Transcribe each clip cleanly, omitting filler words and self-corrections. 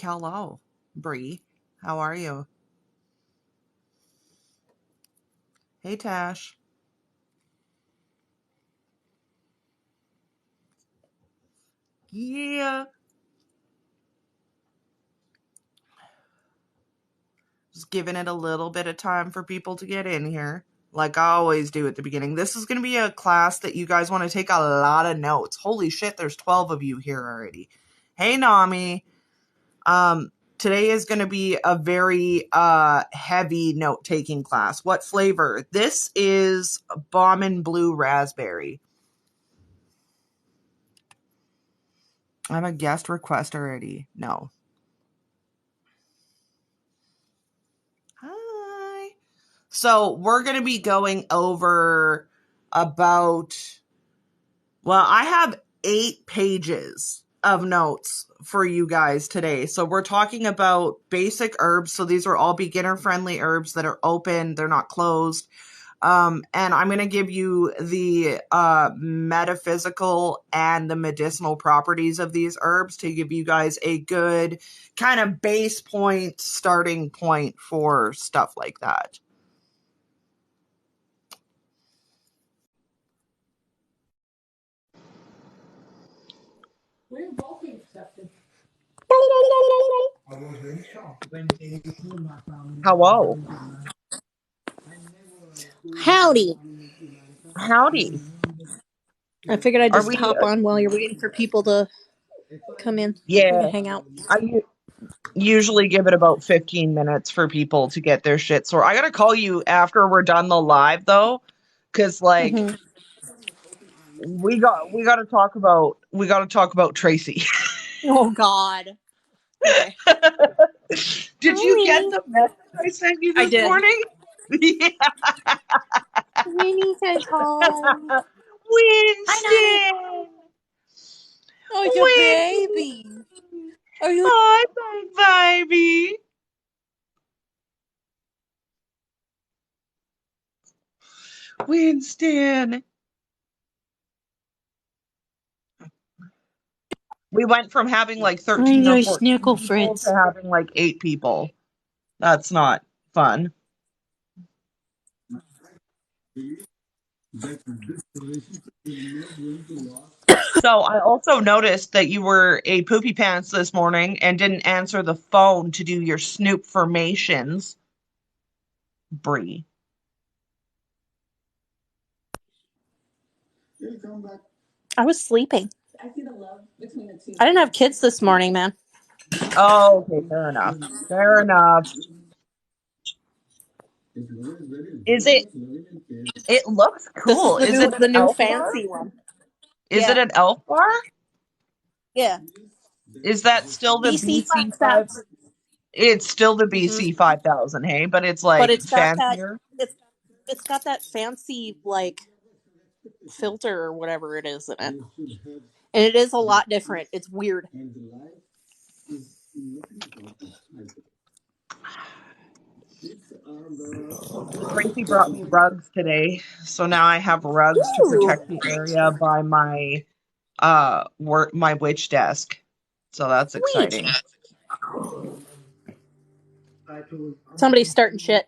Hello, Bree. How are you? Hey, Tash. Yeah. Just giving it a little bit of time for people to get in here, like I always do at the beginning. This is going to be a class that you guys want to take a lot of notes. Holy shit, there's 12 of you here already. Hey, Nami. Today is going to be a very heavy note-taking class. What flavor? This is Bomb and Blue Raspberry. I'm a guest request already. No. Hi. So we're going to be going over about, well, I have 8 pages of notes for you guys today. So we're talking about basic herbs. So these are all beginner-friendly herbs that are open. They're not closed. And I'm going to give you the metaphysical and the medicinal properties of these herbs to give you guys a good kind of base point, starting point for stuff like that. Hello. Howdy. Howdy. I figured I'd Are just we? hop on while you're waiting for people to come in. Yeah. We can hang out. I usually give it about 15 minutes for people to get their shit sorted. I gotta call you after we're done the live though, because like we gotta talk about Tracy. Oh God. Okay. Did you get the message I sent you I this did. morning? Yeah. Winnie says hi. Winston. Oh, it's a Winston. baby. Are you? Hi, baby. Winston. We went from having like 13 or 14 Snickle people Fritz. to having like 8 people. That's not fun. So I also noticed that you were a poopy pants this morning and didn't answer the phone to do your snoop formations, Bree. I was sleeping. I didn't have kids this morning, man. Oh, okay, fair enough. Fair enough. Is it? It looks This is cool. Is it an the new elf bar? fancy one. Is it Yeah. an elf bar? Yeah. Is that still the BC BC 5? 5000. It's still the Mm-hmm. BC 5000, hey, but it's But like it's got that. fancier. It's got that fancy like filter or whatever it is in it. And it is a lot different. It's weird. Tracy brought me rugs today, so now I have rugs to Ooh. protect the area by my my witch desk. So that's Sweet. exciting. Somebody's starting shit.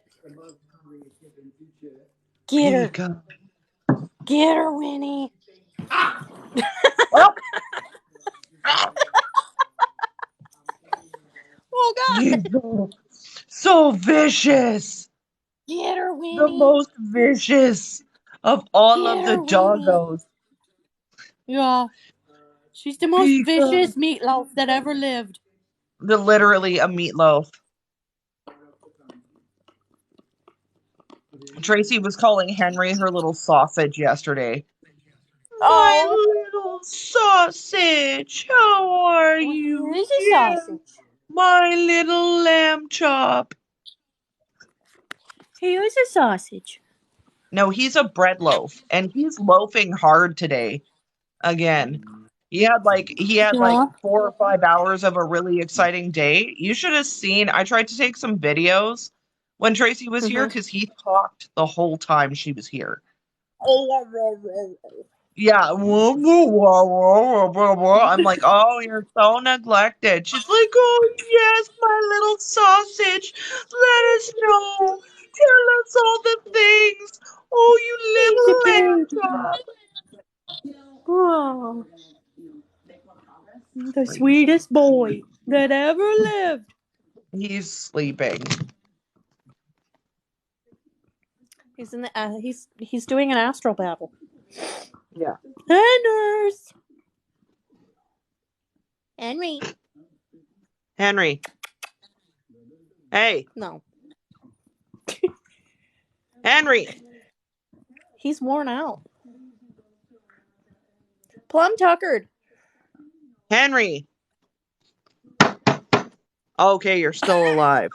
Get her. Pika. Get her, Winnie. Oh, Oh, God. Pika. So vicious. Get her, The Winnie. most vicious of all Get of the her, Winnie. doggos. Yeah. She's the most Pika. vicious meatloaf that ever lived. Literally a meatloaf. Tracy was calling Henry her little sausage yesterday. My Oh. little sausage, how are you? Here's a Yeah, sausage. my little lamb chop. Here's a sausage. No, he's a bread loaf, and he's loafing hard today. Again, he had like Yeah. 4 or 5 hours of a really exciting day. You should have seen. I tried to take some videos when Tracy was here Mm-hmm. because he talked the whole time she was here. Yeah. Whoa, whoa, whoa, whoa, whoa, whoa. I'm like, oh, you're so neglected. She's like, oh, yes, my little sausage. Let us know. Tell us all the things. Oh, He's a you little lamb baby. chop. Oh, the He's sweetest boy that ever lived. he's sleeping. He's in the. He's doing an astral battle. Yeah. Hey, nurse. Henry. Henry. Hey, No, Henry. he's worn out. Plum tuckered. Henry. Okay, you're still alive.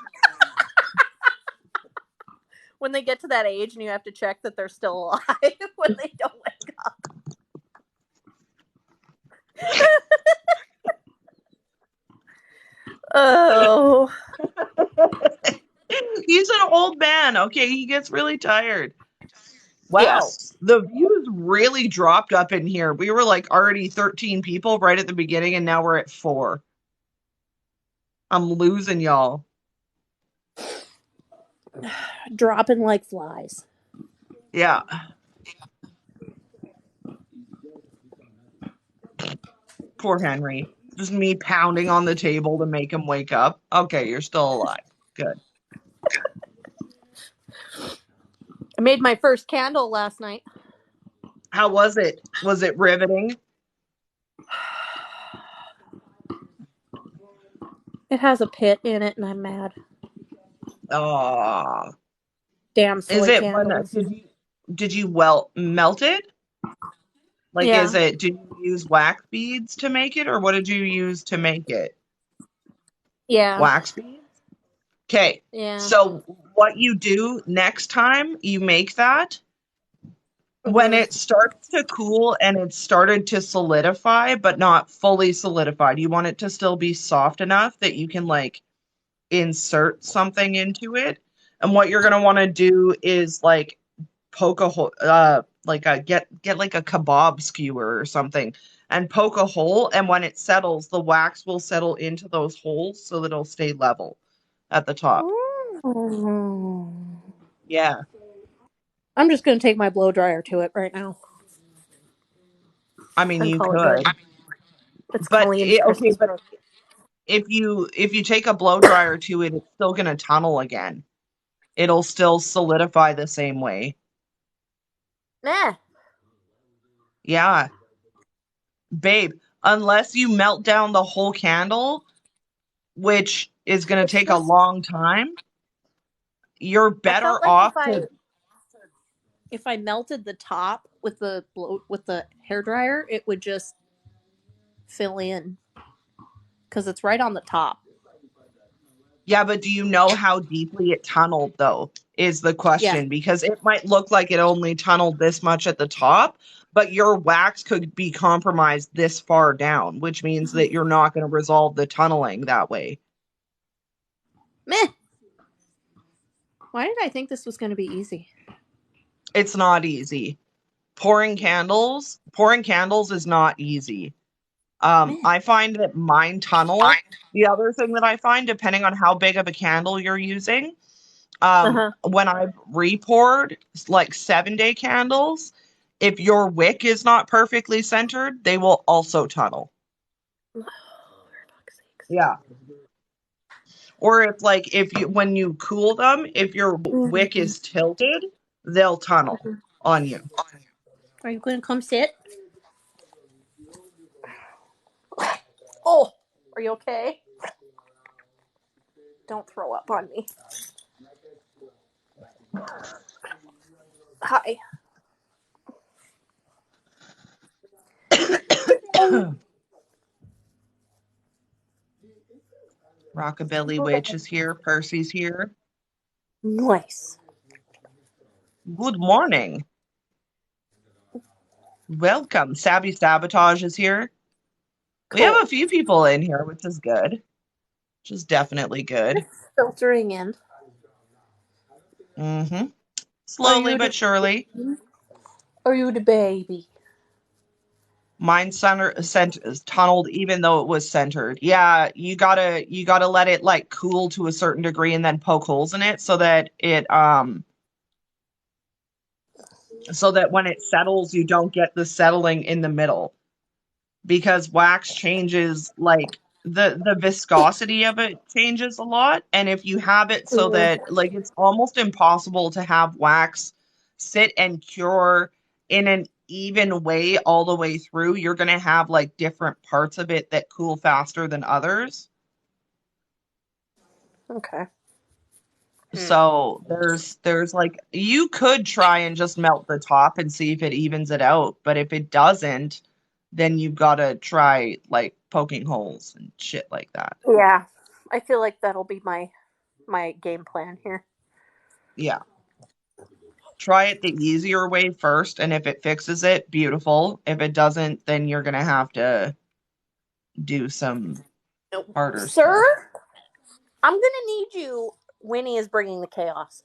When they get to that age and you have to check that they're still alive when they don't wake up. Oh. He's an old man. Okay, he gets really tired. Wow, Yes. the views really dropped up in here. We were like already 13 people right at the beginning, and now we're at 4. I'm losing y'all. Dropping like flies. Yeah. Poor Henry. Just me pounding on the table to make him wake up. Okay, you're still alive. Good. I made my first candle last night. How was it? Was it riveting? It has a pit in it and I'm mad. Oh, Damn is soy it when candles. did you well melt it? Like, Yeah. did you use wax beads to make it, or what did you use to make it? Yeah. Wax beads? Okay. Yeah. So what you do next time you make that, when Mm-hmm. it starts to cool and it's started to solidify, but not fully solidified, you want it to still be soft enough that you can like insert something into it. And what you're gonna want to do is like poke a hole, like a get like a kebab skewer or something, and poke a hole. And when it settles, the wax will settle into those holes so that it'll stay level at the top. Mm. Yeah, I'm just going to take my blow dryer to it right now I mean and you call it good. could, It's but Colleen's okay, Christmas but present. if you take a blow dryer to it, it's still gonna tunnel again. It'll still solidify the same way. Nah. Yeah, babe. Unless you melt down the whole candle, which is gonna It's take a just, long time, you're I felt better like off to. if I melted the top with the hair dryer, it would just fill in because it's right on the top. Yeah, but do you know how deeply it tunneled, though, is the Yeah. question? Because it might look like it only tunneled this much at the top, but your wax could be compromised this far down, which means that you're not going to resolve the tunneling that way. Meh. Why did I think this was going to be easy? It's not easy. Pouring candles is not easy. Meh. I find that mine tunnel. The other thing that I find, depending on how big of a candle you're using, Uh-huh. when I've repoured like 7-day candles, if your wick is not perfectly centered, they will also tunnel. Oh, for fuck's sakes. Yeah. Or if you when you cool them, if your wick Mhm. is tilted, they'll tunnel on you. Are you going to come sit? Oh, are you okay? Don't throw up on me. Hi. Rockabilly Witch is here. Percy's here. Nice. Good morning. Welcome. Savvy Sabotage is here. We have Cool. a few people in here, which is good. Which is definitely good. Filtering in. Mm-hmm. Are Slowly you but the surely. Are you the baby? Mine tunneled even though it was centered. Yeah, you gotta let it like cool to a certain degree and then poke holes in it so that when it settles you don't get the settling in the middle because wax changes like the viscosity of it changes a lot, and if you have it so Mm, that like it's almost impossible to have wax sit and cure in an even way all the way through, you're going to have like different parts of it that cool faster than others. okay. Mm. So there's like you could try and just melt the top and see if it evens it out, but if it doesn't, then you've got to try like poking holes and shit like that. Yeah, I feel like that'll be my game plan here. Yeah. Try it the easier way first, and if it fixes it, beautiful. If it doesn't, then you're gonna have to do some harder Sir, stuff. I'm gonna need you. Winnie is bringing the chaos.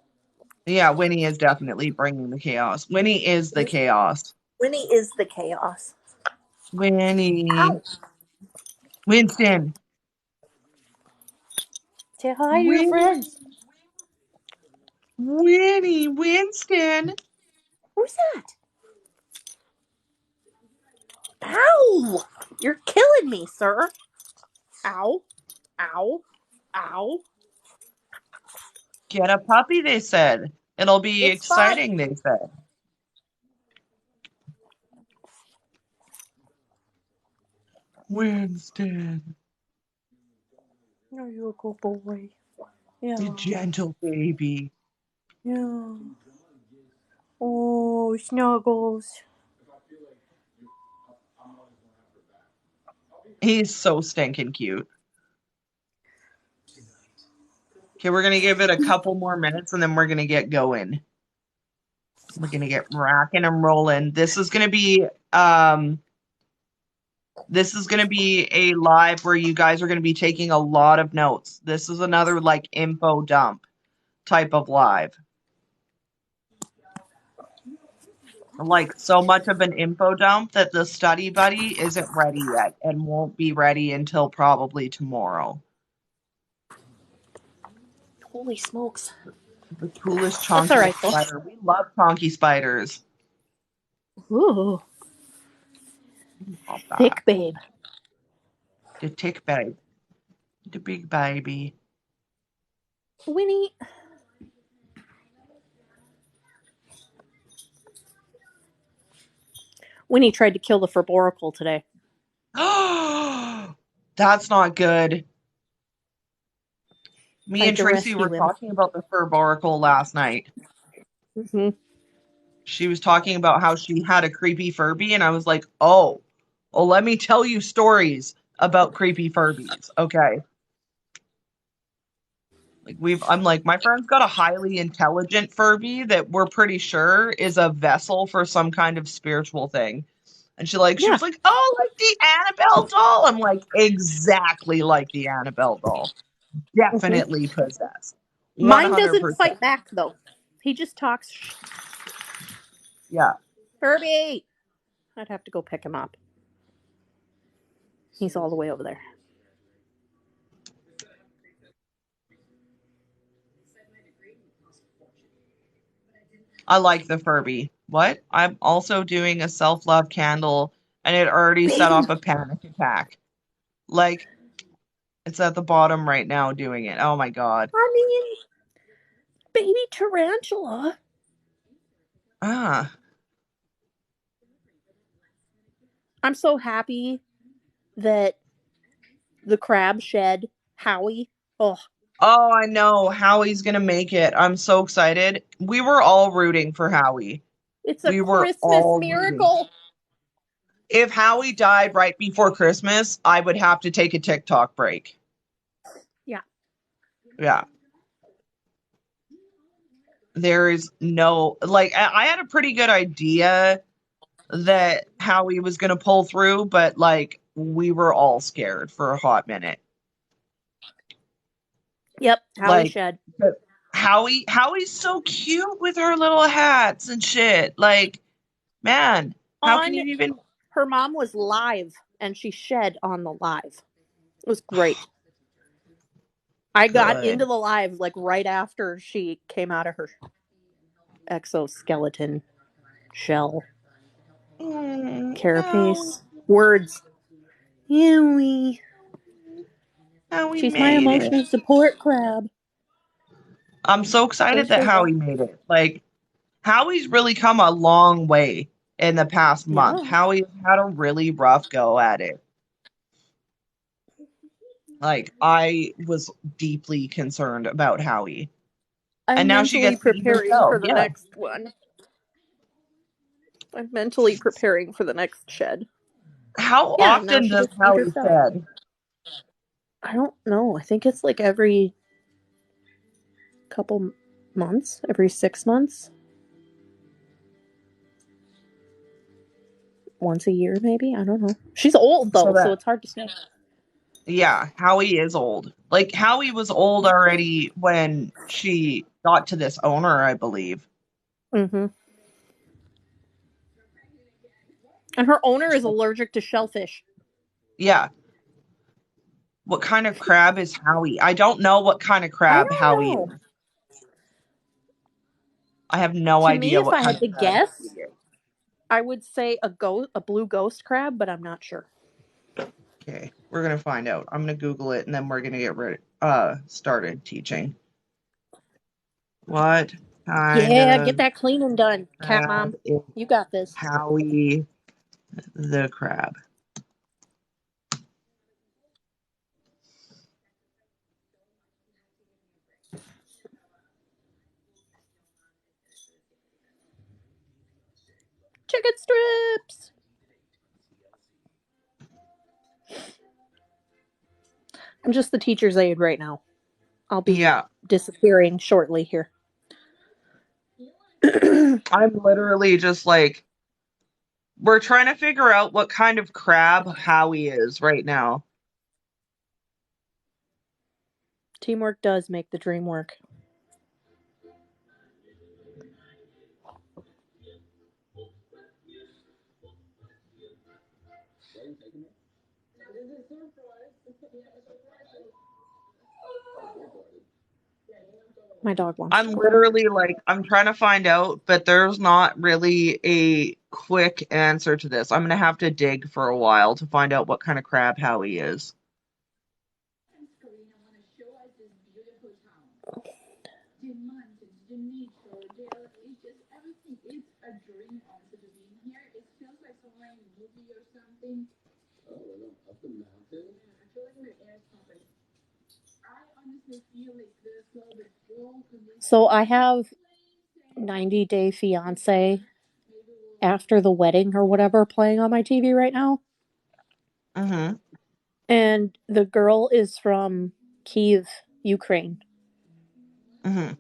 Yeah, Winnie is definitely bringing the chaos. Winnie is the chaos. Winnie is the chaos. Winnie. Ow! Winston. Say hi to your Win friends. Winnie. Winston. Who's that? Ow! You're killing me, sir. Ow! Ow! Ow! Get a puppy, they said. It'll be It's fine. exciting, they said. Winston. Are you a good boy? Yeah. The gentle baby. Yeah. Oh, snuggles. He's so stinking cute. Okay, we're gonna give it a couple more minutes and then we're gonna get going. We're gonna get rocking and rolling. This is gonna be a live where you guys are gonna be taking a lot of notes. This is another like info dump type of live. Like so much of an info dump that the study buddy isn't ready yet and won't be ready until probably tomorrow. Holy smokes. The coolest That's all right, chonkiest though. spider. We love chonky spiders. Ooh, Love that. thick babe. The tick babe. The big baby. Winnie. Winnie tried to kill the Herborical today. That's not good. I Me had and to Tracy were rescue him. talking about the Herbology last night. Mm-hmm. She was talking about how she had a creepy Furby, and I was like, oh, well, let me tell you stories about creepy Furbies. Okay. I'm like, my friend's got a highly intelligent Furby that we're pretty sure is a vessel for some kind of spiritual thing. And she Yeah. was like, oh, like the Annabelle doll. I'm like, exactly like the Annabelle doll. Mm-hmm. Definitely possessed. Mine doesn't 100%. fight back, though. He just talks. Yeah. Herbie! I'd have to go pick him up. He's all the way over there. I like the Furby. What? I'm also doing a self-love candle and it already set Baby! off a panic attack. Like, it's at the bottom right now doing it. Oh my God. I mean, baby tarantula. Ah. I'm so happy that the crab shed Howie. Oh, Oh, I know. Howie's gonna make it. I'm so excited. We were all rooting for Howie. it's a We were Christmas all rooting. miracle. If Howie died right before Christmas, I would have to take a TikTok break. Yeah. Yeah. There is no, like, I had a pretty good idea that Howie was going to pull through, but like, we were all scared for a hot minute. Yep, Howie Like, shed. but Howie's so cute with her little hats and shit. Like, man, how can On you even? Her mom was live and she shed on the live. It was great. I got Good. into the live like right after she came out of her exoskeleton shell. No. Carapace. Words. Ewy. How we She's my made it. emotional support crab. I'm so excited There's that her Howie one. made it. Like, Howie's really come a long way in the past month. Yeah. Howie's had a really rough go at it. Like, I was deeply concerned about Howie. And I'm now she mentally gets to be preparing herself. for the Yeah. next one. I'm mentally preparing for the next shed. How Yeah, now often she does gets to be Howie herself. shed? I don't know. I think it's like every couple months, every 6 months, once a year, maybe. I don't know. She's old So though, so that, it's hard to say. yeah, Howie is old. Like, Howie was old already when she got to this owner, I believe. Mm-hmm. And her owner is allergic to shellfish. Yeah. What kind of crab is Howie? I don't know what kind of I crab don't Howie is. know. I have no To me, idea if what I kind had of to crab guess, Howie is. I would say a blue ghost crab, but I'm not sure. Okay, we're gonna find out. I'm gonna Google it and then we're gonna get started teaching. What kind Yeah, get of that cleaning done, cat crab mom. is You got this. Howie the crab? Chicken strips. I'm just the teacher's aide right now. I'll be Yeah, disappearing shortly here. I'm literally just like, we're trying to figure out what kind of crab Howie is right now. Teamwork does make the dream work. My dog wants to I'm go out. literally like, I'm trying to find out, but there's not really a quick answer to this. I'm gonna have to dig for a while to find out what kind of crab Howie is. So I have 90 Day Fiance after the wedding or whatever playing on my TV right now. Mm-hmm. And the girl is from Kiev, Ukraine. Mm-hmm.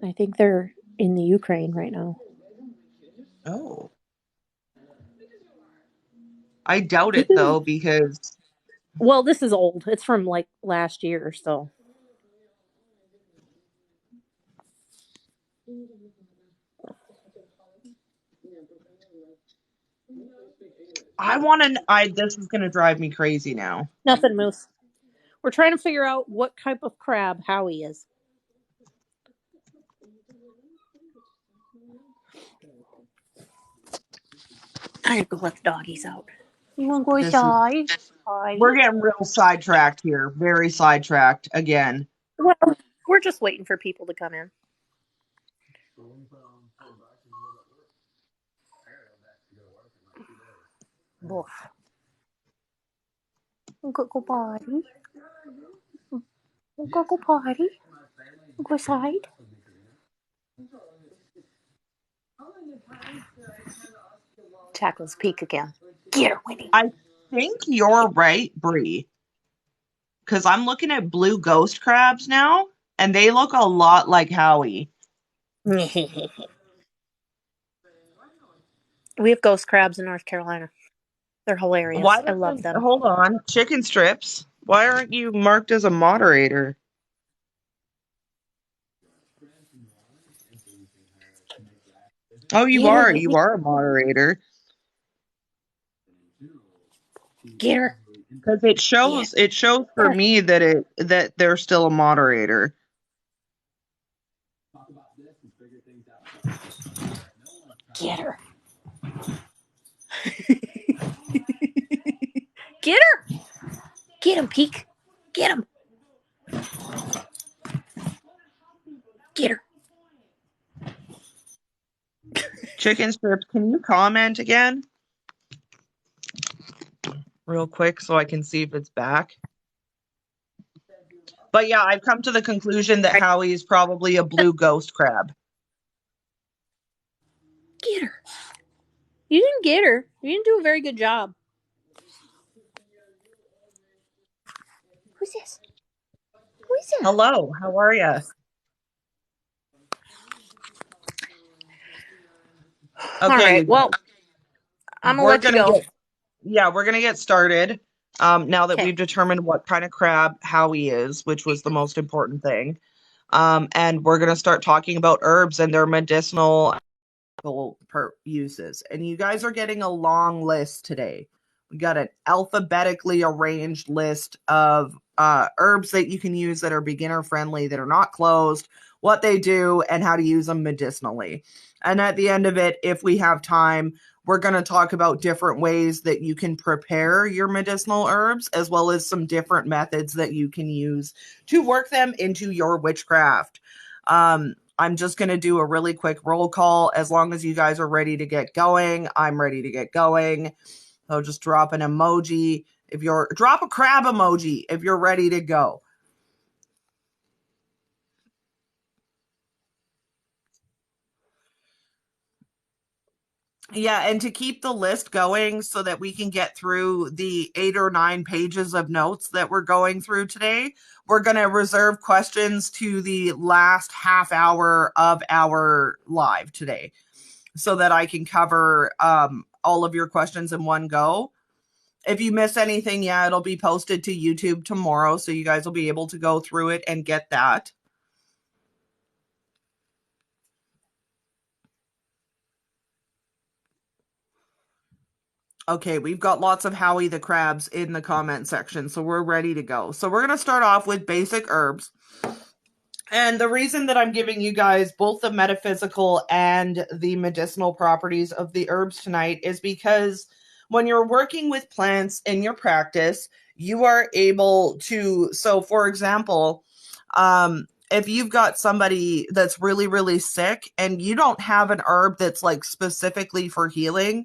I think they're in the Ukraine right now. Oh. I doubt This it is though, because well, this is old. It's from like last year or so. this is gonna drive me crazy now. Nothing, Moose. We're trying to figure out what type of crab Howie is. I gotta go let the doggies out. You wanna go This is inside? Hi. We're getting real sidetracked here. Very sidetracked again. Well, we're just waiting for people to come in. Woof. Go potty. Go potty. Go inside. Tackles peak again. Get her, Winnie. I think you're right, Bree, because I'm looking at blue ghost crabs now, and they look a lot like Howie. We have ghost crabs in North Carolina. They're hilarious. Why I love doesn't them. hold on chicken strips? Why aren't you marked as a moderator? Oh, you Get her, are. Winnie. You are a moderator. Get her. Because it shows for me that they're still a moderator. Get her. Get her. Get him, Peek. Get him. Get her. Chicken strips, can you comment again? Real quick so I can see if it's back. But yeah, I've come to the conclusion that Howie is probably a blue ghost crab. Get her. You didn't get her. You didn't do a very good job. Who's this? Who is it? Hello, how are you? Okay, all right. Well, I'm gonna let you go. We're gonna get started. Now that Okay. we've determined what kind of crab Howie is, which was the most important thing. And we're gonna start talking about herbs and their medicinal uses. And you guys are getting a long list today. We got an alphabetically arranged list of herbs that you can use that are beginner friendly, that are not closed, what they do, and how to use them medicinally. And at the end of it, if we have time, we're going to talk about different ways that you can prepare your medicinal herbs, as well as some different methods that you can use to work them into your witchcraft. I'm just going to do a really quick roll call. As long as you guys are ready to get going, I'm ready to get going. So just drop an emoji. Drop a crab emoji if you're ready to go. Yeah, and to keep the list going so that we can get through the 8 or 9 pages of notes that we're going through today, we're going to reserve questions to the last half hour of our live today so that I can cover all of your questions in one go. If you miss anything, it'll be posted to YouTube tomorrow, so you guys will be able to go through it and get that. Okay, we've got lots of Howie the Crabs in the comment section, so we're ready to go. So we're going to start off with basic herbs. And the reason that I'm giving you guys both the metaphysical and the medicinal properties of the herbs tonight is because when you're working with plants in your practice, you are able to, so for example, if you've got somebody that's really, really sick and you don't have an herb that's like specifically for healing,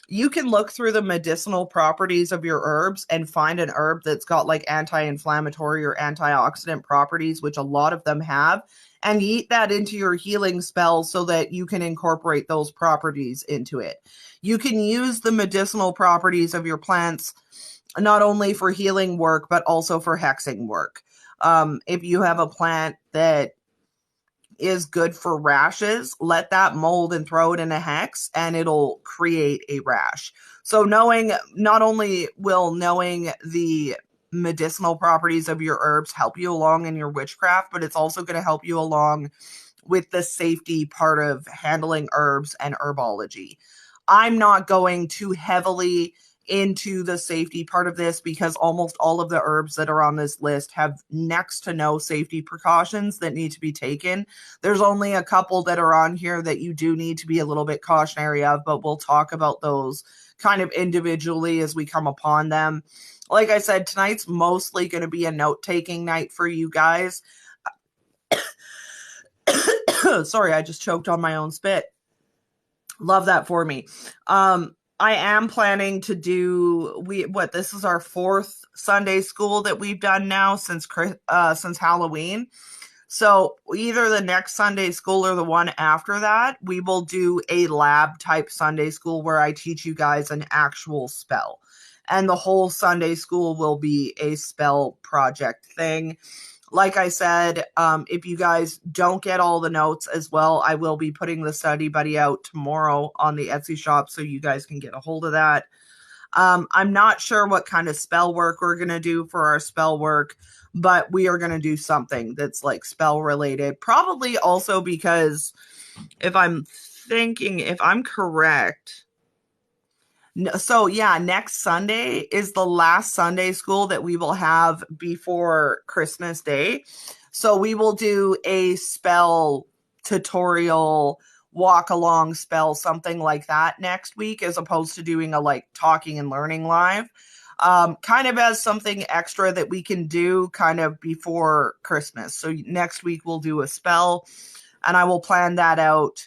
you can look through the medicinal properties of your herbs and find an herb that's got like anti-inflammatory or antioxidant properties, which a lot of them have, and eat that into your healing spell so that you can incorporate those properties into it. You can use the medicinal properties of your plants not only for healing work, but also for hexing work. If you have a plant that is good for rashes, let that mold and throw it in a hex and it'll create a rash. So not only will knowing the medicinal properties of your herbs help you along in your witchcraft, but it's also going to help you along with the safety part of handling herbs and herbology. I'm not going too heavily into the safety part of this because almost all of the herbs that are on this list have next to no safety precautions that need to be taken. There's only a couple that are on here that you do need to be a little bit cautionary of, but we'll talk about those kind of individually as we come upon them. Like I said, tonight's mostly going to be a note-taking night for you guys. Sorry, I just choked on my own spit. Love that for me. I am planning to do this is our 4th Sunday school that we've done now since Halloween. So either the next Sunday school or the one after that, we will do a lab type Sunday school where I teach you guys an actual spell. And the whole Sunday school will be a spell project thing. Like I said, if you guys don't get all the notes as well, I will be putting the study buddy out tomorrow on the Etsy shop so you guys can get a hold of that. I'm not sure what kind of spell work we're going to do for our spell work, but we are going to do something that's like spell related. Probably also because if I'm correct, So yeah, next Sunday is the last Sunday school that we will have before Christmas Day. So we will do a spell tutorial, walk along spell, something like that next week, as opposed to doing a like talking and learning live. Kind of as something extra that we can do kind of before Christmas. So next week we'll do a spell, and I will plan that out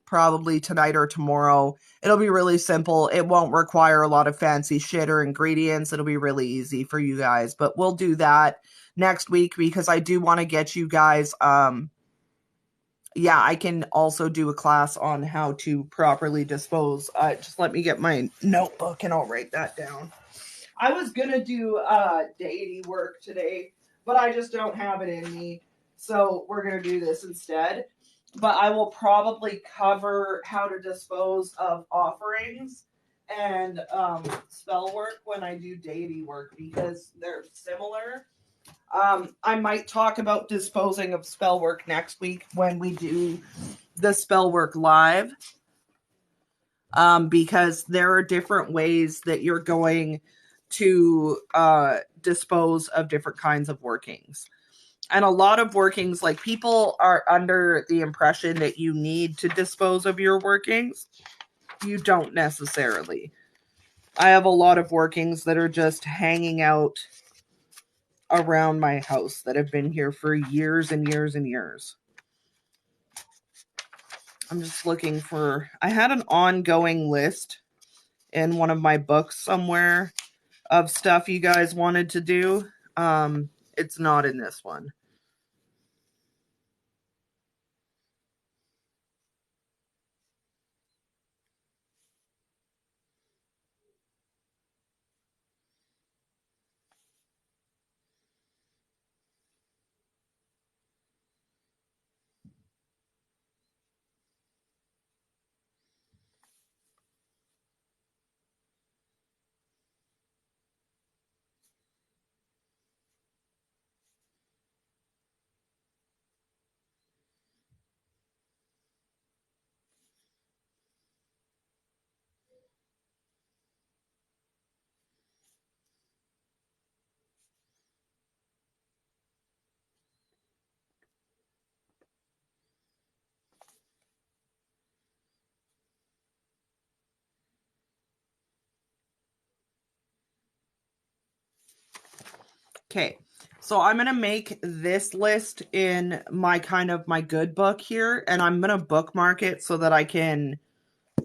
probably tonight or tomorrow. It'll be really simple. It won't require a lot of fancy shit or ingredients. It'll be really easy for you guys. But we'll do that next week because I do want to get you guys yeah, I can also do a class on how to properly dispose. Just let me get my notebook and I'll write that down. I was gonna do deity work today, but I just don't have it in me. So we're gonna do this instead. But I will probably cover how to dispose of offerings and spell work when I do deity work because they're similar. I might talk about disposing of spell work next week when we do the spell work live. Because there are different ways that you're going to dispose of different kinds of workings. And a lot of workings, like people are under the impression that you need to dispose of your workings. You don't necessarily. I have a lot of workings that are just hanging out around my house that have been here for years and years and years. I'm just looking for, I had an ongoing list in one of my books somewhere of stuff you guys wanted to do. It's not in this one. Okay, so I'm going to make this list in my kind of my good book here, and I'm going to bookmark it so that I can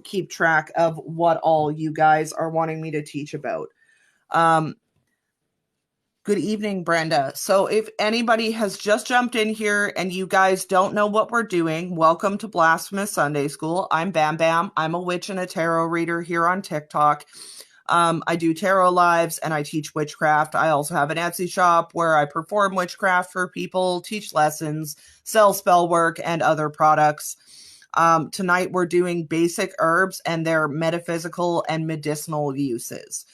keep track of what all you guys are wanting me to teach about. Good evening, Brenda. So if anybody has just jumped in here and you guys don't know what we're doing, welcome to Blasphemous Sunday School. I'm Bam Bam. I'm a witch and a tarot reader here on TikTok. I do tarot lives and I teach witchcraft. I also have an Etsy shop where I perform witchcraft for people, teach lessons, sell spell work, and other products. Tonight we're doing basic herbs and their metaphysical and medicinal uses.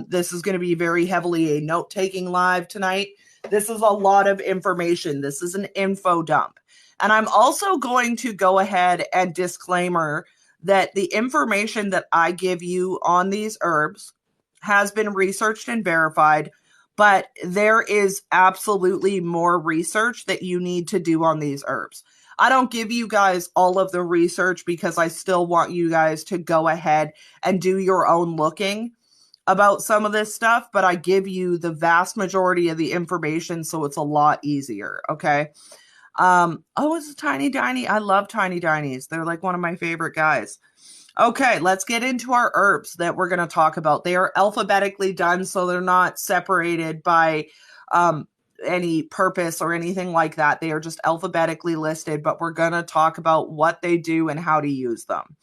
This is going to be very heavily a note-taking live tonight. This is a lot of information. This is an info dump. And I'm also going to go ahead and disclaimer that the information that I give you on these herbs has been researched and verified, but there is absolutely more research that you need to do on these herbs. I don't give you guys all of the research because I still want you guys to go ahead and do your own looking about some of this stuff, but I give you the vast majority of the information so it's a lot easier, okay? It's a Tiny Diny. I love Tiny Dinies. They're like one of my favorite guys. Okay, let's get into our herbs that we're going to talk about. They are alphabetically done, so they're not separated by any purpose or anything like that. They are just alphabetically listed, but we're going to talk about what they do and how to use them.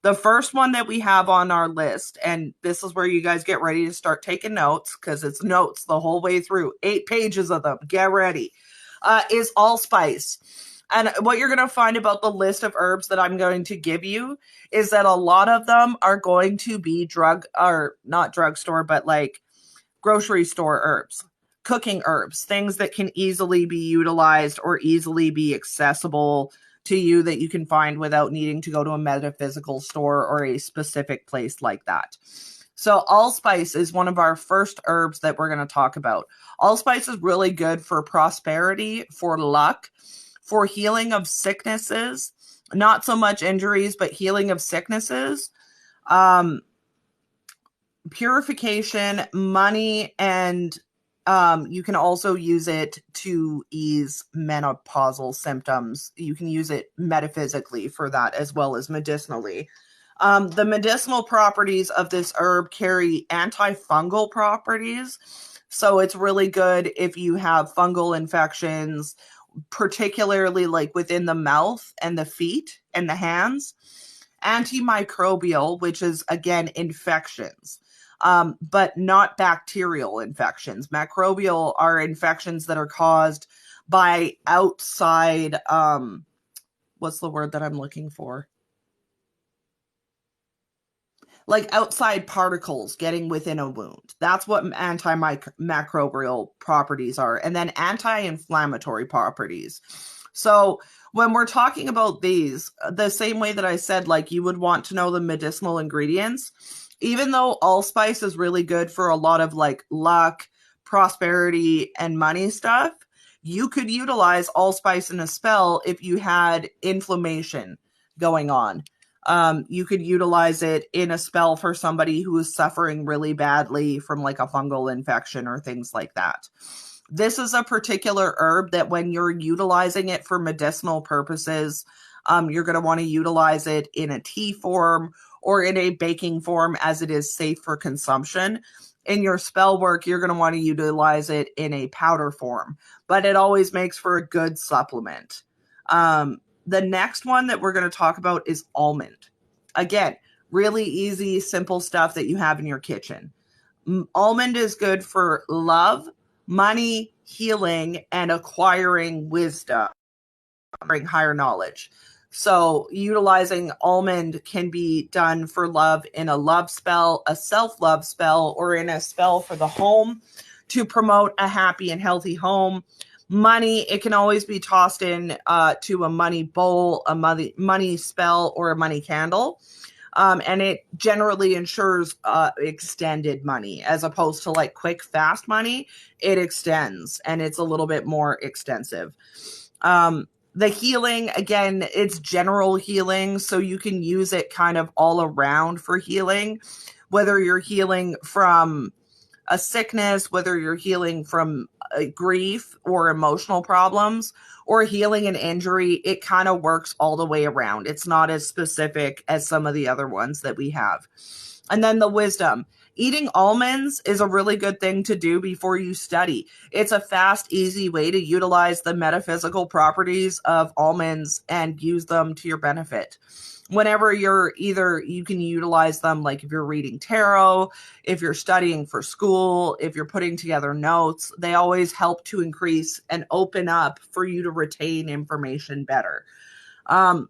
The first one that we have on our list, and this is where you guys get ready to start taking notes because it's notes the whole way through, 8 pages of them. Get ready. Is allspice. And what you're going to find about the list of herbs that I'm going to give you is that a lot of them are going to be not drugstore, but like grocery store herbs, cooking herbs, things that can easily be utilized or easily be accessible to you that you can find without needing to go to a metaphysical store or a specific place like that. So allspice is one of our first herbs that we're going to talk about. Allspice is really good for prosperity, for luck, for healing of sicknesses, not so much injuries, but healing of sicknesses, purification, money, and you can also use it to ease menopausal symptoms. You can use it metaphysically for that as well as medicinally. The medicinal properties of this herb carry antifungal properties. So it's really good if you have fungal infections, particularly like within the mouth and the feet and the hands. Antimicrobial, which is again infections, but not bacterial infections. Microbial are infections that are caused by outside, what's the word that I'm looking for? Like outside particles getting within a wound. That's what antimicrobial properties are. And then anti-inflammatory properties. So when we're talking about these, the same way that I said, like you would want to know the medicinal ingredients, even though allspice is really good for a lot of like luck, prosperity, and money stuff, you could utilize allspice in a spell if you had inflammation going on. You could utilize it in a spell for somebody who is suffering really badly from like a fungal infection or things like that. This is a particular herb that when you're utilizing it for medicinal purposes, you're going to want to utilize it in a tea form or in a baking form as it is safe for consumption. In your spell work, you're going to want to utilize it in a powder form, but it always makes for a good supplement. The next one that we're going to talk about is almond. Again, really easy, simple stuff that you have in your kitchen. Almond is good for love, money, healing, and acquiring wisdom, acquiring higher knowledge. So utilizing almond can be done for love in a love spell, a self-love spell, or in a spell for the home to promote a happy and healthy home. Money, it can always be tossed in to a money bowl, a money spell, or a money candle. And it generally ensures extended money as opposed to like quick, fast money. It extends and it's a little bit more extensive. The healing, again, it's general healing. So you can use it kind of all around for healing, whether you're healing from a sickness, whether you're healing from grief or emotional problems or healing an injury, it kind of works all the way around. It's not as specific as some of the other ones that we have. And then the wisdom. Eating almonds is a really good thing to do before you study. It's a fast, easy way to utilize the metaphysical properties of almonds and use them to your benefit. Whenever you can utilize them, like if you're reading tarot, if you're studying for school, if you're putting together notes, they always help to increase and open up for you to retain information better. The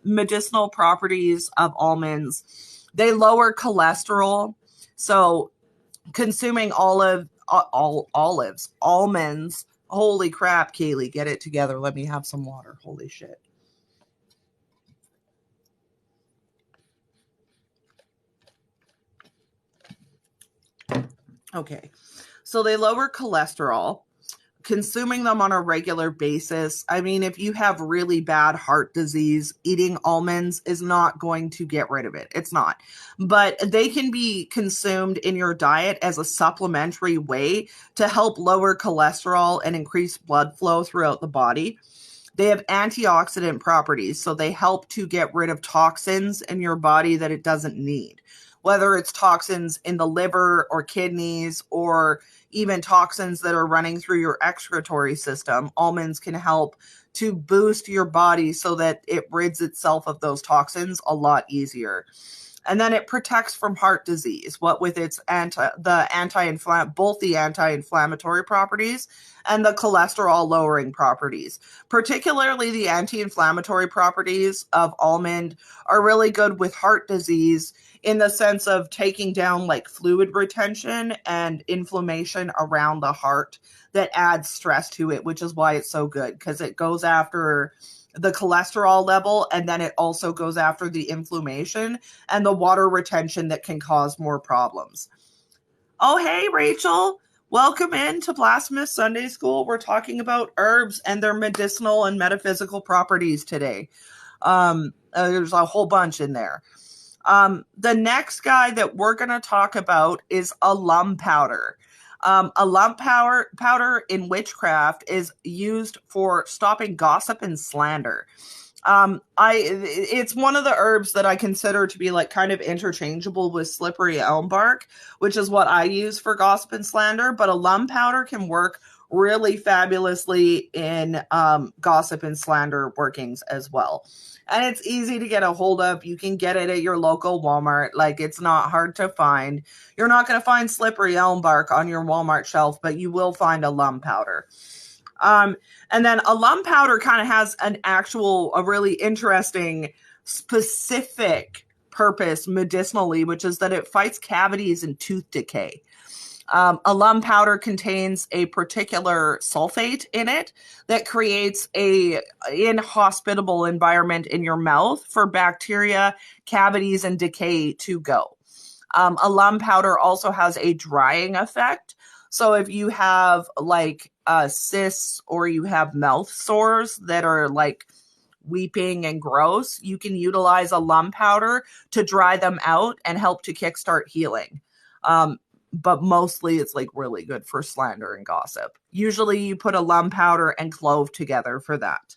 medicinal properties of almonds, they lower cholesterol. So consuming almonds, holy crap, Kaylee, get it together. Let me have some water. Holy shit. Okay, so they lower cholesterol. Consuming them on a regular basis. I mean, if you have really bad heart disease, eating almonds is not going to get rid of it. It's not. But they can be consumed in your diet as a supplementary way to help lower cholesterol and increase blood flow throughout the body. They have antioxidant properties, so they help to get rid of toxins in your body that it doesn't need. Whether it's toxins in the liver or kidneys or even toxins that are running through your excretory system, almonds can help to boost your body so that it rids itself of those toxins a lot easier. And then it protects from heart disease, what with its both the anti-inflammatory properties and the cholesterol lowering properties. Particularly the anti-inflammatory properties of almond are really good with heart disease in the sense of taking down like fluid retention and inflammation around the heart that adds stress to it, which is why it's so good, because it goes after the cholesterol level, and then it also goes after the inflammation and the water retention that can cause more problems. Oh, hey, Rachel. Welcome into Blasphemous Sunday School. We're talking about herbs and their medicinal and metaphysical properties today. There's a whole bunch in there. The next guy that we're going to talk about is alum powder. Alum powder in witchcraft is used for stopping gossip and slander. It's one of the herbs that I consider to be like kind of interchangeable with slippery elm bark, which is what I use for gossip and slander. But alum powder can work really fabulously in gossip and slander workings as well. And it's easy to get a hold of. You can get it at your local Walmart. Like, it's not hard to find. You're not going to find slippery elm bark on your Walmart shelf, but you will find alum powder. And then alum powder kind of has a really interesting specific purpose medicinally, which is that it fights cavities and tooth decay. Alum powder contains a particular sulfate in it that creates a inhospitable environment in your mouth for bacteria, cavities, and decay to go. Alum powder also has a drying effect. So if you have like cysts or you have mouth sores that are like weeping and gross, you can utilize alum powder to dry them out and help to kickstart healing. But mostly it's like really good for slander and gossip. Usually you put alum powder and clove together for that.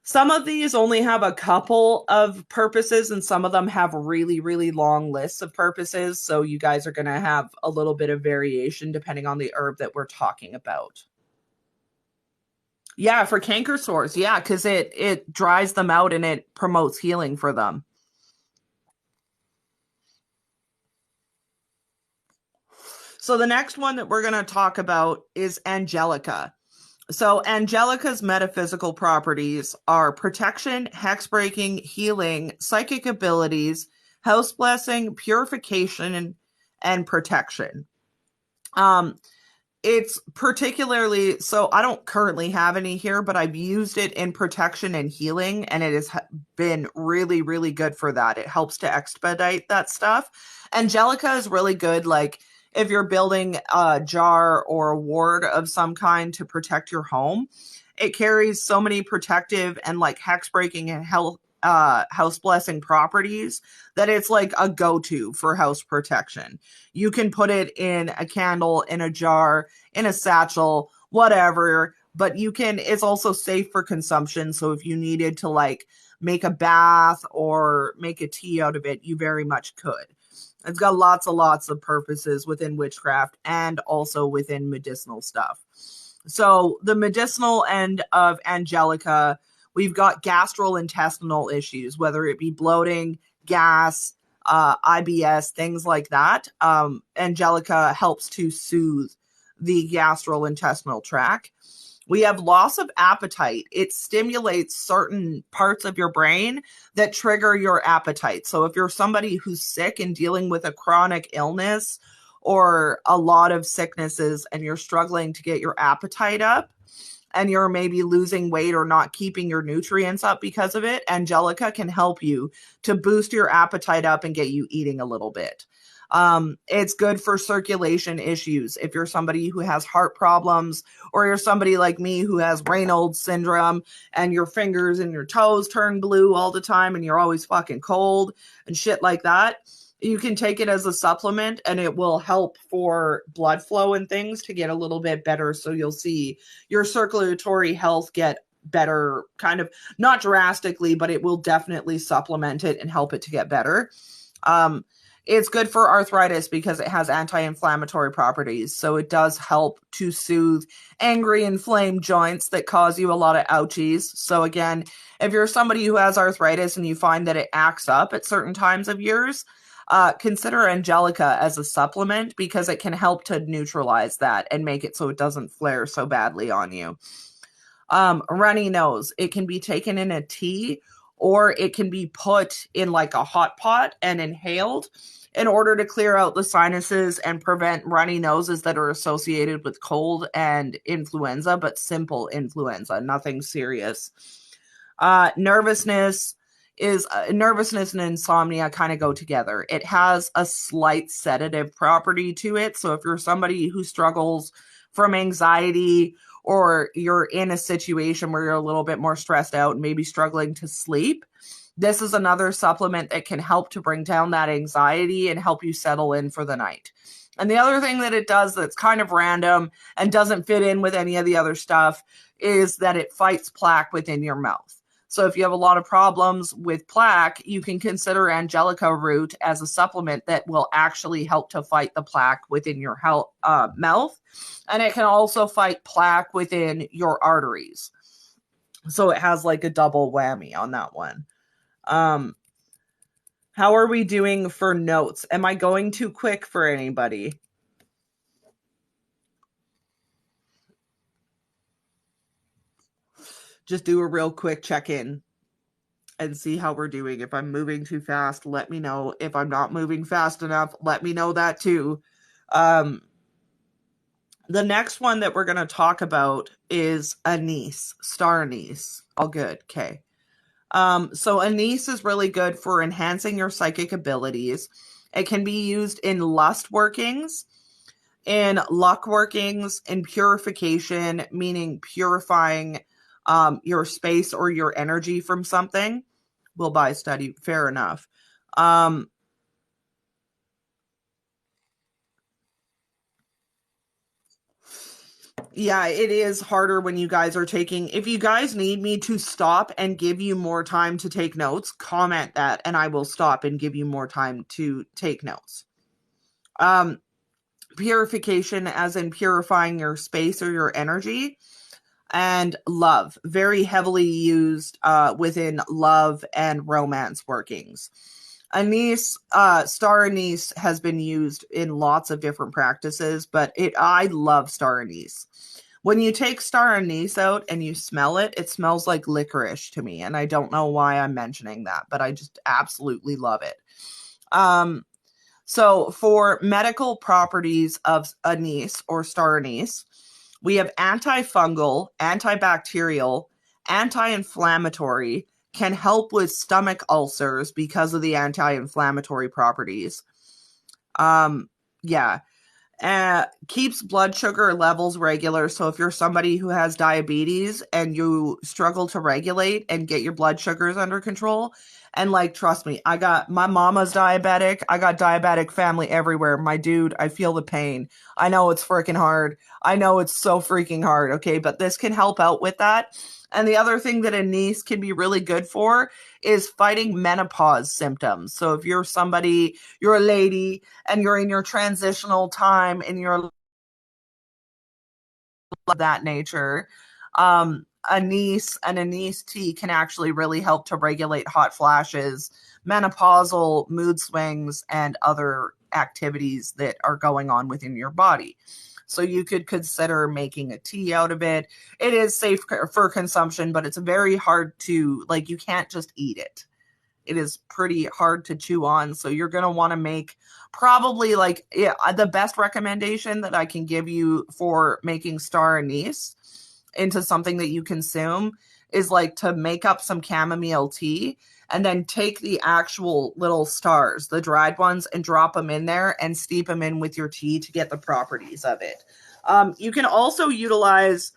Some of these only have a couple of purposes, and some of them have really, really long lists of purposes. So you guys are going to have a little bit of variation depending on the herb that we're talking about. Yeah, for canker sores. Yeah, because it dries them out and it promotes healing for them. So the next one that we're going to talk about is angelica. So angelica's metaphysical properties are protection, hex breaking, healing, psychic abilities, house blessing, purification, and protection. It's particularly, so I don't currently have any here, but I've used it in protection and healing, and it has been really, really good for that. It helps to expedite that stuff. Angelica is really good, like if you're building a jar or a ward of some kind to protect your home. It carries so many protective and like hex breaking and house blessing properties that it's like a go-to for house protection. You can put it in a candle, in a jar, in a satchel, whatever, but it's also safe for consumption. So if you needed to like make a bath or make a tea out of it, you very much could. It's got lots of purposes within witchcraft and also within medicinal stuff. So the medicinal end of angelica, we've got gastrointestinal issues, whether it be bloating, gas, IBS, things like that. Angelica helps to soothe the gastrointestinal tract. We have loss of appetite. It stimulates certain parts of your brain that trigger your appetite. So if you're somebody who's sick and dealing with a chronic illness or a lot of sicknesses and you're struggling to get your appetite up and you're maybe losing weight or not keeping your nutrients up because of it, angelica can help you to boost your appetite up and get you eating a little bit. It's good for circulation issues. If you're somebody who has heart problems, or you're somebody like me who has Raynaud's syndrome and your fingers and your toes turn blue all the time and you're always fucking cold and shit like that, you can take it as a supplement and it will help for blood flow and things to get a little bit better. So you'll see your circulatory health get better, kind of not drastically, but it will definitely supplement it and help it to get better. It's good for arthritis because it has anti-inflammatory properties. So it does help to soothe angry, inflamed joints that cause you a lot of ouchies. So again, if you're somebody who has arthritis and you find that it acts up at certain times of years, consider Angelica as a supplement because it can help to neutralize that and make it so it doesn't flare so badly on you. Runny nose, it can be taken in a tea or it can be put in like a hot pot and inhaled in order to clear out the sinuses and prevent runny noses that are associated with cold and influenza, but simple influenza, nothing serious. Nervousness and insomnia kind of go together. It has a slight sedative property to it. So if you're somebody who struggles from anxiety or you're in a situation where you're a little bit more stressed out and maybe struggling to sleep, this is another supplement that can help to bring down that anxiety and help you settle in for the night. And the other thing that it does that's kind of random and doesn't fit in with any of the other stuff is that it fights plaque within your mouth. So if you have a lot of problems with plaque, you can consider Angelica root as a supplement that will actually help to fight the plaque within your mouth. And it can also fight plaque within your arteries. So it has like a double whammy on that one. How are we doing for notes? Am I going too quick for anybody? Just do a real quick check-in and see how we're doing. If I'm moving too fast, let me know. If I'm not moving fast enough, let me know that too. The next one that we're going to talk about is anise, star anise. All good. Okay. So anise is really good for enhancing your psychic abilities. It can be used in lust workings, in luck workings, in purification, meaning purifying your space or your energy from something. We'll buy study. Fair enough. Yeah, it is harder when you guys are taking. If you guys need me to stop and give you more time to take notes, comment that and I will stop and give you more time to take notes. Purification, as in purifying your space or your energy, and love, very heavily used within love and romance workings. Anise, star anise has been used in lots of different practices, but I love star anise. When you take star anise out and you smell it, it smells like licorice to me, and I don't know why I'm mentioning that, but I just absolutely love it. So for medical properties of anise or star anise, we have antifungal, antibacterial, anti-inflammatory, can help with stomach ulcers because of the anti-inflammatory properties. Keeps blood sugar levels regular. So if you're somebody who has diabetes and you struggle to regulate and get your blood sugars under control, and like, trust me, my mama's diabetic. I got diabetic family everywhere. My dude, I feel the pain. I know it's freaking hard. I know it's so freaking hard. Okay. But this can help out with that. And the other thing that anise can be really good for is fighting menopause symptoms. So if you're a lady and you're in your transitional time in your that nature, an anise tea can actually really help to regulate hot flashes, menopausal mood swings, and other activities that are going on within your body. So you could consider making a tea out of it. It is safe for consumption, but it's very hard to, you can't just eat it. It is pretty hard to chew on. So you're going to want to make probably the best recommendation that I can give you for making star anise into something that you consume is to make up some chamomile tea and then take the actual little stars, the dried ones, and drop them in there and steep them in with your tea to get the properties of it. You can also utilize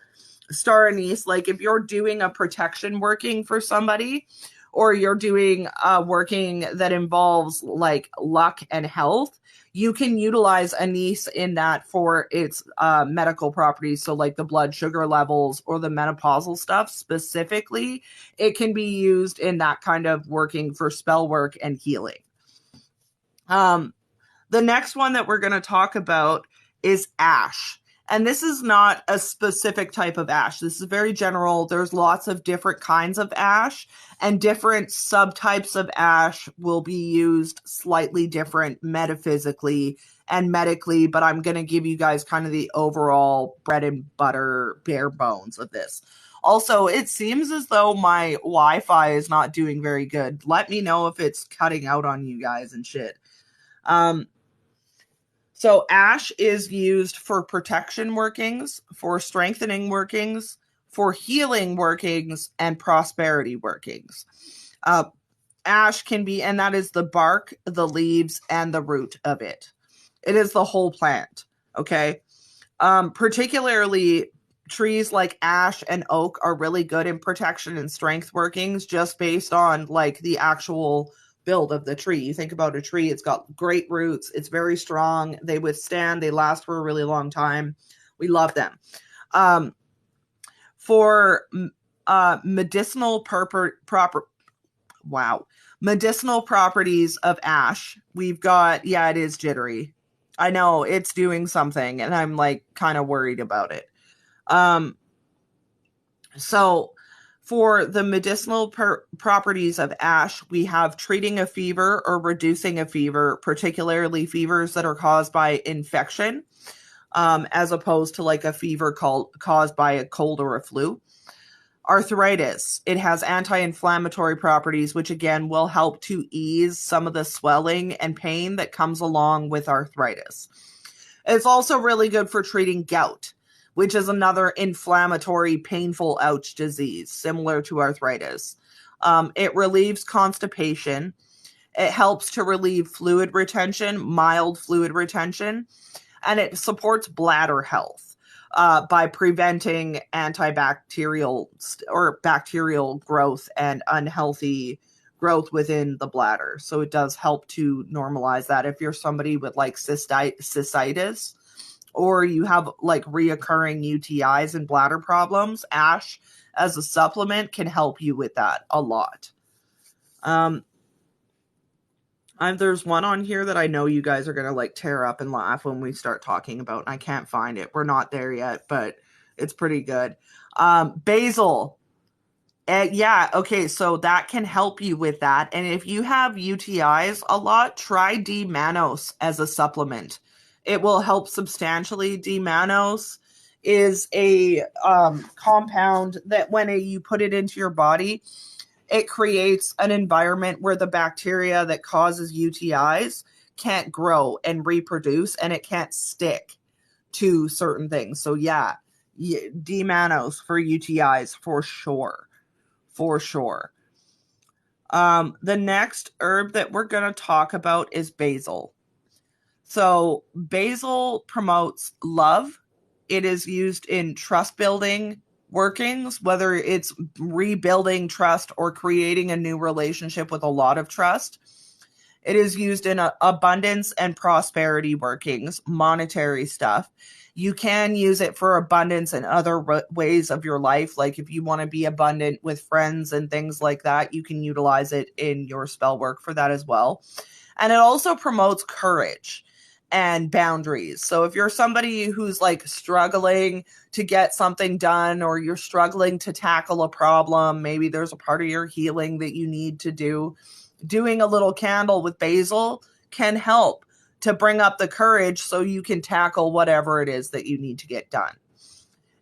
star anise, if you're doing a protection working for somebody, or you're doing working that involves luck and health, you can utilize anise in that for its medical properties. So the blood sugar levels or the menopausal stuff specifically, it can be used in that kind of working for spell work and healing. The next one that we're going to talk about is ash. And this is not a specific type of ash. This is very general. There's lots of different kinds of ash, and different subtypes of ash will be used slightly different metaphysically and medically, but I'm going to give you guys kind of the overall bread and butter bare bones of this. Also, it seems as though my Wi-Fi is not doing very good. Let me know if it's cutting out on you guys and shit. So ash is used for protection workings, for strengthening workings, for healing workings, and prosperity workings. Ash can be, and that is the bark, the leaves, and the root of it. It is the whole plant, okay? Particularly trees like ash and oak are really good in protection and strength workings just based on like the actual build of the tree. You think about a tree, it's got great roots, it's very strong, they withstand, they last for a really long time. We love them. For medicinal medicinal properties of ash, we've got, yeah, it is jittery. I know it's doing something and I'm like kind of worried about it. So for the medicinal properties of ash, we have treating a fever or reducing a fever, particularly fevers that are caused by infection, as opposed to like a fever caused by a cold or a flu. Arthritis, it has anti-inflammatory properties, which again will help to ease some of the swelling and pain that comes along with arthritis. It's also really good for treating gout, which is another inflammatory, painful ouch disease, similar to arthritis. It relieves constipation. It helps to relieve fluid retention, mild fluid retention, and it supports bladder health by preventing antibacterial or bacterial growth and unhealthy growth within the bladder. So it does help to normalize that. If you're somebody with like cystitis, or you have like reoccurring UTIs and bladder problems, ash as a supplement can help you with that a lot. There's one on here that I know you guys are going to like tear up and laugh when we start talking about, and I can't find it. We're not there yet, but it's pretty good. Basil. Yeah, okay, so that can help you with that. And if you have UTIs a lot, try D-mannose as a supplement. It will help substantially. D-mannose is a compound that when you put it into your body, it creates an environment where the bacteria that causes UTIs can't grow and reproduce, and it can't stick to certain things. So yeah, D-mannose for UTIs for sure. For sure. The next herb that we're going to talk about is basil. So basil promotes love. It is used in trust building workings, whether it's rebuilding trust or creating a new relationship with a lot of trust. It is used in abundance and prosperity workings, monetary stuff. You can use it for abundance in other ways of your life. Like if you want to be abundant with friends and things like that, you can utilize it in your spell work for that as well. And it also promotes courage and boundaries. So if you're somebody who's like struggling to get something done, or you're struggling to tackle a problem, maybe there's a part of your healing that you need to do, doing a little candle with basil can help to bring up the courage so you can tackle whatever it is that you need to get done.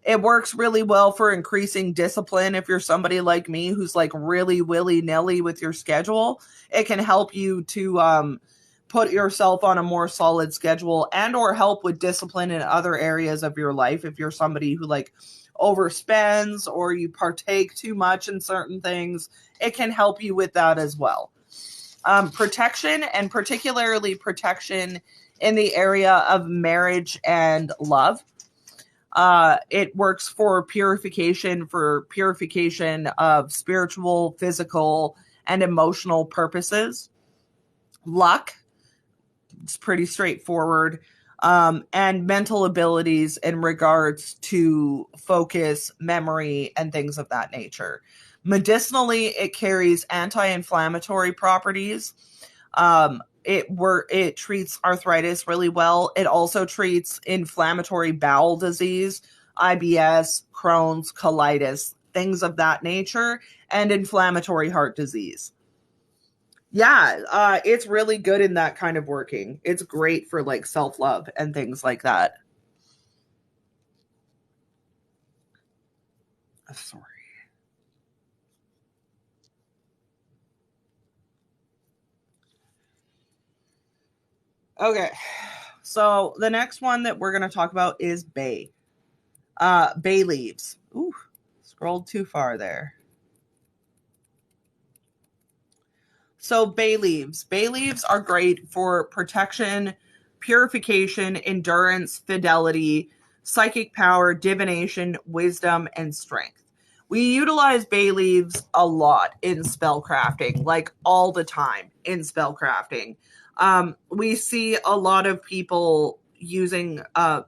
It works really well for increasing discipline. If you're somebody like me who's like really willy-nilly with your schedule, it can help you to put yourself on a more solid schedule and or help with discipline in other areas of your life. If you're somebody who like overspends or you partake too much in certain things, it can help you with that as well. Protection, and particularly protection in the area of marriage and love. It works for purification of spiritual, physical, and emotional purposes. Luck, it's pretty straightforward. And mental abilities in regards to focus, memory, and things of that nature. Medicinally, it carries anti-inflammatory properties. It treats arthritis really well. It also treats inflammatory bowel disease, IBS, Crohn's, colitis, things of that nature, and inflammatory heart disease. Yeah, it's really good in that kind of working. It's great for like self-love and things like that. Sorry. Okay. So the next one that we're going to talk about is bay. Bay leaves. Ooh, scrolled too far there. So bay leaves. Bay leaves are great for protection, purification, endurance, fidelity, psychic power, divination, wisdom, and strength. We utilize bay leaves a lot in spell crafting, like all the time in spell crafting. We see a lot of people using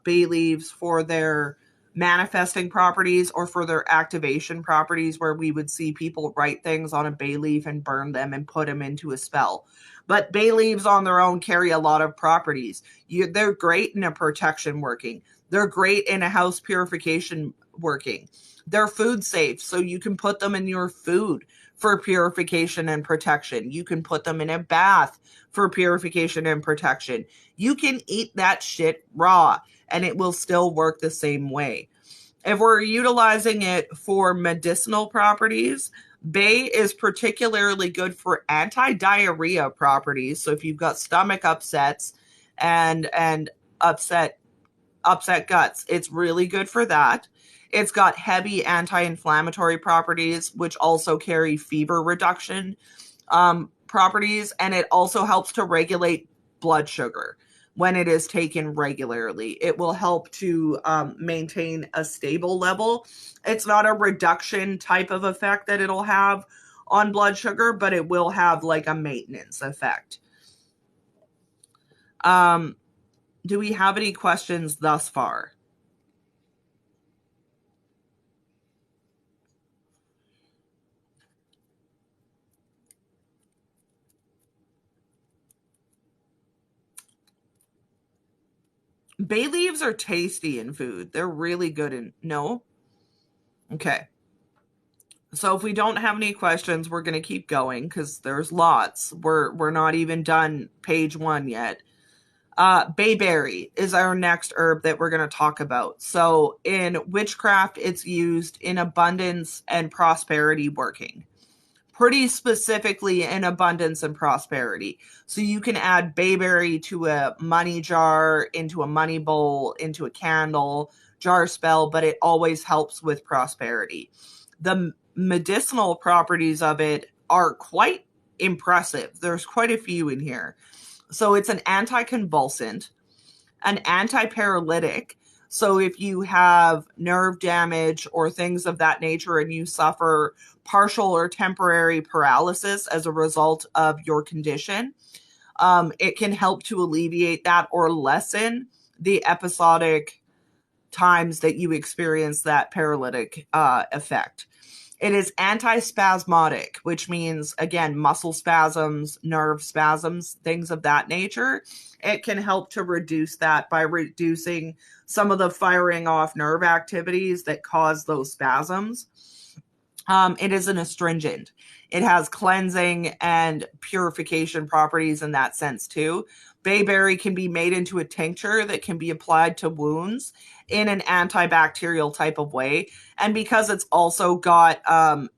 bay leaves for their manifesting properties or for their activation properties, where we would see people write things on a bay leaf and burn them and put them into a spell. But bay leaves on their own carry a lot of properties. They're great in a protection working. They're great in a house purification working. They're food safe, so you can put them in your food for purification and protection. You can put them in a bath for purification and protection. You can eat that shit raw and it will still work the same way. If we're utilizing it for medicinal properties, bay is particularly good for anti-diarrhea properties. So if you've got stomach upsets and upset guts, it's really good for that. It's got heavy anti-inflammatory properties, which also carry fever reduction properties, and it also helps to regulate blood sugar when it is taken regularly. It will help to maintain a stable level. It's not a reduction type of effect that it'll have on blood sugar, but it will have like a maintenance effect. Do we have any questions thus far? Bay leaves are tasty in food. They're really good in no? Okay. So if we don't have any questions, we're going to keep going because there's lots. We're not even done page 1 yet. Bayberry is our next herb that we're going to talk about. So in witchcraft, it's used in abundance and prosperity working. Pretty specifically in abundance and prosperity. So you can add bayberry to a money jar, into a money bowl, into a candle, jar spell, but it always helps with prosperity. The medicinal properties of it are quite impressive. There's quite a few in here. So it's an anticonvulsant, an antiparalytic. So if you have nerve damage or things of that nature and you suffer partial or temporary paralysis as a result of your condition, it can help to alleviate that or lessen the episodic times that you experience that paralytic effect. It is antispasmodic, which means, again, muscle spasms, nerve spasms, things of that nature. It can help to reduce that by reducing some of the firing off nerve activities that cause those spasms. It is an astringent. It has cleansing and purification properties in that sense too. Bayberry can be made into a tincture that can be applied to wounds in an antibacterial type of way. And because it's also got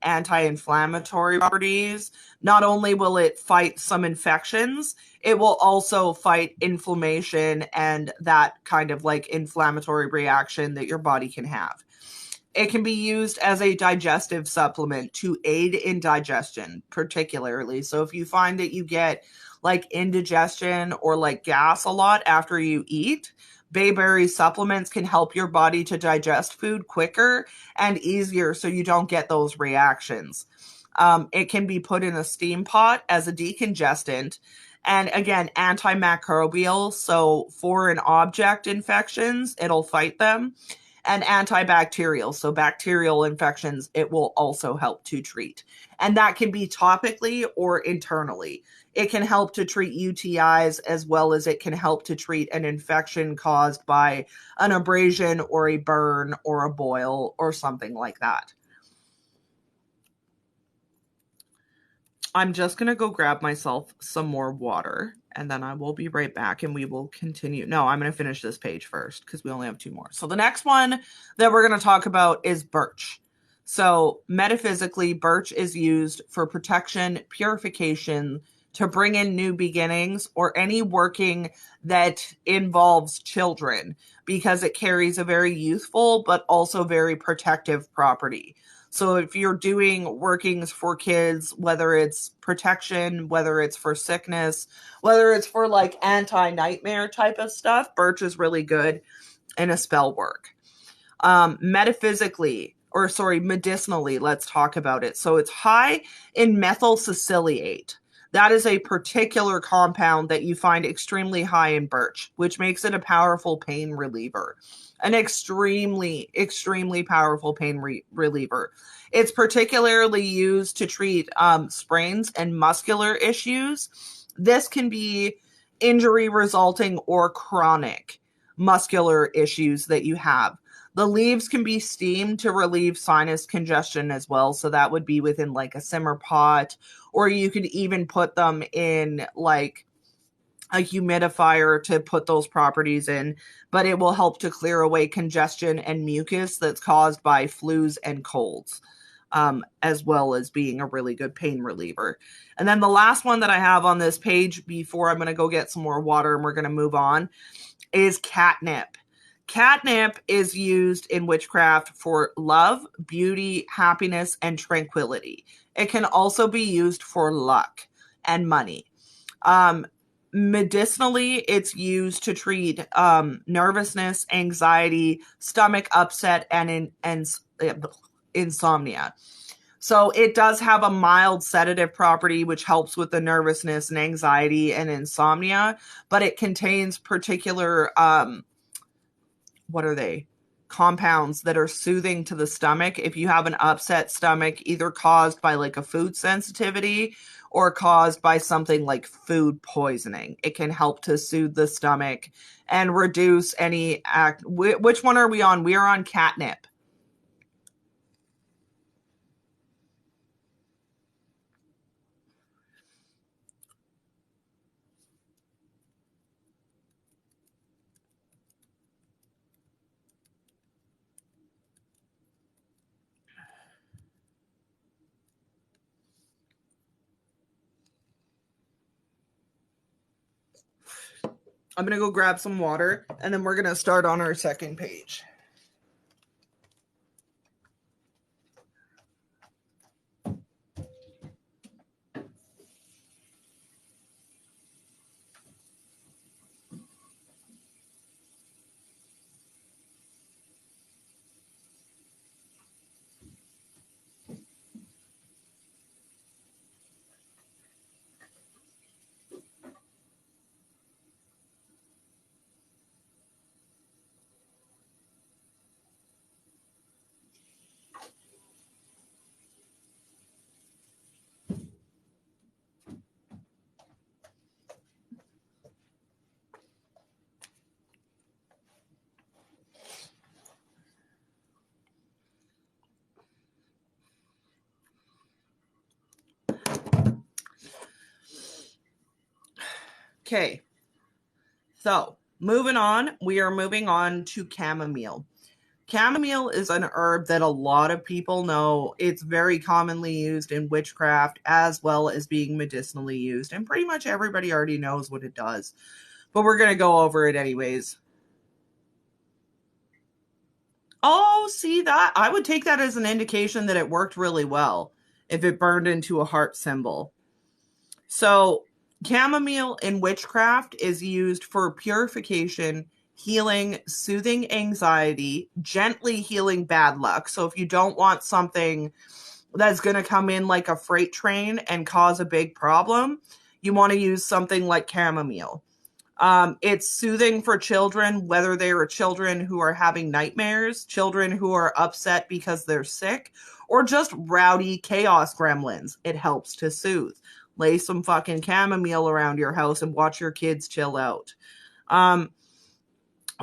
anti-inflammatory properties, not only will it fight some infections, it will also fight inflammation and that kind of like inflammatory reaction that your body can have. It can be used as a digestive supplement to aid in digestion, particularly. So if you find that you get like indigestion or like gas a lot after you eat, bayberry supplements can help your body to digest food quicker and easier so you don't get those reactions. It can be put in a steam pot as a decongestant. And again, antimicrobial, so foreign object infections, it'll fight them. And antibacterial, so bacterial infections, it will also help to treat. And that can be topically or internally. It can help to treat UTIs, as well as it can help to treat an infection caused by an abrasion or a burn or a boil or something like that. I'm just going to go grab myself some more water, and then I will be right back and we will continue. No, I'm going to finish this page first because we only have 2 more. So the next one that we're going to talk about is birch. So metaphysically, birch is used for protection, purification, to bring in new beginnings, or any working that involves children, because it carries a very youthful but also very protective property. So if you're doing workings for kids, whether it's protection, whether it's for sickness, whether it's for like anti-nightmare type of stuff, birch is really good in a spell work. Medicinally, let's talk about it. So it's high in methyl salicylate. That is a particular compound that you find extremely high in birch, which makes it a powerful pain reliever. An extremely, extremely powerful pain reliever. It's particularly used to treat sprains and muscular issues. This can be injury resulting or chronic muscular issues that you have. The leaves can be steamed to relieve sinus congestion as well. So that would be within like a simmer pot, or you could even put them in like a humidifier to put those properties in, but it will help to clear away congestion and mucus that's caused by flus and colds, as well as being a really good pain reliever. And then the last one that I have on this page before I'm going to go get some more water and we're going to move on is catnip. Catnip is used in witchcraft for love, beauty, happiness, and tranquility. It can also be used for luck and money. Medicinally, it's used to treat nervousness, anxiety, stomach upset, and insomnia. So it does have a mild sedative property, which helps with the nervousness and anxiety and insomnia, but it contains particular compounds that are soothing to the stomach. If you have an upset stomach, either caused by like a food sensitivity or caused by something like food poisoning, it can help to soothe the stomach and reduce any which one are we on? We are on catnip. I'm going to go grab some water, and then we're going to start on our second page. Okay, so moving on, we are moving on to chamomile. Chamomile is an herb that a lot of people know. It's very commonly used in witchcraft as well as being medicinally used, and pretty much everybody already knows what it does, but we're going to go over it anyways. Oh, see that? I would take that as an indication that it worked really well if it burned into a heart symbol. So chamomile in witchcraft is used for purification, healing, soothing anxiety, gently healing bad luck. So if you don't want something that's going to come in like a freight train and cause a big problem, you want to use something like chamomile. It's soothing for children, whether they are children who are having nightmares, children who are upset because they're sick, or just rowdy chaos gremlins. It helps to soothe. Lay some fucking chamomile around your house and watch your kids chill out.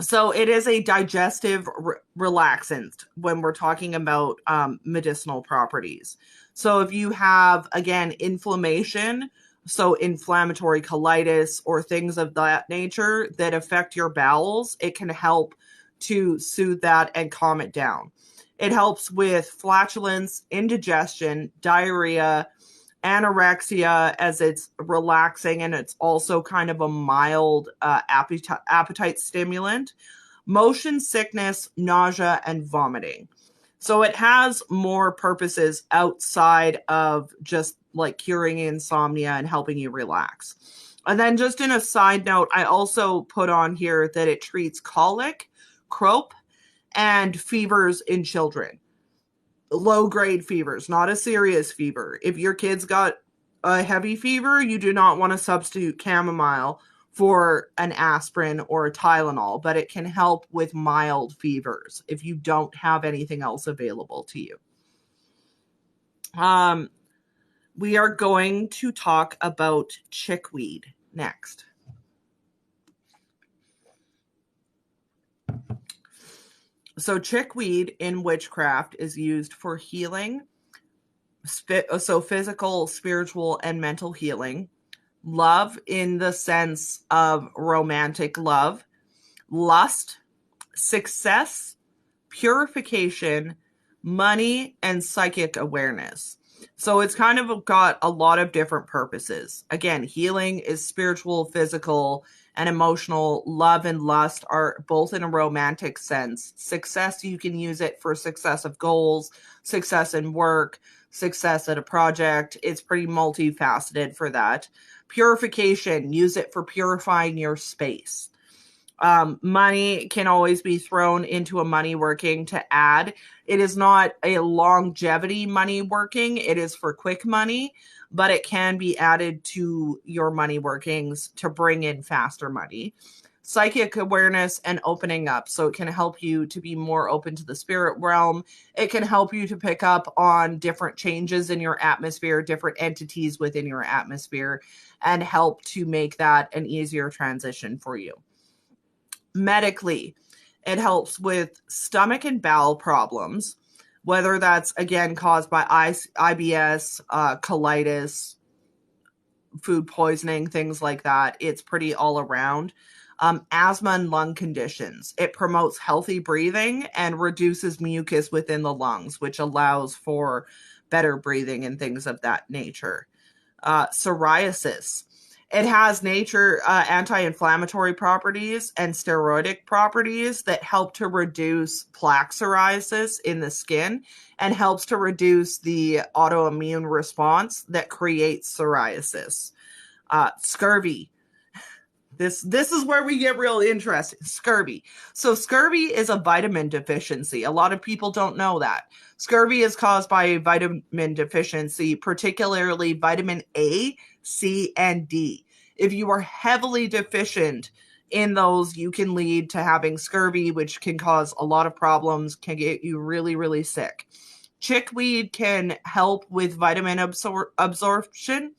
So it is a digestive relaxant when we're talking about medicinal properties. So if you have, again, inflammation, so inflammatory colitis or things of that nature that affect your bowels, it can help to soothe that and calm it down. It helps with flatulence, indigestion, diarrhea, anorexia, as it's relaxing, and it's also kind of a mild appetite stimulant, motion sickness, nausea, and vomiting. So it has more purposes outside of just like curing insomnia and helping you relax. And then just in a side note, I also put on here that it treats colic, croup, and fevers in children. Low-grade fevers, not a serious fever. If your kid's got a heavy fever, you do not want to substitute chamomile for an aspirin or a Tylenol, but it can help with mild fevers if you don't have anything else available to you. We are going to talk about chickweed next. So chickweed in witchcraft is used for healing, so physical, spiritual, and mental healing, love in the sense of romantic love, lust, success, purification, money, and psychic awareness. So it's kind of got a lot of different purposes. Again, healing is spiritual, physical, and emotional. Love and lust are both in a romantic sense. Success, you can use it for success of goals, success in work, success at a project. It's pretty multifaceted for that. Purification, use it for purifying your space. Money can always be thrown into a money working to add. It is not a longevity money working. It is for quick money, but it can be added to your money workings to bring in faster money. Psychic awareness and opening up. So it can help you to be more open to the spirit realm. It can help you to pick up on different changes in your atmosphere, different entities within your atmosphere, and help to make that an easier transition for you. Medically, it helps with stomach and bowel problems, whether that's, again, caused by IBS, colitis, food poisoning, things like that. It's pretty all around. Asthma and lung conditions. It promotes healthy breathing and reduces mucus within the lungs, which allows for better breathing and things of that nature. Psoriasis. It has anti-inflammatory properties and steroidic properties that help to reduce plaque psoriasis in the skin and helps to reduce the autoimmune response that creates psoriasis. Scurvy. This is where we get real interesting. Scurvy. So scurvy is a vitamin deficiency. A lot of people don't know that. Scurvy is caused by a vitamin deficiency, particularly vitamin A, C, and D. If you are heavily deficient in those, you can lead to having scurvy, which can cause a lot of problems, can get you really, really sick. Chickweed can help with vitamin absorption.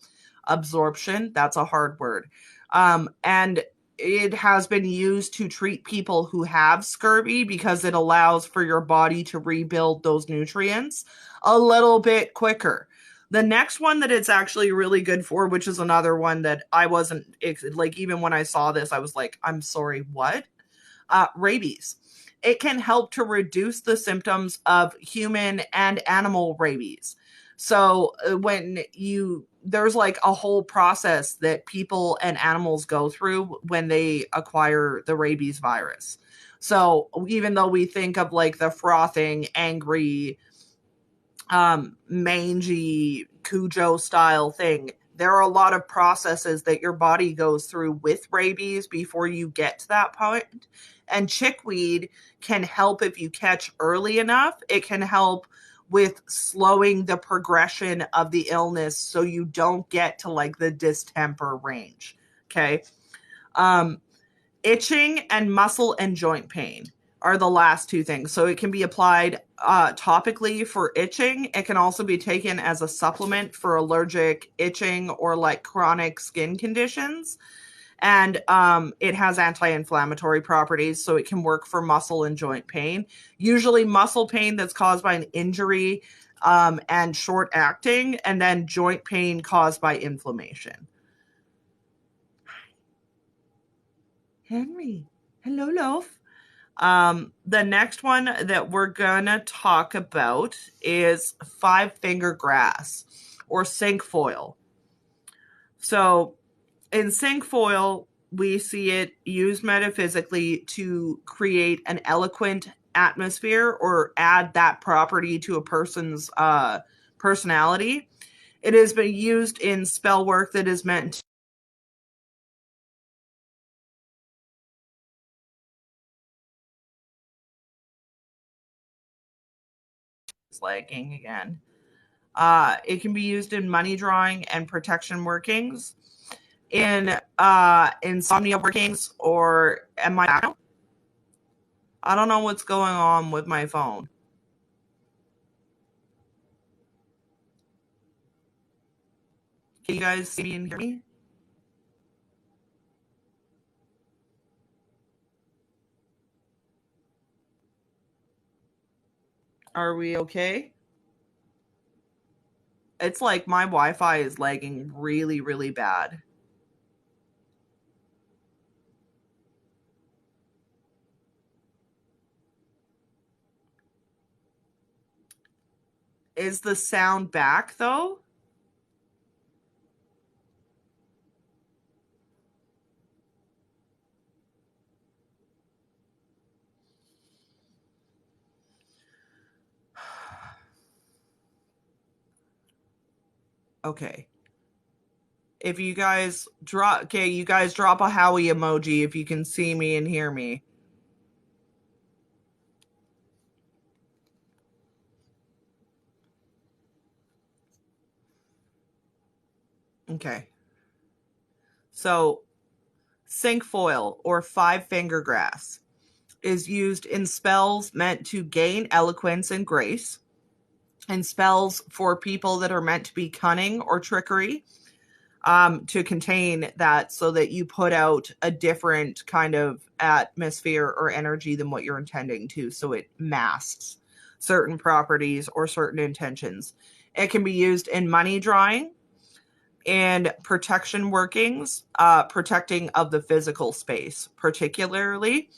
Absorption, that's a hard word. And it has been used to treat people who have scurvy because it allows for your body to rebuild those nutrients a little bit quicker. The next one that it's actually really good for, which is another one that I wasn't, like, even when I saw this, I was like, I'm sorry, what? Rabies. It can help to reduce the symptoms of human and animal rabies. So there's like a whole process that people and animals go through when they acquire the rabies virus. So even though we think of like the frothing, angry, mangy, Cujo style thing, there are a lot of processes that your body goes through with rabies before you get to that point. And chickweed can help if you catch early enough. It can help with slowing the progression of the illness so you don't get to like the distemper range. Okay. Itching and muscle and joint pain are the last two things. So it can be applied topically for itching. It can also be taken as a supplement for allergic, itching, or like chronic skin conditions. And it has anti-inflammatory properties, so it can work for muscle and joint pain. Usually muscle pain that's caused by an injury and short acting, and then joint pain caused by inflammation. Henry. Hello, Loaf. The next one that we're gonna talk about is five-finger grass or cinquefoil. So in cinquefoil, we see it used metaphysically to create an eloquent atmosphere or add that property to a person's personality. It has been used in spell work that is meant to lagging again. It can be used in money drawing and protection workings, in insomnia workings, or am I don't know what's going on with my phone. Can you guys see me and hear me? Are we okay? It's like my Wi-Fi is lagging really, really bad. Is the sound back though? Okay. If you guys drop, okay, you guys drop a Howie emoji if you can see me and hear me. Okay. So, cinquefoil or five-finger grass is used in spells meant to gain eloquence and grace, and spells for people that are meant to be cunning or trickery, to contain that so that you put out a different kind of atmosphere or energy than what you're intending to, so it masks certain properties or certain intentions. It can be used in money drawing and protection workings, protecting of the physical space, particularly,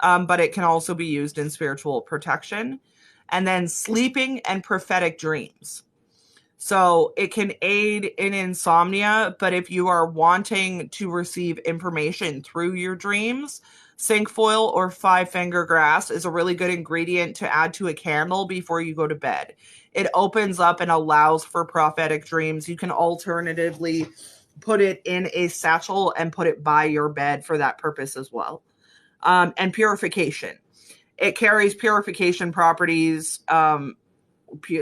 but it can also be used in spiritual protection. And then sleeping and prophetic dreams. So it can aid in insomnia, but if you are wanting to receive information through your dreams, cinquefoil or five-finger grass is a really good ingredient to add to a candle before you go to bed. It opens up and allows for prophetic dreams. You can alternatively put it in a satchel and put it by your bed for that purpose as well. And purification. It carries purification properties,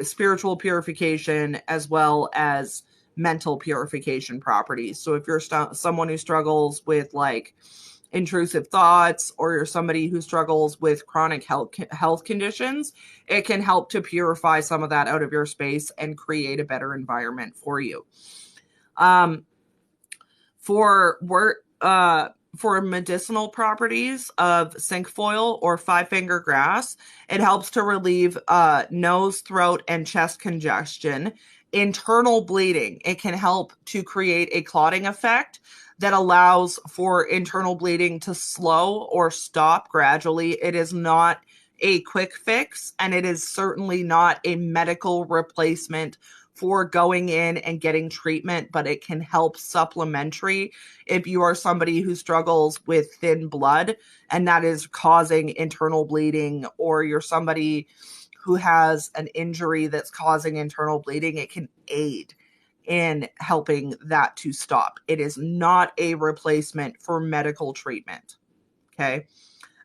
spiritual purification, as well as mental purification properties. So if you're someone who struggles with like intrusive thoughts, or you're somebody who struggles with chronic health conditions, it can help to purify some of that out of your space and create a better environment for you. For work, for medicinal properties of cinquefoil or five-finger grass, it helps to relieve nose, throat, and chest congestion. Internal bleeding, it can help to create a clotting effect that allows for internal bleeding to slow or stop gradually. It is not a quick fix, and it is certainly not a medical replacement for going in and getting treatment, but it can help supplementary if you are somebody who struggles with thin blood and that is causing internal bleeding, or you're somebody who has an injury that's causing internal bleeding. It can aid in helping that to stop. It is not a replacement for medical treatment. Okay.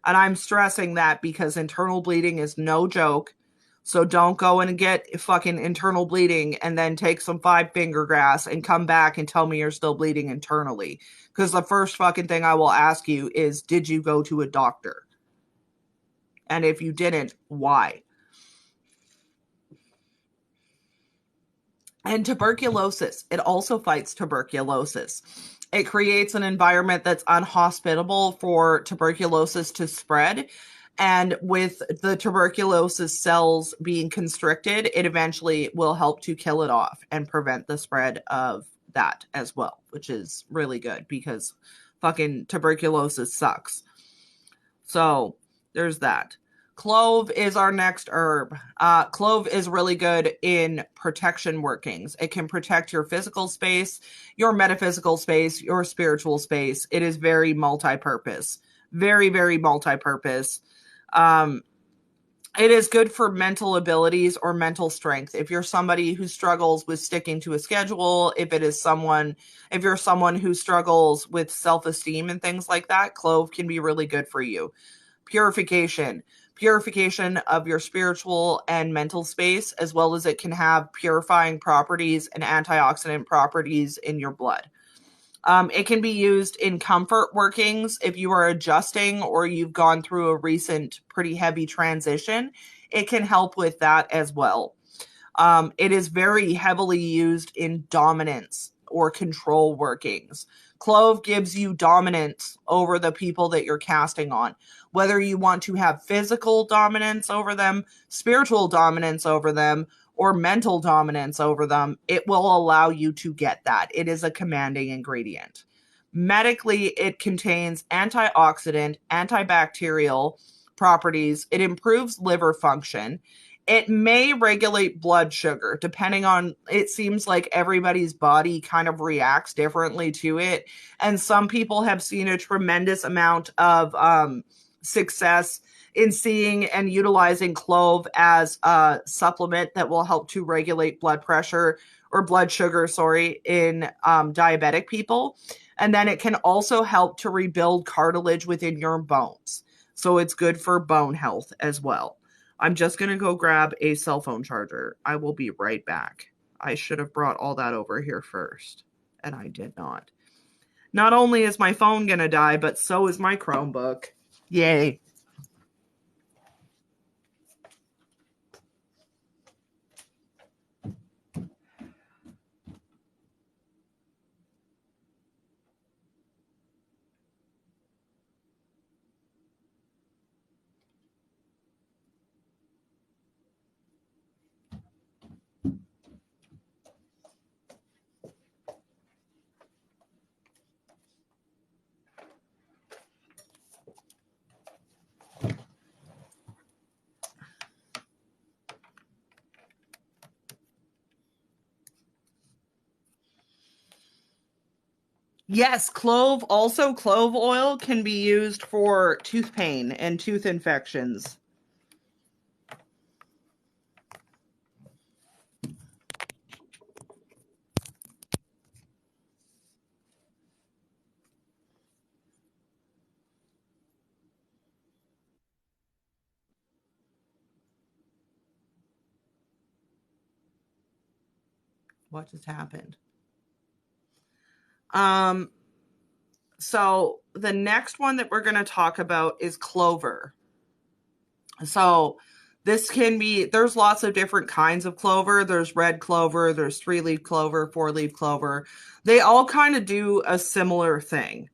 And I'm stressing that because internal bleeding is no joke. So don't go and get fucking internal bleeding and then take some five-finger grass and come back and tell me you're still bleeding internally. Because the first fucking thing I will ask you is, did you go to a doctor? And if you didn't, why? And tuberculosis, it also fights tuberculosis. It creates an environment that's unhospitable for tuberculosis to spread. And with the tuberculosis cells being constricted, it eventually will help to kill it off and prevent the spread of that as well, which is really good because fucking tuberculosis sucks. So there's that. Clove is our next herb. Clove is really good in protection workings. It can protect your physical space, your metaphysical space, your spiritual space. It is very multi-purpose. Very, very multi-purpose. It is good for mental abilities or mental strength. If you're somebody who struggles with sticking to a schedule, if you're someone who struggles with self-esteem and things like that, clove can be really good for you. Purification of your spiritual and mental space, as well as it can have purifying properties and antioxidant properties in your blood. It can be used in comfort workings if you are adjusting or you've gone through a recent pretty heavy transition. It can help with that as well. It is very heavily used in dominance or control workings. Clove gives you dominance over the people that you're casting on. Whether you want to have physical dominance over them, spiritual dominance over them, or mental dominance over them, it will allow you to get that. It is a commanding ingredient. Medically, it contains antioxidant, antibacterial properties. It improves liver function. It may regulate blood sugar, depending on, it seems like everybody's body kind of reacts differently to it. And some people have seen a tremendous amount of success in seeing and utilizing clove as a supplement that will help to regulate blood pressure or blood sugar, in diabetic people. And then it can also help to rebuild cartilage within your bones. So it's good for bone health as well. I'm just going to go grab a cell phone charger. I will be right back. I should have brought all that over here first, and I did not. Not only is my phone going to die, but so is my Chromebook. Yay. Yes, clove oil can be used for tooth pain and tooth infections. What just happened? So the next one that we're going to talk about is clover. So this can be, there's lots of different kinds of clover. There's red clover, there's 3-leaf clover, 4-leaf clover. They all kind of do a similar thing.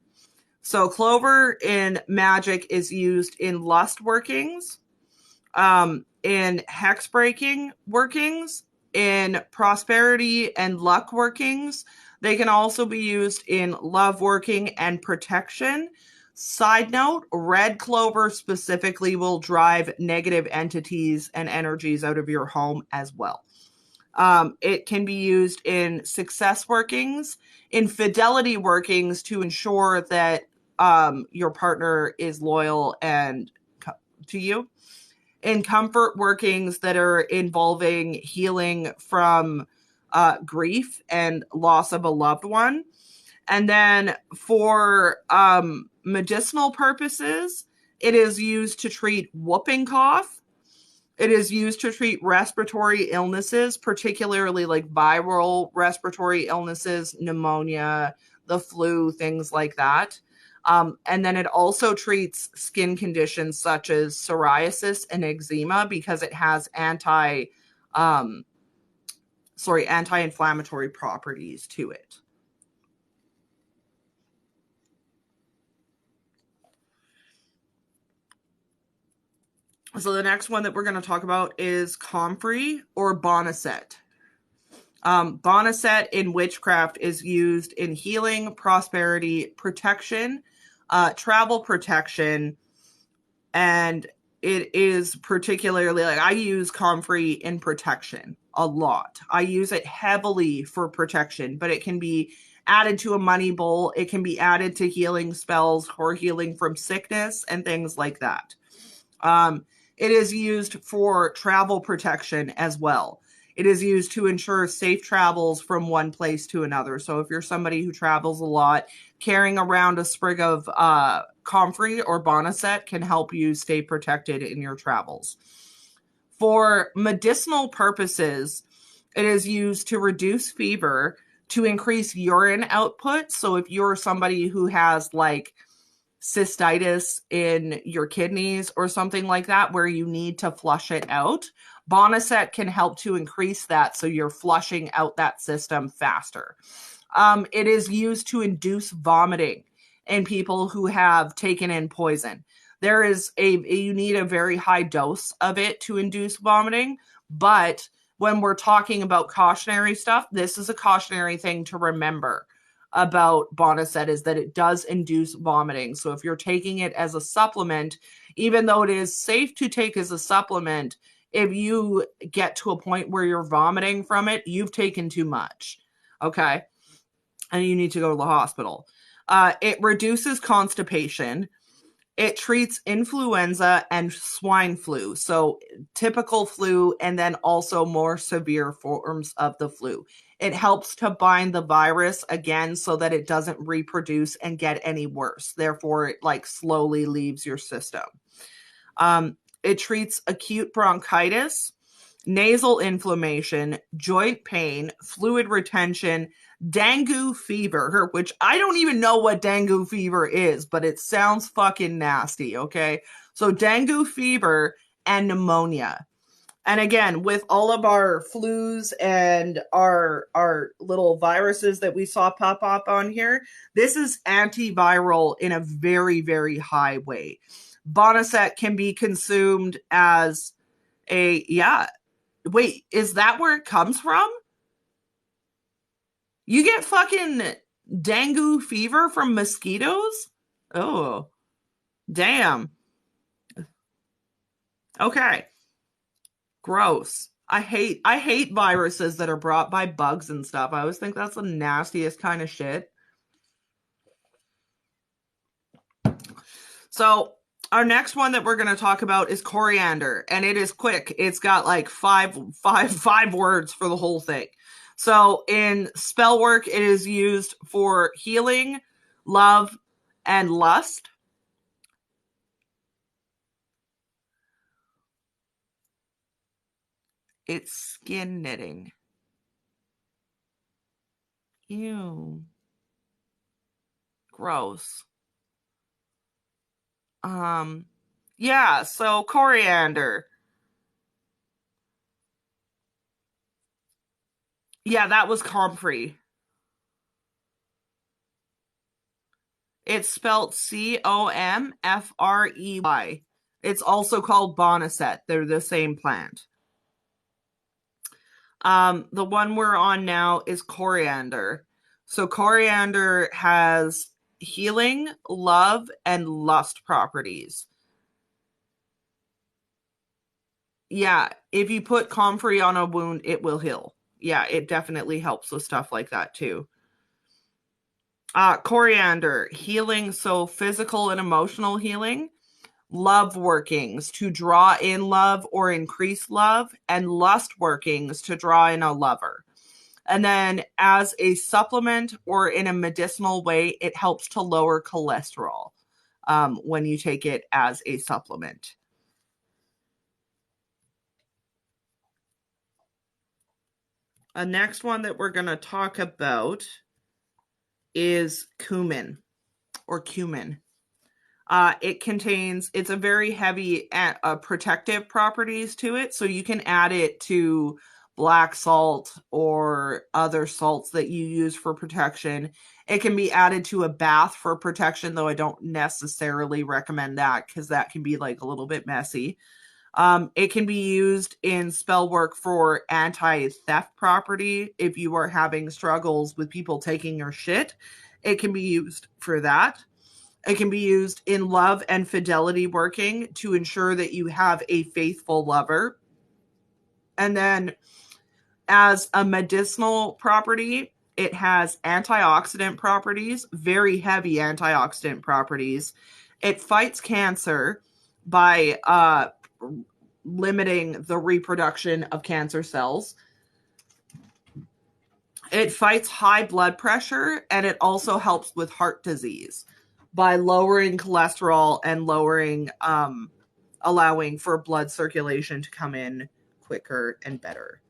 So clover in magic is used in lust workings, in hex breaking workings, in prosperity and luck workings. They can also be used in love working and protection. Side note, red clover specifically will drive negative entities and energies out of your home as well. It can be used in success workings, in fidelity workings to ensure that your partner is loyal and to you, in comfort workings that are involving healing from grief and loss of a loved one. And then for medicinal purposes, it is used to treat whooping cough. It is used to treat respiratory illnesses, particularly like viral respiratory illnesses, pneumonia, the flu, things like that. And then it also treats skin conditions such as psoriasis and eczema because it has anti-inflammatory properties to it. So the next one that we're going to talk about is comfrey or boneset. Boneset in witchcraft is used in healing, prosperity, protection, travel protection, and it is particularly, like, I use comfrey in protection a lot. I use it heavily for protection, but it can be added to a money bowl. It can be added to healing spells or healing from sickness and things like that. It is used for travel protection as well. It is used to ensure safe travels from one place to another. So if you're somebody who travels a lot, carrying around a sprig of comfrey or boneset can help you stay protected in your travels. For medicinal purposes, it is used to reduce fever, to increase urine output. So if you're somebody who has like cystitis in your kidneys or something like that where you need to flush it out, boneset can help to increase that so you're flushing out that system faster. It is used to induce vomiting in people who have taken in poison. You need a very high dose of it to induce vomiting, but when we're talking about cautionary stuff, this is a cautionary thing to remember about boneset, is that it does induce vomiting. So if you're taking it as a supplement, even though it is safe to take as a supplement, if you get to a point where you're vomiting from it, you've taken too much. Okay. And you need to go to the hospital. It reduces constipation. It treats influenza and swine flu. So typical flu and then also more severe forms of the flu. It helps to bind the virus again so that it doesn't reproduce and get any worse. Therefore, it like slowly leaves your system. It treats acute bronchitis, nasal inflammation, joint pain, fluid retention, dengue fever, which I don't even know what dengue fever is, but it sounds fucking nasty, okay? So dengue fever and pneumonia. And again, with all of our flus and our little viruses that we saw pop up on here, this is antiviral in a very, very high way. Boneset can be consumed as wait, is that where it comes from? You get fucking dengue fever from mosquitoes? Oh, damn. Okay. Gross. I hate viruses that are brought by bugs and stuff. I always think that's the nastiest kind of shit. So, our next one that we're going to talk about is coriander, and it is quick. It's got like five words for the whole thing. So, in spell work, it is used for healing, love, and lust. It's skin knitting. Ew. Gross. Um, yeah, so coriander. Yeah, that was comfrey. It's spelled Comfrey. It's also called boneset. They're the same plant. The one we're on now is coriander. So coriander has healing, love, and lust properties. Yeah, if you put comfrey on a wound, it will heal. Yeah, it definitely helps with stuff like that too. Coriander, healing, so physical and emotional healing. Love workings, to draw in love or increase love, and lust workings, to draw in a lover. And then as a supplement or in a medicinal way, it helps to lower cholesterol when you take it as a supplement. A next one that we're going to talk about is cumin. or cumin. It's a very heavy protective properties to it. So you can add it to black salt or other salts that you use for protection. It can be added to a bath for protection, though I don't necessarily recommend that because that can be like a little bit messy. It can be used in spell work for anti-theft property. If you are having struggles with people taking your shit, it can be used for that. It can be used in love and fidelity working to ensure that you have a faithful lover. And then as a medicinal property, it has antioxidant properties, very heavy antioxidant properties. It fights cancer by limiting the reproduction of cancer cells. It fights high blood pressure, and it also helps with heart disease by lowering cholesterol and allowing for blood circulation to come in quicker and better.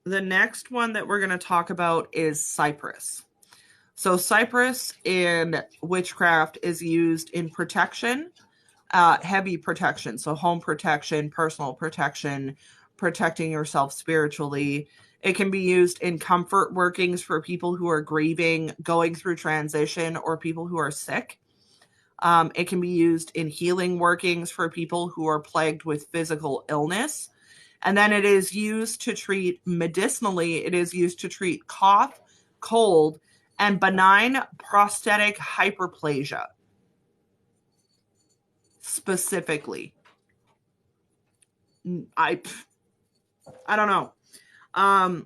The next one that we're going to talk about is cypress. So cypress in witchcraft is used in protection, heavy protection. So home protection, personal protection, protecting yourself spiritually. It can be used in comfort workings for people who are grieving, going through transition, or people who are sick. It can be used in healing workings for people who are plagued with physical illness. And then it is used to treat medicinally, it is used to treat cough, cold, and benign prostatic hyperplasia. Specifically. I don't know.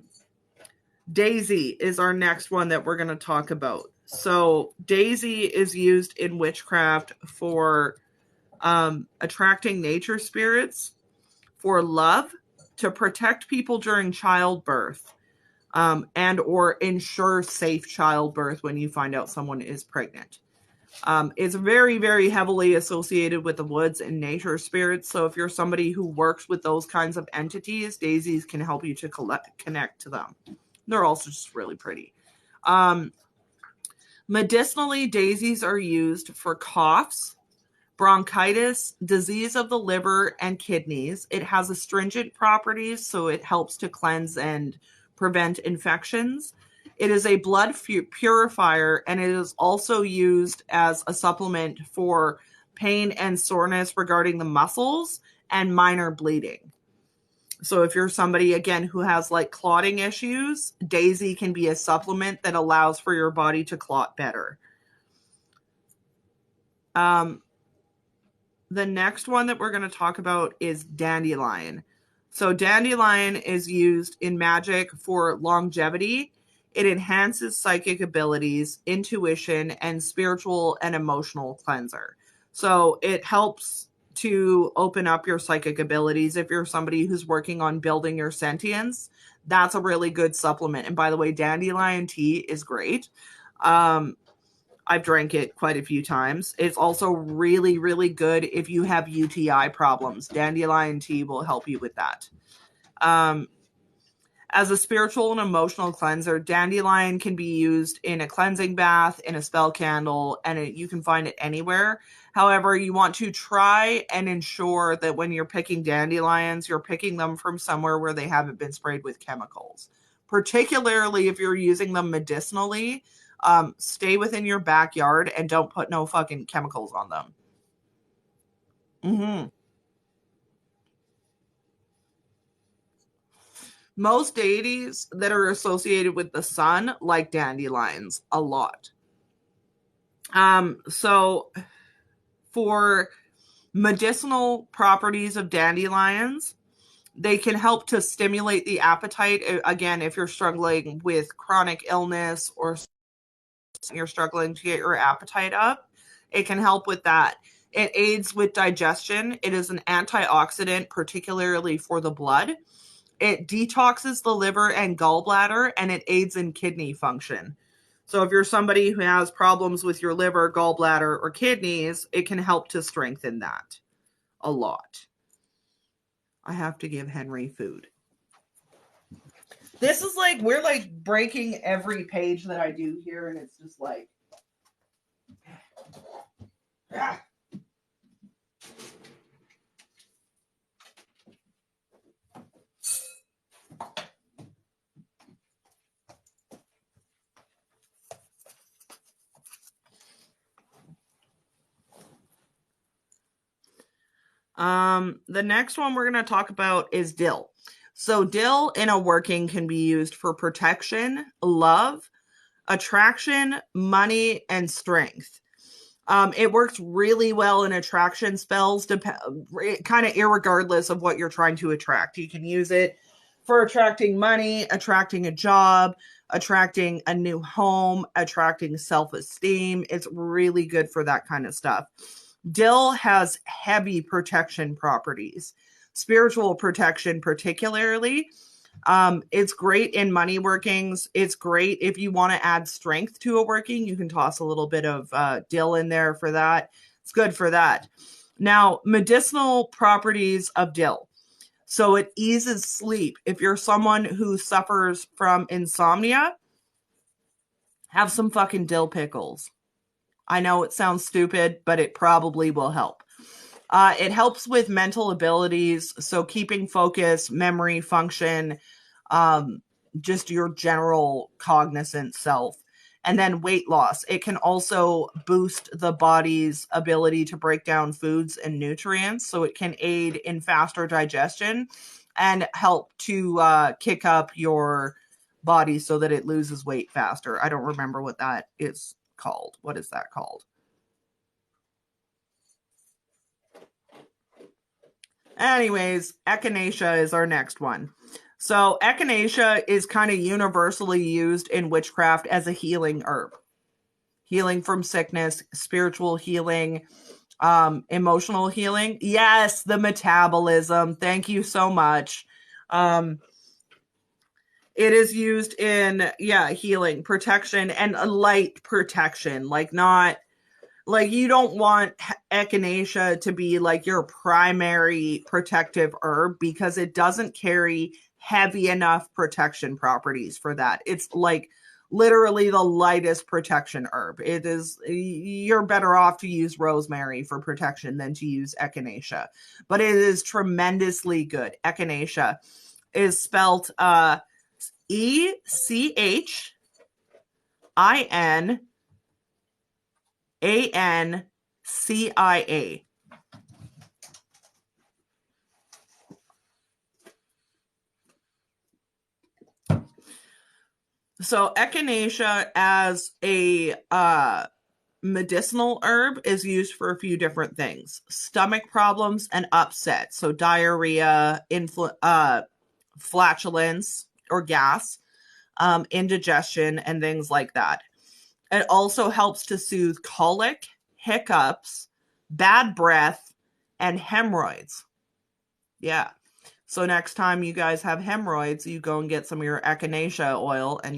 Daisy is our next one that we're going to talk about. So daisy is used in witchcraft for attracting nature spirits, for love, to protect people during childbirth, and or ensure safe childbirth when you find out someone is pregnant. It's very, very heavily associated with the woods and nature spirits. So if you're somebody who works with those kinds of entities, daisies can help you to connect to them. They're also just really pretty. Medicinally, daisies are used for coughs, bronchitis, disease of the liver and kidneys. It has astringent properties, so it helps to cleanse and prevent infections. It is a blood purifier, and it is also used as a supplement for pain and soreness regarding the muscles and minor bleeding. So if you're somebody, again, who has like clotting issues, daisy can be a supplement that allows for your body to clot better. The next one that we're going to talk about is dandelion. So dandelion is used in magic for longevity. It enhances psychic abilities, intuition, and spiritual and emotional cleanser. So it helps to open up your psychic abilities. If you're somebody who's working on building your sentience, that's a really good supplement. And by the way, dandelion tea is great. I've drank it quite a few times. It's also really, really good if you have UTI problems. Dandelion tea will help you with that. As a spiritual and emotional cleanser, dandelion can be used in a cleansing bath, in a spell candle, and you can find it anywhere. However, you want to try and ensure that when you're picking dandelions, you're picking them from somewhere where they haven't been sprayed with chemicals. Particularly if you're using them medicinally, stay within your backyard and don't put no fucking chemicals on them. Mm-hmm. Most deities that are associated with the sun like dandelions a lot. So for medicinal properties of dandelions, they can help to stimulate the appetite. Again, if you're struggling with chronic illness or you're struggling to get your appetite up, it can help with that. It aids with digestion. It is an antioxidant, particularly for the blood. It detoxes the liver and gallbladder, and it aids in kidney function. So if you're somebody who has problems with your liver, gallbladder, or kidneys, it can help to strengthen that a lot. I have to give Henry food. This is like, we're like breaking every page that I do here, and it's just like, ah. The next one we're going to talk about is dill. So dill in a working can be used for protection, love, attraction, money, and strength. It works really well in attraction spells, kind of irregardless of what you're trying to attract. You can use it for attracting money, attracting a job, attracting a new home, attracting self-esteem. It's really good for that kind of stuff. Dill has heavy protection properties, spiritual protection particularly. It's great in money workings. It's great if you want to add strength to a working. You can toss a little bit of dill in there for that. It's good for that. Now, medicinal properties of dill. So it eases sleep. If you're someone who suffers from insomnia, have some fucking dill pickles. I know it sounds stupid, but it probably will help. It helps with mental abilities, so keeping focus, memory function, just your general cognizant self. And then weight loss. It can also boost the body's ability to break down foods and nutrients, so it can aid in faster digestion and help to kick up your body so that it loses weight faster. I don't remember what that is called. What is that called? Anyways, echinacea is our next one. So echinacea is kind of universally used in witchcraft as a healing herb. Healing from sickness, spiritual healing, emotional healing. Yes, the metabolism. Thank you so much. It is used in, healing, protection, and a light protection. Like, not like, you don't want echinacea to be like your primary protective herb because it doesn't carry heavy enough protection properties for that. It's like literally the lightest protection herb. It is, you're better off to use rosemary for protection than to use echinacea, but it is tremendously good. Echinacea is spelled ECHINANCIA. So echinacea as a medicinal herb is used for a few different things: stomach problems and upset, so diarrhea, flatulence or gas, indigestion, and things like that. It also helps to soothe colic, hiccups, bad breath, and hemorrhoids. Yeah. So next time you guys have hemorrhoids, you go and get some of your echinacea oil, and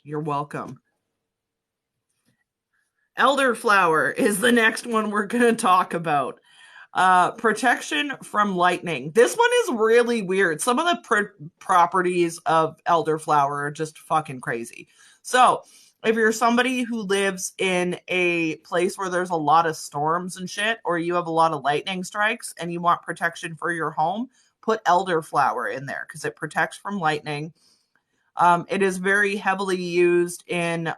you're welcome. Elderflower is the next one we're going to talk about. Protection from lightning. This one is really weird. Some of the properties of elderflower are just fucking crazy. So if you're somebody who lives in a place where there's a lot of storms and shit, or you have a lot of lightning strikes and you want protection for your home, put elderflower in there because it protects from lightning. It is very heavily used in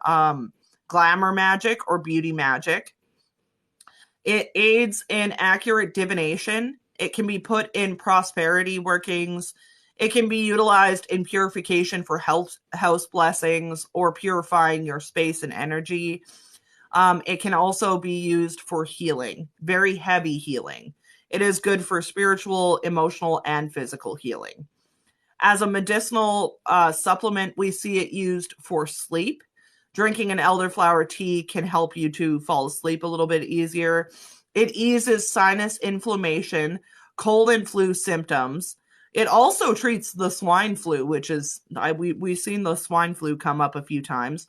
glamour magic or beauty magic. It aids in accurate divination. It can be put in prosperity workings. It can be utilized in purification for house blessings or purifying your space and energy. It can also be used for healing, very heavy healing. It is good for spiritual, emotional, and physical healing. As a medicinal supplement, we see it used for sleep. Drinking an elderflower tea can help you to fall asleep a little bit easier. It eases sinus inflammation, cold and flu symptoms. It also treats the swine flu, which is, we've seen the swine flu come up a few times.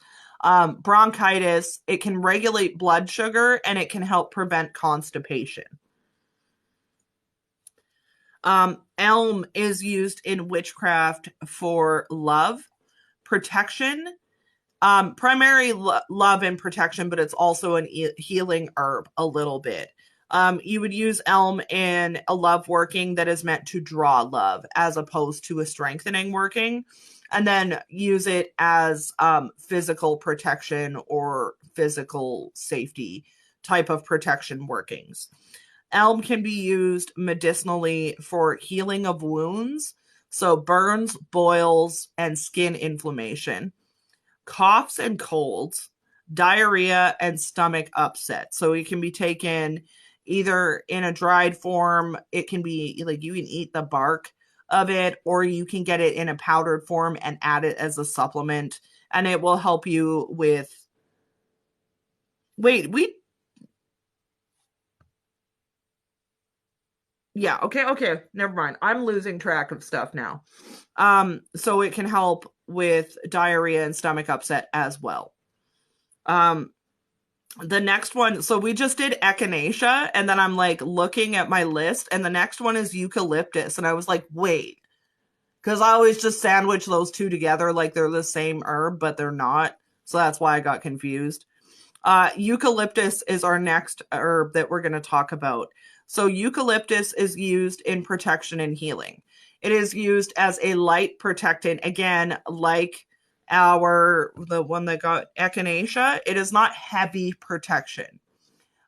Bronchitis. It can regulate blood sugar, and it can help prevent constipation. Elm is used in witchcraft for love, protection, primary love and protection, but it's also an healing herb a little bit. You would use elm in a love working that is meant to draw love as opposed to a strengthening working, and then use it as physical protection or physical safety type of protection workings. Elm can be used medicinally for healing of wounds, so burns, boils, and skin inflammation, coughs and colds, diarrhea, and stomach upset. So it can be taken either in a dried form, it can be like you can eat the bark of it, or you can get it in a powdered form and add it as a supplement, and it will help you with. Wait, we. Yeah, okay, never mind. I'm losing track of stuff now. So it can help with diarrhea and stomach upset as well. The next one, so we just did echinacea, and then I'm like looking at my list, and the next one is eucalyptus, and I was like, wait, because I always just sandwich those two together like they're the same herb, but they're not. So that's why I got confused. Eucalyptus is our next herb that we're going to talk about. So eucalyptus is used in protection and healing. It is used as a light protectant, again, like the one that got echinacea. It is not heavy protection.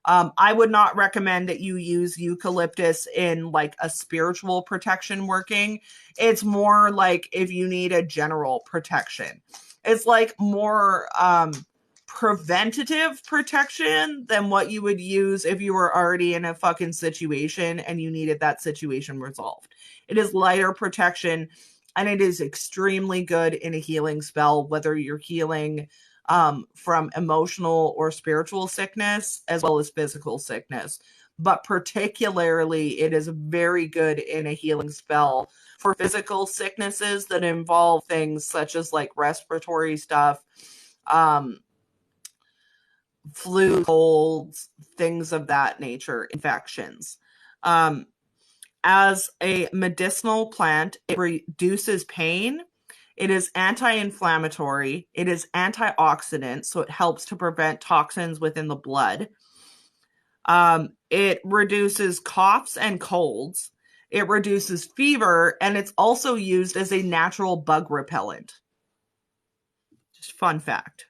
I would not recommend that you use eucalyptus in like a spiritual protection working. It's more like if you need a general protection. It's like more preventative protection than what you would use if you were already in a fucking situation and you needed that situation resolved. It is lighter protection, and it is extremely good in a healing spell, whether you're healing from emotional or spiritual sickness as well as physical sickness. But particularly, it is very good in a healing spell for physical sicknesses that involve things such as like respiratory stuff, flu, colds, things of that nature, infections. As a medicinal plant, it reduces pain. It is anti-inflammatory. It is antioxidant, so it helps to prevent toxins within the blood. It reduces coughs and colds. It reduces fever, and it's also used as a natural bug repellent. Just fun fact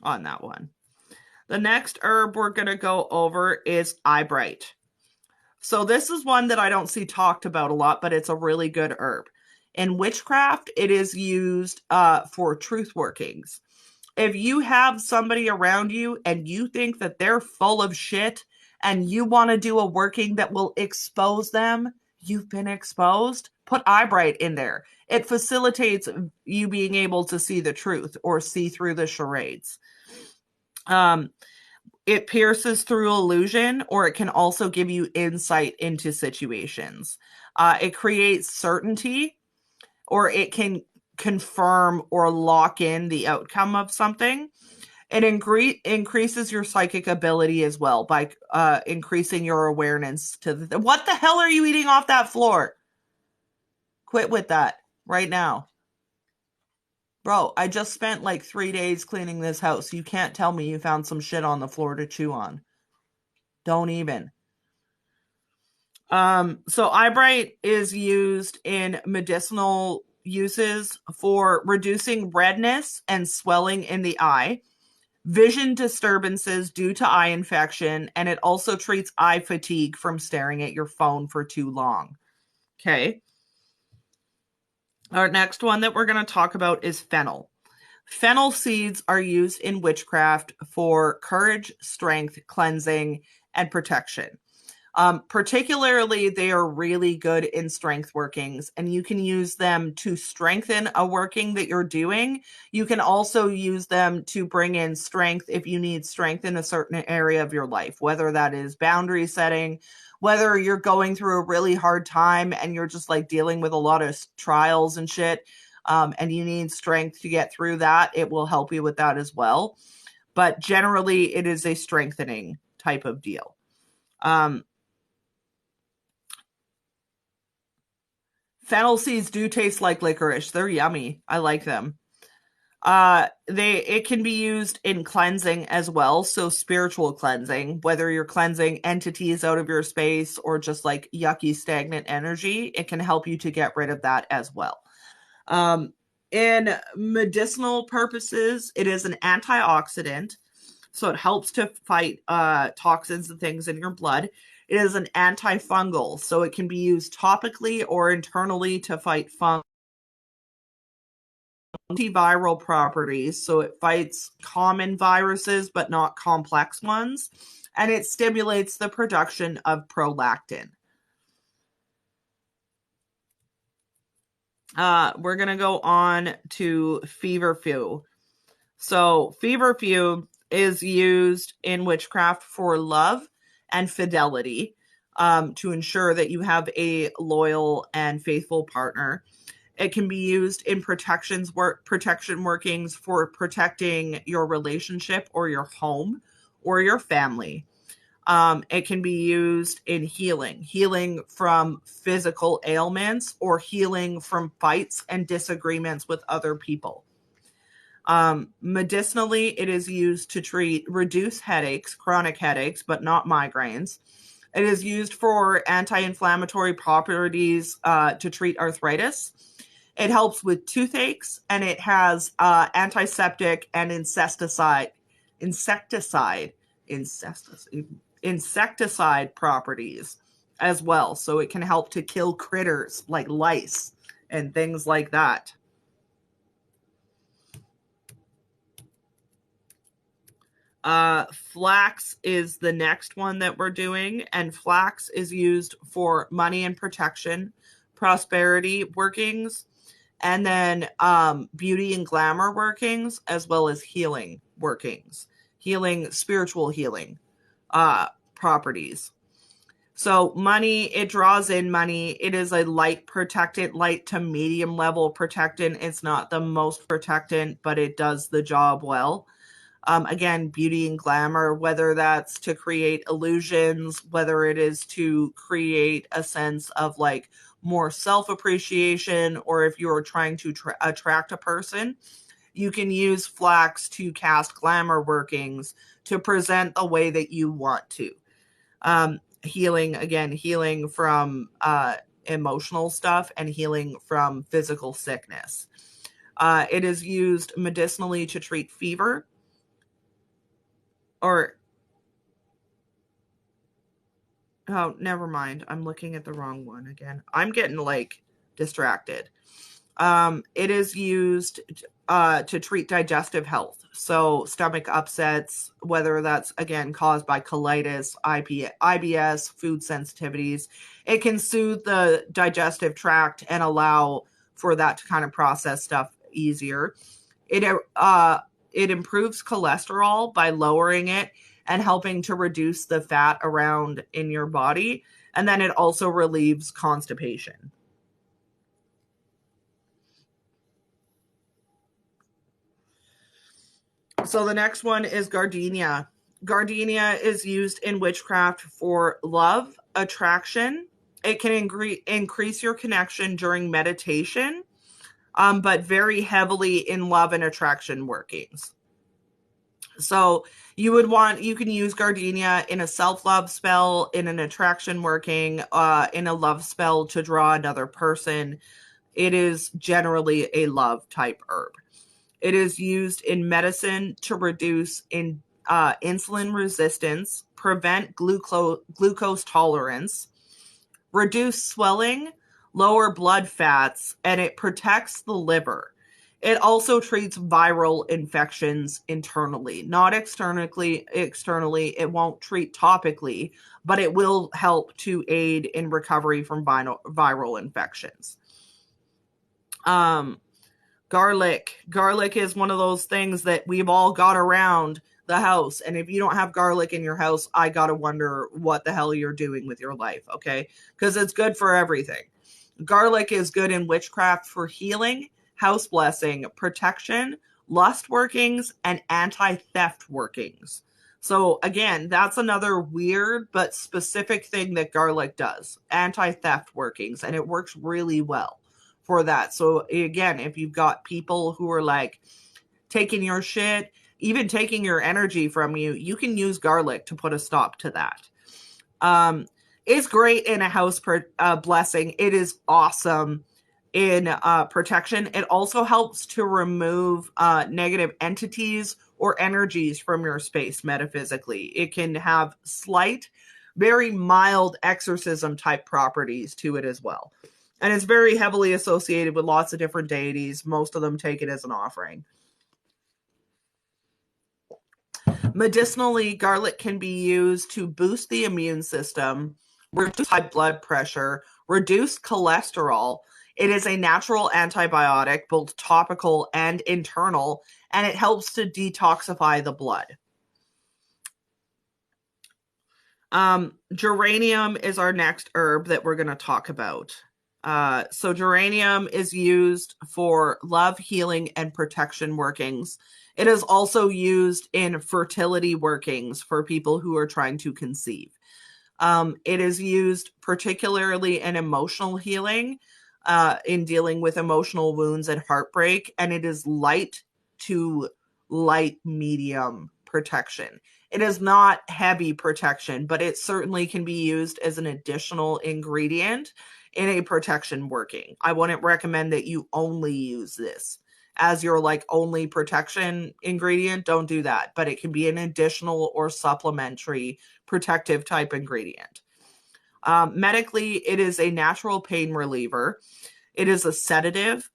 on that one. The next herb we're going to go over is eyebright. So this is one that I don't see talked about a lot, but it's a really good herb. In witchcraft, it is used for truth workings. If you have somebody around you and you think that they're full of shit and you want to do a working that will expose them, you've been exposed, put eyebright in there. It facilitates you being able to see the truth or see through the charades. It pierces through illusion, or it can also give you insight into situations. It creates certainty, or it can confirm or lock in the outcome of something. It increases your psychic ability as well by increasing your awareness to what the hell are you eating off that floor? Quit with that right now. Bro, I just spent like 3 days cleaning this house. You can't tell me you found some shit on the floor to chew on. Don't even. So eyebright is used in medicinal uses for reducing redness and swelling in the eye, vision disturbances due to eye infection, and it also treats eye fatigue from staring at your phone for too long. Okay. Our next one that we're going to talk about is fennel. Fennel seeds are used in witchcraft for courage, strength, cleansing, and protection. Particularly, they are really good in strength workings, and you can use them to strengthen a working that you're doing. You can also use them to bring in strength if you need strength in a certain area of your life, whether that is boundary setting, whether you're going through a really hard time and you're just like dealing with a lot of trials and shit, and you need strength to get through that. It will help you with that as well. But generally, it is a strengthening type of deal. Fennel seeds do taste like licorice. They're yummy. I like them. It can be used in cleansing as well, so spiritual cleansing, whether you're cleansing entities out of your space or just like yucky stagnant energy, it can help you to get rid of that as well. In medicinal purposes, it is an antioxidant, so it helps to fight toxins and things in your blood. It is an antifungal, so it can be used topically or internally to fight fungus. Antiviral properties, so it fights common viruses but not complex ones, and it stimulates the production of prolactin. We're going to go on to feverfew. So feverfew is used in witchcraft for love and fidelity, to ensure that you have a loyal and faithful partner. It can be used in protection workings for protecting your relationship or your home or your family. It can be used in healing from physical ailments or healing from fights and disagreements with other people. Medicinally, it is used to reduce headaches, chronic headaches, but not migraines. It is used for anti-inflammatory properties to treat arthritis. It helps with toothaches, and it has antiseptic and insecticide properties as well. So it can help to kill critters like lice and things like that. Flax is the next one that we're doing, and flax is used for money and protection, prosperity workings, and then beauty and glamour workings, as well as healing workings, spiritual healing properties. So money, it draws in money. It is a light to medium level protectant. It's not the most protectant, but it does the job well. Again, beauty and glamour, whether that's to create illusions, whether it is to create a sense of like more self-appreciation, or if you're trying to attract a person, you can use flax to cast glamour workings to present the way that you want to. Healing from emotional stuff and healing from physical sickness. It is used medicinally to treat fever. Oh, never mind. I'm looking at the wrong one again. I'm getting like distracted. It is used to treat digestive health. So stomach upsets, whether that's again caused by colitis, IBS, food sensitivities. It can soothe the digestive tract and allow for that to kind of process stuff easier. It improves cholesterol by lowering it and helping to reduce the fat around in your body. And then it also relieves constipation. So the next one is gardenia. Gardenia is used in witchcraft for love, attraction. It can increase your connection during meditation, but very heavily in love and attraction workings. So you can use gardenia in a self-love spell, in an attraction working, in a love spell to draw another person. It is generally a love type herb. It is used in medicine to reduce insulin resistance, prevent glucose tolerance, reduce swelling, lower blood fats, and it protects the liver. It also treats viral infections internally, not externally. It won't treat topically, but it will help to aid in recovery from viral infections. Garlic is one of those things that we've all got around the house. And if you don't have garlic in your house, I got to wonder what the hell you're doing with your life. Okay. Because it's good for everything. Garlic is good in witchcraft for healing, house blessing, protection, lust workings, and anti-theft workings. So again, that's another weird but specific thing that garlic does. Anti-theft workings, and it works really well for that. So again, if you've got people who are like taking your shit, even taking your energy from you, you can use garlic to put a stop to that. It's great in a house blessing. It is awesome in protection. It also helps to remove negative entities or energies from your space metaphysically. It can have slight, very mild exorcism type properties to it as well. And it's very heavily associated with lots of different deities. Most of them take it as an offering. Medicinally, garlic can be used to boost the immune system, reduce high blood pressure, reduce cholesterol. It is a natural antibiotic, both topical and internal, and it helps to detoxify the blood. Geranium is our next herb that we're going to talk about. So geranium is used for love, healing, and protection workings. It is also used in fertility workings for people who are trying to conceive. It is used particularly in emotional healing, in dealing with emotional wounds and heartbreak, and it is light to light medium protection. It is not heavy protection, but it certainly can be used as an additional ingredient in a protection working. I wouldn't recommend that you only use this as your like only protection ingredient. Don't do that, but it can be an additional or supplementary protective type ingredient. Medically, it is a natural pain reliever. It is a sedative.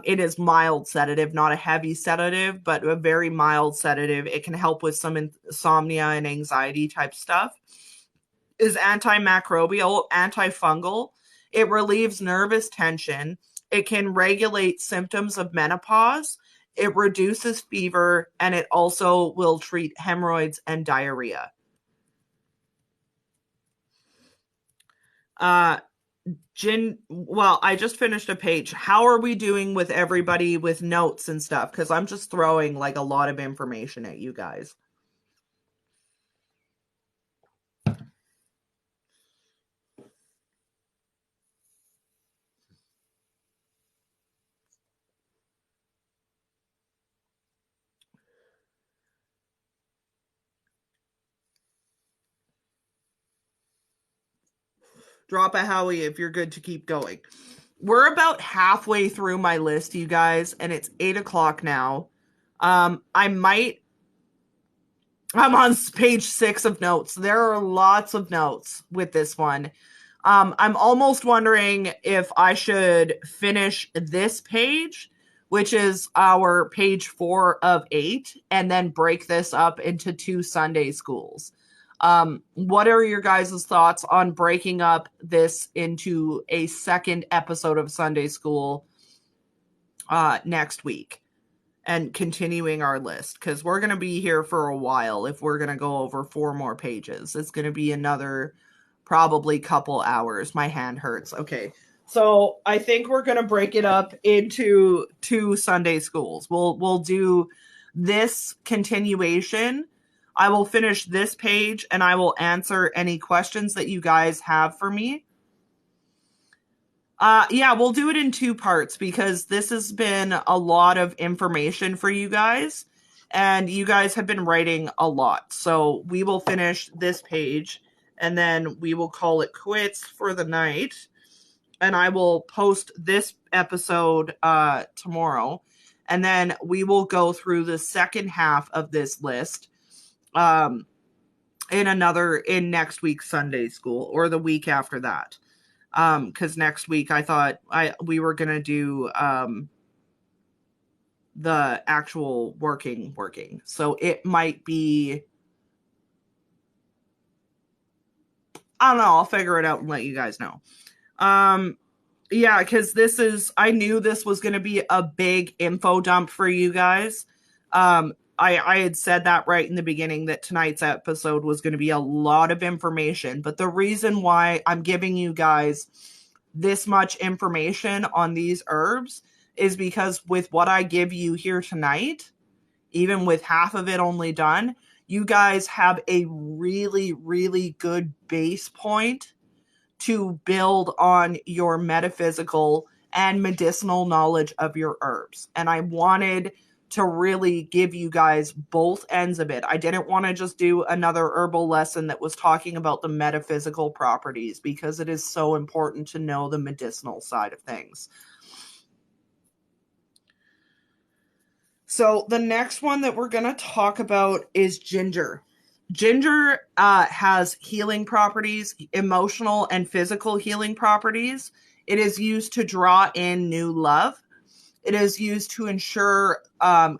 It is mild sedative, not a heavy sedative, but a very mild sedative. It can help with some insomnia and anxiety type stuff. It is antimicrobial, antifungal. It relieves nervous tension. It can regulate symptoms of menopause. It reduces fever, and it also will treat hemorrhoids and diarrhea. Well, I just finished a page. How are we doing with everybody with notes and stuff? Because I'm just throwing like a lot of information at you guys. Drop a Howie if you're good to keep going. We're about halfway through my list, you guys, and it's 8:00 now. I'm on page 6 of notes. There are lots of notes with this one. I'm almost wondering if I should finish this page, which is our page 4 of 8, and then break this up into 2 Sunday schools. What are your guys' thoughts on breaking up this into a second episode of Sunday School next week and continuing our list? Because we're going to be here for a while if we're going to go over 4 more pages. It's going to be another probably couple hours. My hand hurts. Okay. So I think we're going to break it up into 2 Sunday schools. We'll do this continuation. I will finish this page and I will answer any questions that you guys have for me. Yeah, we'll do it in 2 parts because this has been a lot of information for you guys and you guys have been writing a lot. So we will finish this page and then we will call it quits for the night. And I will post this episode tomorrow. And then we will go through the second half of this list in next week's Sunday school or the week after that. Because next week I thought we were gonna do the actual working. So it might be, I don't know, I'll figure it out and let you guys know. Yeah, because I knew this was gonna be a big info dump for you guys. I had said that right in the beginning that tonight's episode was going to be a lot of information. But the reason why I'm giving you guys this much information on these herbs is because with what I give you here tonight, even with half of it only done, you guys have a really, really good base point to build on your metaphysical and medicinal knowledge of your herbs. And I wanted to really give you guys both ends of it. I didn't want to just do another herbal lesson that was talking about the metaphysical properties, because it is so important to know the medicinal side of things. So the next one that we're going to talk about is ginger. Ginger has healing properties, emotional and physical healing properties. It is used to draw in new love. It is used to ensure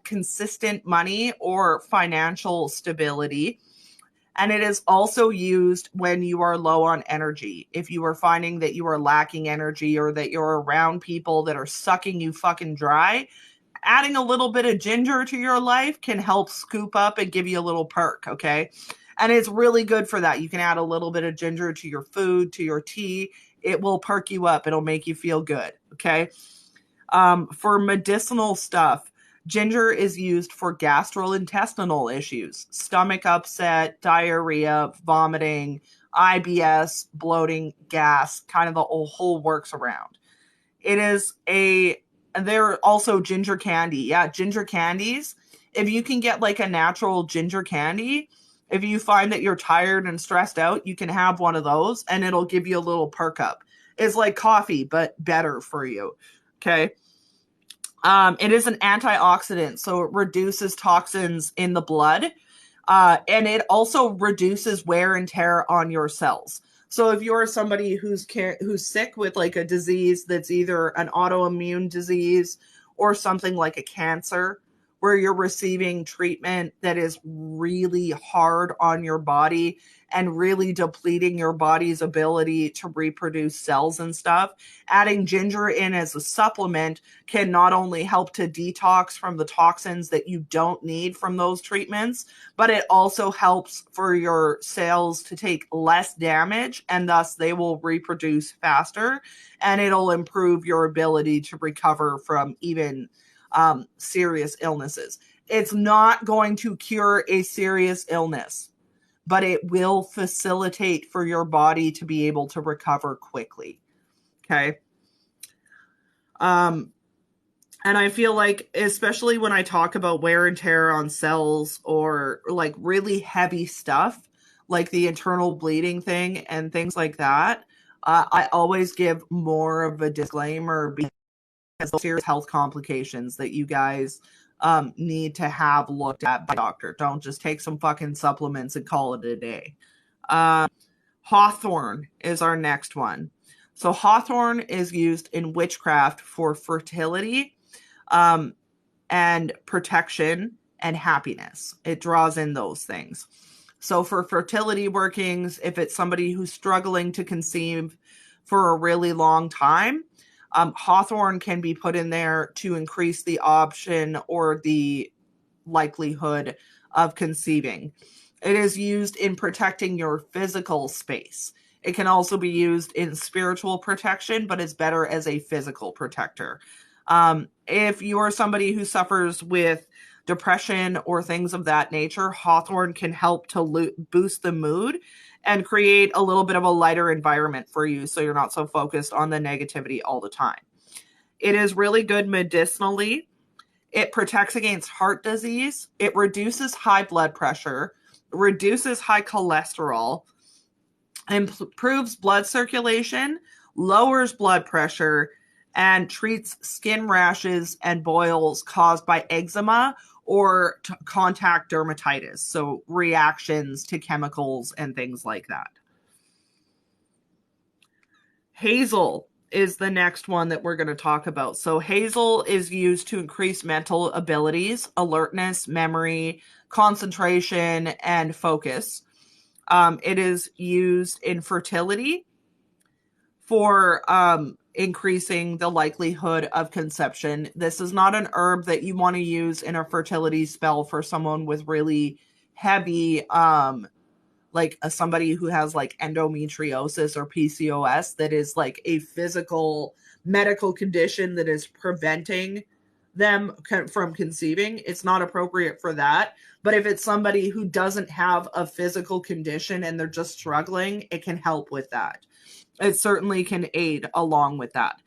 consistent money or financial stability. And it is also used when you are low on energy. If you are finding that you are lacking energy, or that you're around people that are sucking you fucking dry, adding a little bit of ginger to your life can help scoop up and give you a little perk, okay? And it's really good for that. You can add a little bit of ginger to your food, to your tea. It will perk you up. It'll make you feel good, okay? For medicinal stuff, ginger is used for gastrointestinal issues, stomach upset, diarrhea, vomiting, IBS, bloating, gas, kind of the whole works around. It is there are also ginger candy. Yeah, ginger candies. If you can get like a natural ginger candy, if you find that you're tired and stressed out, you can have one of those and it'll give you a little perk up. It's like coffee, but better for you. Okay. It is an antioxidant, so it reduces toxins in the blood. And it also reduces wear and tear on your cells. So if you're somebody who's sick with like a disease that's either an autoimmune disease or something like a cancer, where you're receiving treatment that is really hard on your body and really depleting your body's ability to reproduce cells and stuff, adding ginger in as a supplement can not only help to detox from the toxins that you don't need from those treatments, but it also helps for your cells to take less damage, and thus they will reproduce faster, and it'll improve your ability to recover from even serious illnesses. It's not going to cure a serious illness, but it will facilitate for your body to be able to recover quickly. Okay. And I feel like, especially when I talk about wear and tear on cells or like really heavy stuff, like the internal bleeding thing and things like that, I always give more of a disclaimer, because of serious health complications that you guys need to have looked at by a doctor. Don't just take some fucking supplements and call it a day. Hawthorn is our next one. So hawthorn is used in witchcraft for fertility, and protection and happiness. It draws in those things. So for fertility workings, if it's somebody who's struggling to conceive for a really long time, hawthorn can be put in there to increase the option or the likelihood of conceiving. It is used in protecting your physical space. It can also be used in spiritual protection, but it's better as a physical protector. If you're somebody who suffers with depression or things of that nature, hawthorn can help to boost the mood and create a little bit of a lighter environment for you, so you're not so focused on the negativity all the time. It is really good medicinally. It protects against heart disease. It reduces high blood pressure, reduces high cholesterol, improves blood circulation, lowers blood pressure, and treats skin rashes and boils caused by eczema or contact dermatitis, so reactions to chemicals and things like that. Hazel is the next one that we're going to talk about. So hazel is used to increase mental abilities, alertness, memory, concentration, and focus. It is used in fertility for increasing the likelihood of conception. This is not an herb that you want to use in a fertility spell for someone with really heavy, like somebody who has like endometriosis or PCOS, that is like a physical medical condition that is preventing them from conceiving. It's not appropriate for that. But if it's somebody who doesn't have a physical condition and they're just struggling, it can help with that. It certainly can aid along with that.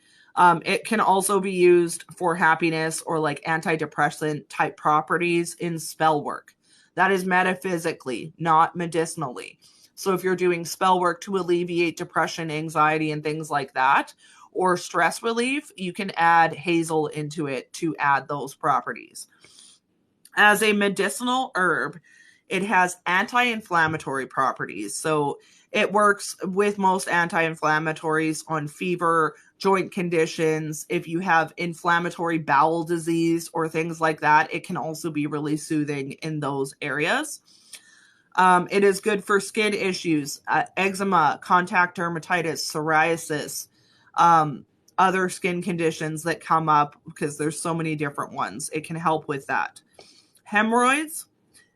It can also be used for happiness or like antidepressant type properties in spell work. That is metaphysically, not medicinally. So if you're doing spell work to alleviate depression, anxiety, and things like that, or stress relief, you can add hazel into it to add those properties. As a medicinal herb, it has anti-inflammatory properties. So it works with most anti-inflammatories on fever, joint conditions. If you have inflammatory bowel disease or things like that, it can also be really soothing in those areas. It is good for skin issues, eczema, contact dermatitis, psoriasis, other skin conditions that come up because there's so many different ones. It can help with that. Hemorrhoids,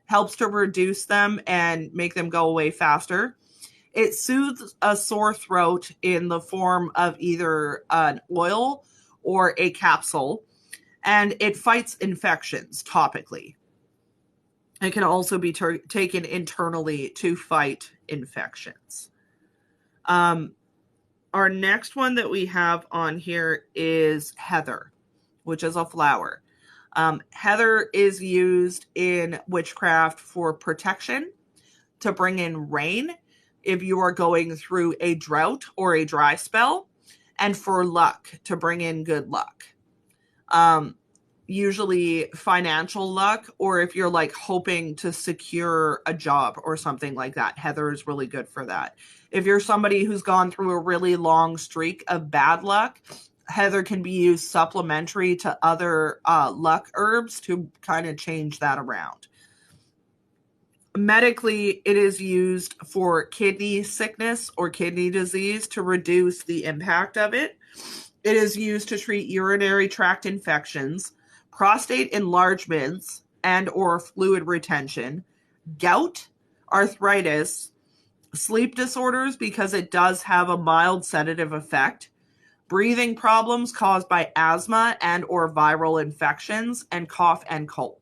helps to reduce them and make them go away faster. It soothes a sore throat in the form of either an oil or a capsule, and it fights infections topically. It can also be taken internally to fight infections. Our next one that we have on here is heather, which is a flower. Heather is used in witchcraft for protection, to bring in rain if you are going through a drought or a dry spell, and for luck, to bring in good luck. Usually financial luck, or if you're like hoping to secure a job or something like that, heather is really good for that. If you're somebody who's gone through a really long streak of bad luck, heather can be used supplementary to other luck herbs to kind of change that around. Medically, it is used for kidney sickness or kidney disease to reduce the impact of it. It is used to treat urinary tract infections, prostate enlargements and or fluid retention, gout, arthritis, sleep disorders because it does have a mild sedative effect, breathing problems caused by asthma and or viral infections, and cough and cold.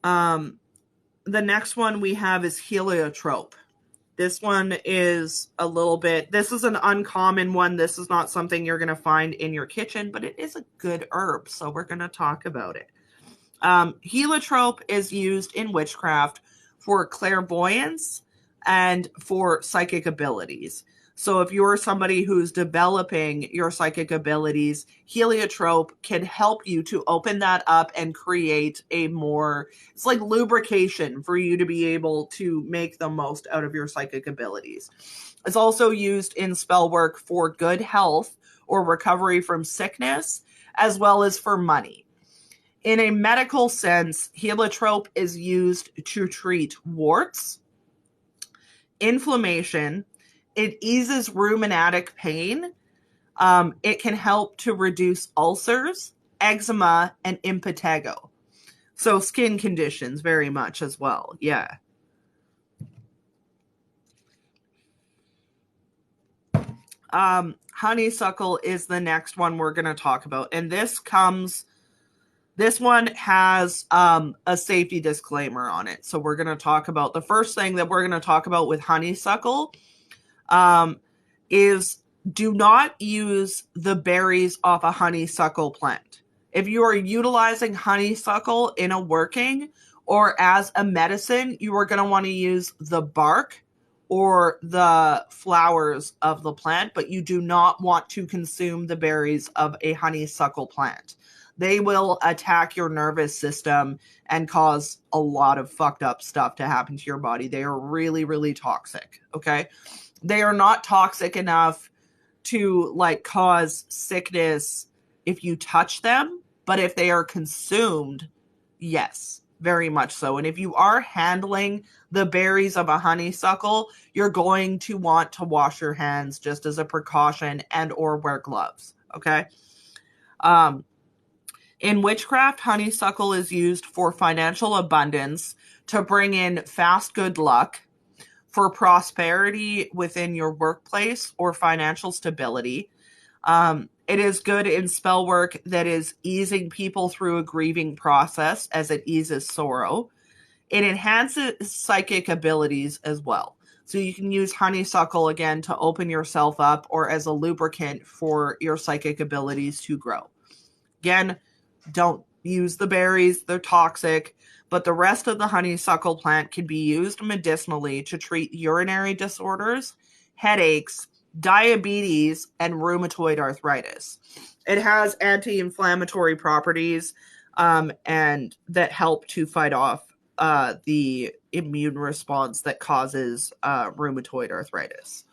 The next one we have is heliotrope. This one is a little bit, this is an uncommon one. This is not something you're going to find in your kitchen, but it is a good herb, so we're going to talk about it. Heliotrope is used in witchcraft for clairvoyance and for psychic abilities. So if you're somebody who's developing your psychic abilities, heliotrope can help you to open that up and create a more, it's like lubrication for you to be able to make the most out of your psychic abilities. It's also used in spell work for good health or recovery from sickness, as well as for money. In a medical sense, heliotrope is used to treat warts, inflammation. It eases rheumatic pain. It can help to reduce ulcers, eczema, and impetigo. So skin conditions very much as well. Yeah. Honeysuckle is the next one we're going to talk about. And this one has a safety disclaimer on it. So we're going to talk about, the first thing that we're going to talk about with honeysuckle is do not use the berries off a honeysuckle plant. If you are utilizing honeysuckle in a working or as a medicine, you are going to want to use the bark or the flowers of the plant, but you do not want to consume the berries of a honeysuckle plant. They will attack your nervous system and cause a lot of fucked up stuff to happen to your body. They are really, really toxic, okay? They are not toxic enough to like cause sickness if you touch them, but if they are consumed, yes, very much so. And if you are handling the berries of a honeysuckle, you're going to want to wash your hands just as a precaution and or wear gloves, okay? In witchcraft, honeysuckle is used for financial abundance, to bring in fast good luck, for prosperity within your workplace or financial stability. It is good in spell work that is easing people through a grieving process as it eases sorrow. It enhances psychic abilities as well. So you can use honeysuckle again to open yourself up or as a lubricant for your psychic abilities to grow. Again, don't use the berries, they're toxic, but the rest of the honeysuckle plant can be used medicinally to treat urinary disorders, headaches, diabetes, and rheumatoid arthritis. It has anti-inflammatory properties and that help to fight off the immune response that causes rheumatoid arthritis.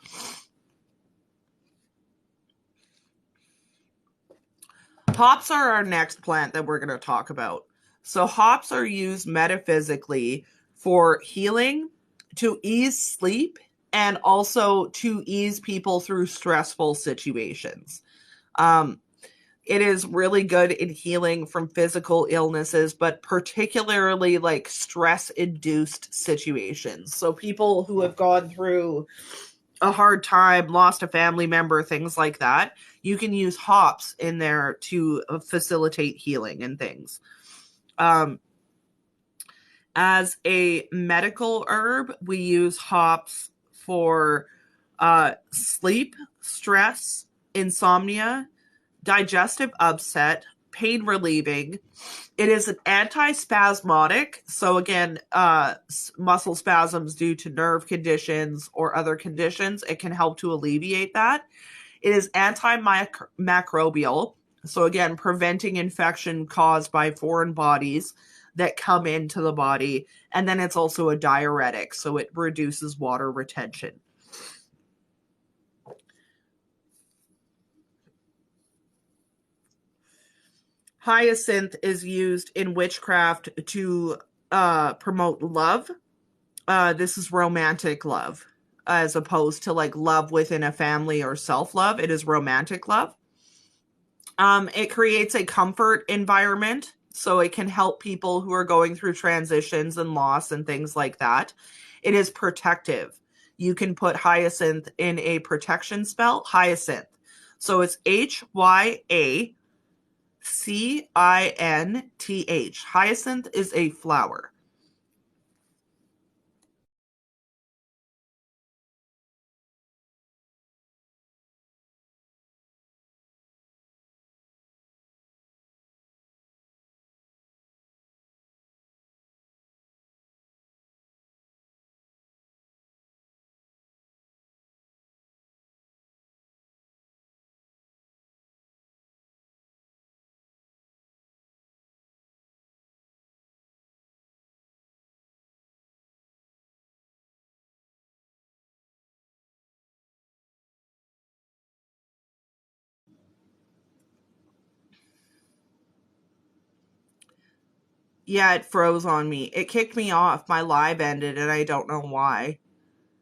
Hops are our next plant that we're going to talk about. So hops are used metaphysically for healing, to ease sleep, and also to ease people through stressful situations. Um, it is really good in healing from physical illnesses, but particularly like stress-induced situations. So people who have gone through a hard time, lost a family member, things like that, you can use hops in there to facilitate healing and things. As a medical herb, we use hops for sleep, stress, insomnia, digestive upset, pain relieving. It is an antispasmodic. So again, muscle spasms due to nerve conditions or other conditions, it can help to alleviate that. It is antimicrobial. So again, preventing infection caused by foreign bodies that come into the body. And then it's also a diuretic. So it reduces water retention. Hyacinth is used in witchcraft to promote love. This is romantic love, as opposed to like love within a family or self-love. It is romantic love. It creates a comfort environment, so it can help people who are going through transitions and loss and things like that. It is protective. You can put hyacinth in a protection spell, hyacinth. So it's HYACINTH. Hyacinth is a flower. Yeah, it froze on me. It kicked me off. My live ended and I don't know why.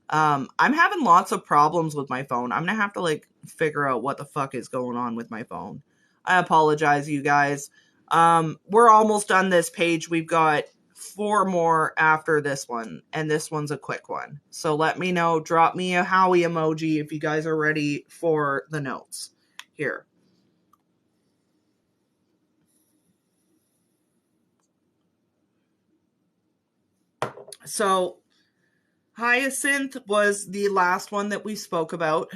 I'm having lots of problems with my phone. I'm gonna have to like figure out what the fuck is going on with my phone. I apologize, you guys. We're almost done this page. We've got 4 more after this one, and this one's a quick one. So let me know. Drop me a Howie emoji if you guys are ready for the notes. Here. So hyacinth was the last one that we spoke about.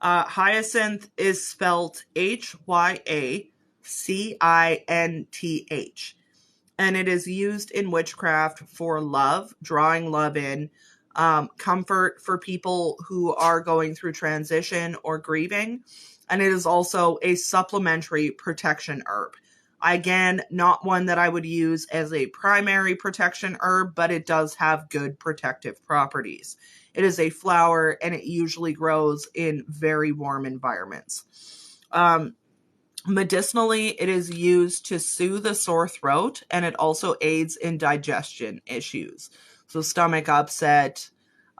Hyacinth is spelled HYACINTH, and it is used in witchcraft for love, drawing love in, comfort for people who are going through transition or grieving, and it is also a supplementary protection herb. Again, not one that I would use as a primary protection herb, but it does have good protective properties. It is a flower and it usually grows in very warm environments. Medicinally, it is used to soothe a sore throat, and it also aids in digestion issues. So stomach upset,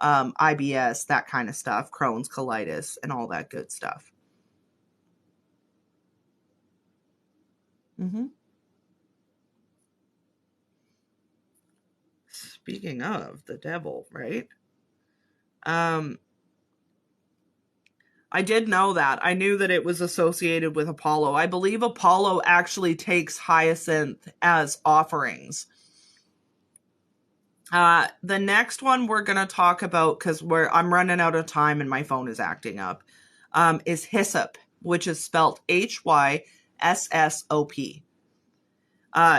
IBS, that kind of stuff, Crohn's, colitis, and all that good stuff. Mm-hmm. Speaking of the devil, right? Um, I did know that. I knew that it was associated with Apollo. I believe Apollo actually takes hyacinth as offerings. The next one we're going to talk about, because I'm running out of time and my phone is acting up, is hyssop, which is spelled Hyssop.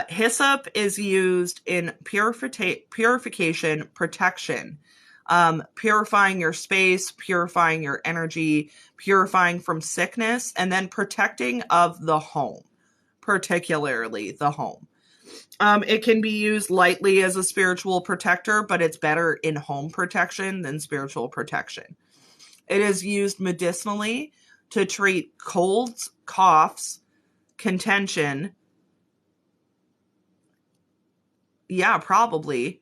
Hyssop is used in purification, protection, purifying your space, purifying your energy, purifying from sickness, and then protecting of the home, particularly the home. It can be used lightly as a spiritual protector, but it's better in home protection than spiritual protection. It is used medicinally to treat colds, coughs, contention. Yeah, probably.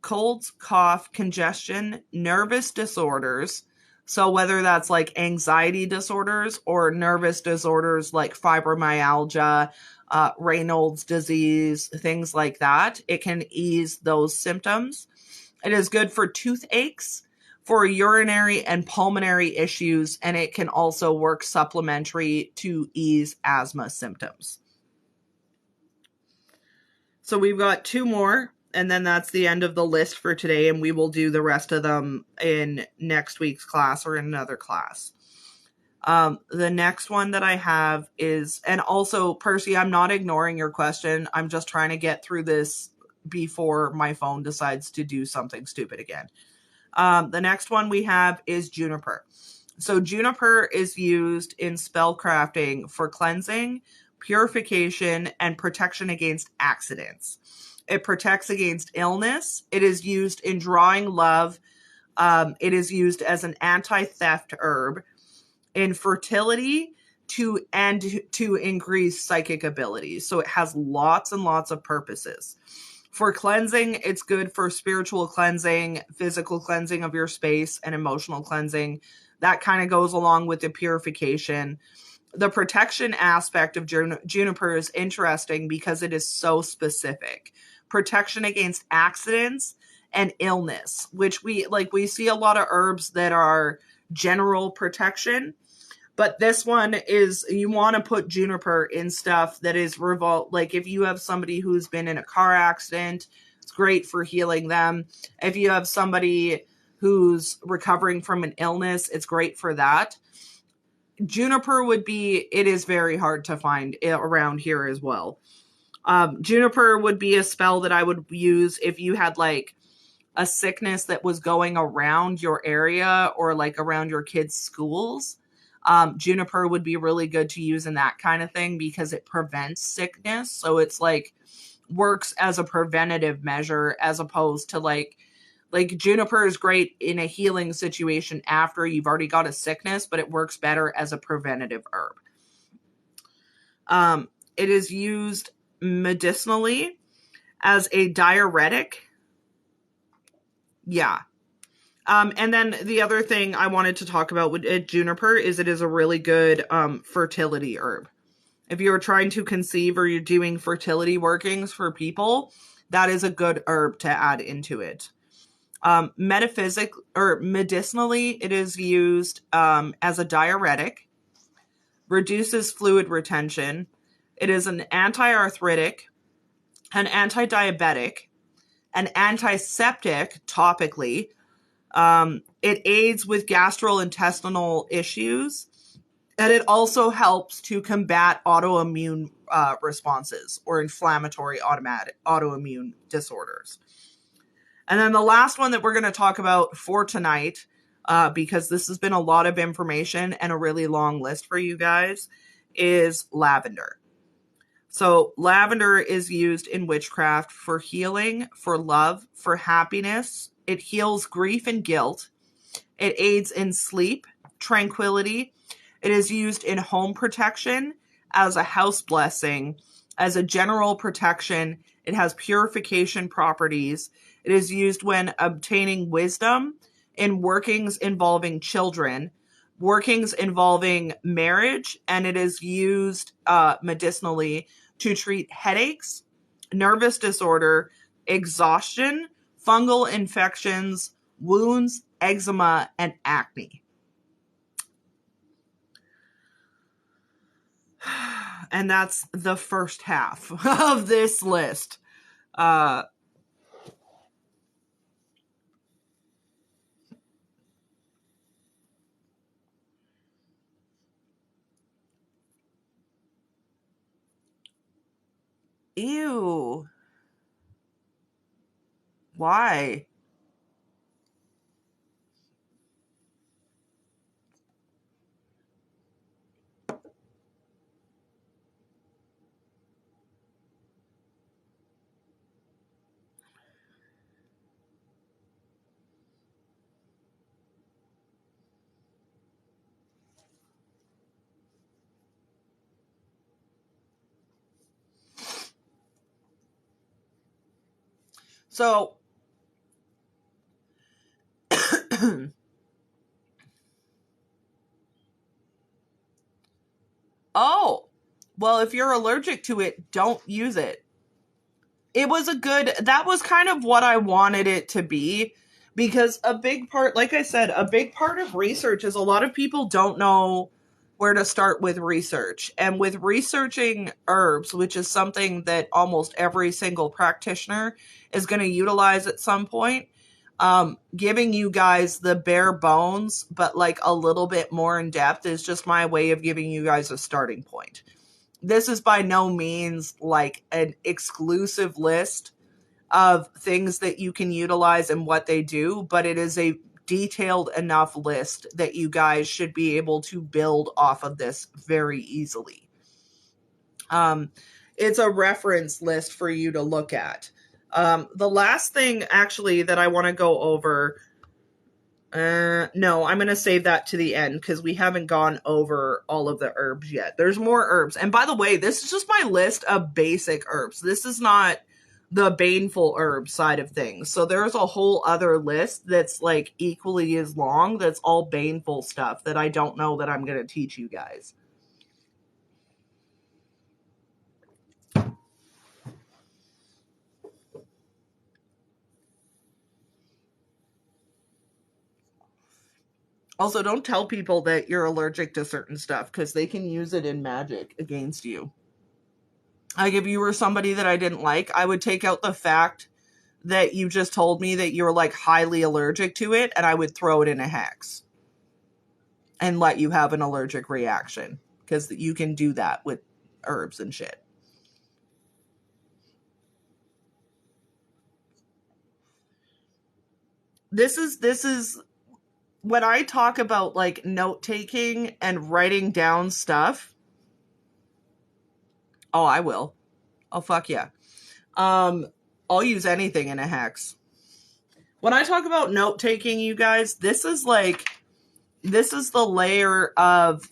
Colds, cough, congestion, nervous disorders. So whether that's like anxiety disorders or nervous disorders like fibromyalgia, Raynaud's disease, things like that, it can ease those symptoms. It is good for toothaches, for urinary and pulmonary issues, and it can also work supplementary to ease asthma symptoms. So we've got 2 more, and then that's the end of the list for today, and we will do the rest of them in next week's class or in another class. The next one that I have is, and also, Percy, I'm not ignoring your question. I'm just trying to get through this before my phone decides to do something stupid again. The next one we have is juniper. So juniper is used in spell crafting for cleansing, purification, and protection against accidents. It protects against illness. It is used in drawing love. It is used as an anti-theft herb, in fertility, to increase psychic abilities. So it has lots and lots of purposes. For cleansing, it's good for spiritual cleansing, physical cleansing of your space, and emotional cleansing. That kind of goes along with the purification. The protection aspect of juniper is interesting because it is so specific. Protection against accidents and illness, which we see a lot of herbs that are general protection. But this one is, you want to put juniper in stuff that is like if you have somebody who's been in a car accident, it's great for healing them. If you have somebody who's recovering from an illness, it's great for that. Juniper it is very hard to find around here as well. Juniper would be a spell that I would use if you had like a sickness that was going around your area or like around your kids' schools. Juniper would be really good to use in that kind of thing because it prevents sickness. So it's like works as a preventative measure as opposed to like juniper is great in a healing situation after you've already got a sickness, but it works better as a preventative herb. It is used medicinally as a diuretic. Yeah. And then the other thing I wanted to talk about with juniper is it is a really good fertility herb. If you're trying to conceive or you're doing fertility workings for people, that is a good herb to add into it. Metaphysical or medicinally, it is used as a diuretic, reduces fluid retention. It is an anti-arthritic, an anti-diabetic, an antiseptic topically. It aids with gastrointestinal issues, and it also helps to combat autoimmune responses or inflammatory autoimmune disorders. And then the last one that we're going to talk about for tonight, because this has been a lot of information and a really long list for you guys, is lavender. So lavender is used in witchcraft for healing, for love, for happiness. It heals grief and guilt. It aids in sleep, tranquility. It is used in home protection, as a house blessing, as a general protection. It has purification properties. It is used when obtaining wisdom, in workings involving children, workings involving marriage, and it is used medicinally to treat headaches, nervous disorder, exhaustion, fungal infections, wounds, eczema, and acne. and that's the first half of this list. Ew. Why? So, oh, well, if you're allergic to it, don't use it. It was that was kind of what I wanted it to be, because a big part, like I said, a big part of research is a lot of people don't know where to start with research. And with researching herbs, which is something that almost every single practitioner is going to utilize at some point, giving you guys the bare bones, but like a little bit more in depth, is just my way of giving you guys a starting point. This is by no means like an exclusive list of things that you can utilize and what they do, but it is a detailed enough list that you guys should be able to build off of this very easily. It's a reference list for you to look at. The last thing actually that I want to go over, no, I'm going to save that to the end because we haven't gone over all of the herbs yet. There's more herbs. And by the way, this is just my list of basic herbs. This is not the baneful herb side of things. So there's a whole other list that's like equally as long, that's all baneful stuff that I don't know that I'm going to teach you guys. Also, don't tell people that you're allergic to certain stuff because they can use it in magic against you. Like if you were somebody that I didn't like, I would take out the fact that you just told me that you're like highly allergic to it, and I would throw it in a hex and let you have an allergic reaction, because you can do that with herbs and shit. This is when I talk about like note taking and writing down stuff. Oh, I will. Oh, fuck yeah. I'll use anything in a hex. When I talk about note taking, you guys, this is the layer of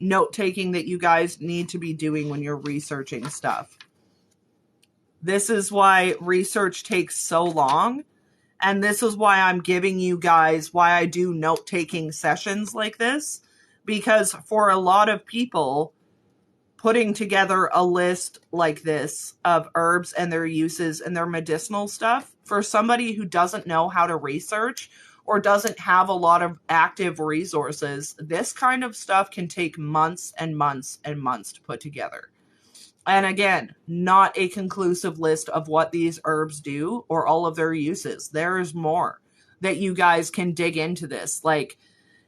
note taking that you guys need to be doing when you're researching stuff. This is why research takes so long. And this is why I'm giving you guys why I do note taking sessions like this. Because for a lot of people, putting together a list like this of herbs and their uses and their medicinal stuff, for somebody who doesn't know how to research or doesn't have a lot of active resources, this kind of stuff can take months and months and months to put together. And again, not a conclusive list of what these herbs do or all of their uses. There is more that you guys can dig into this. Like,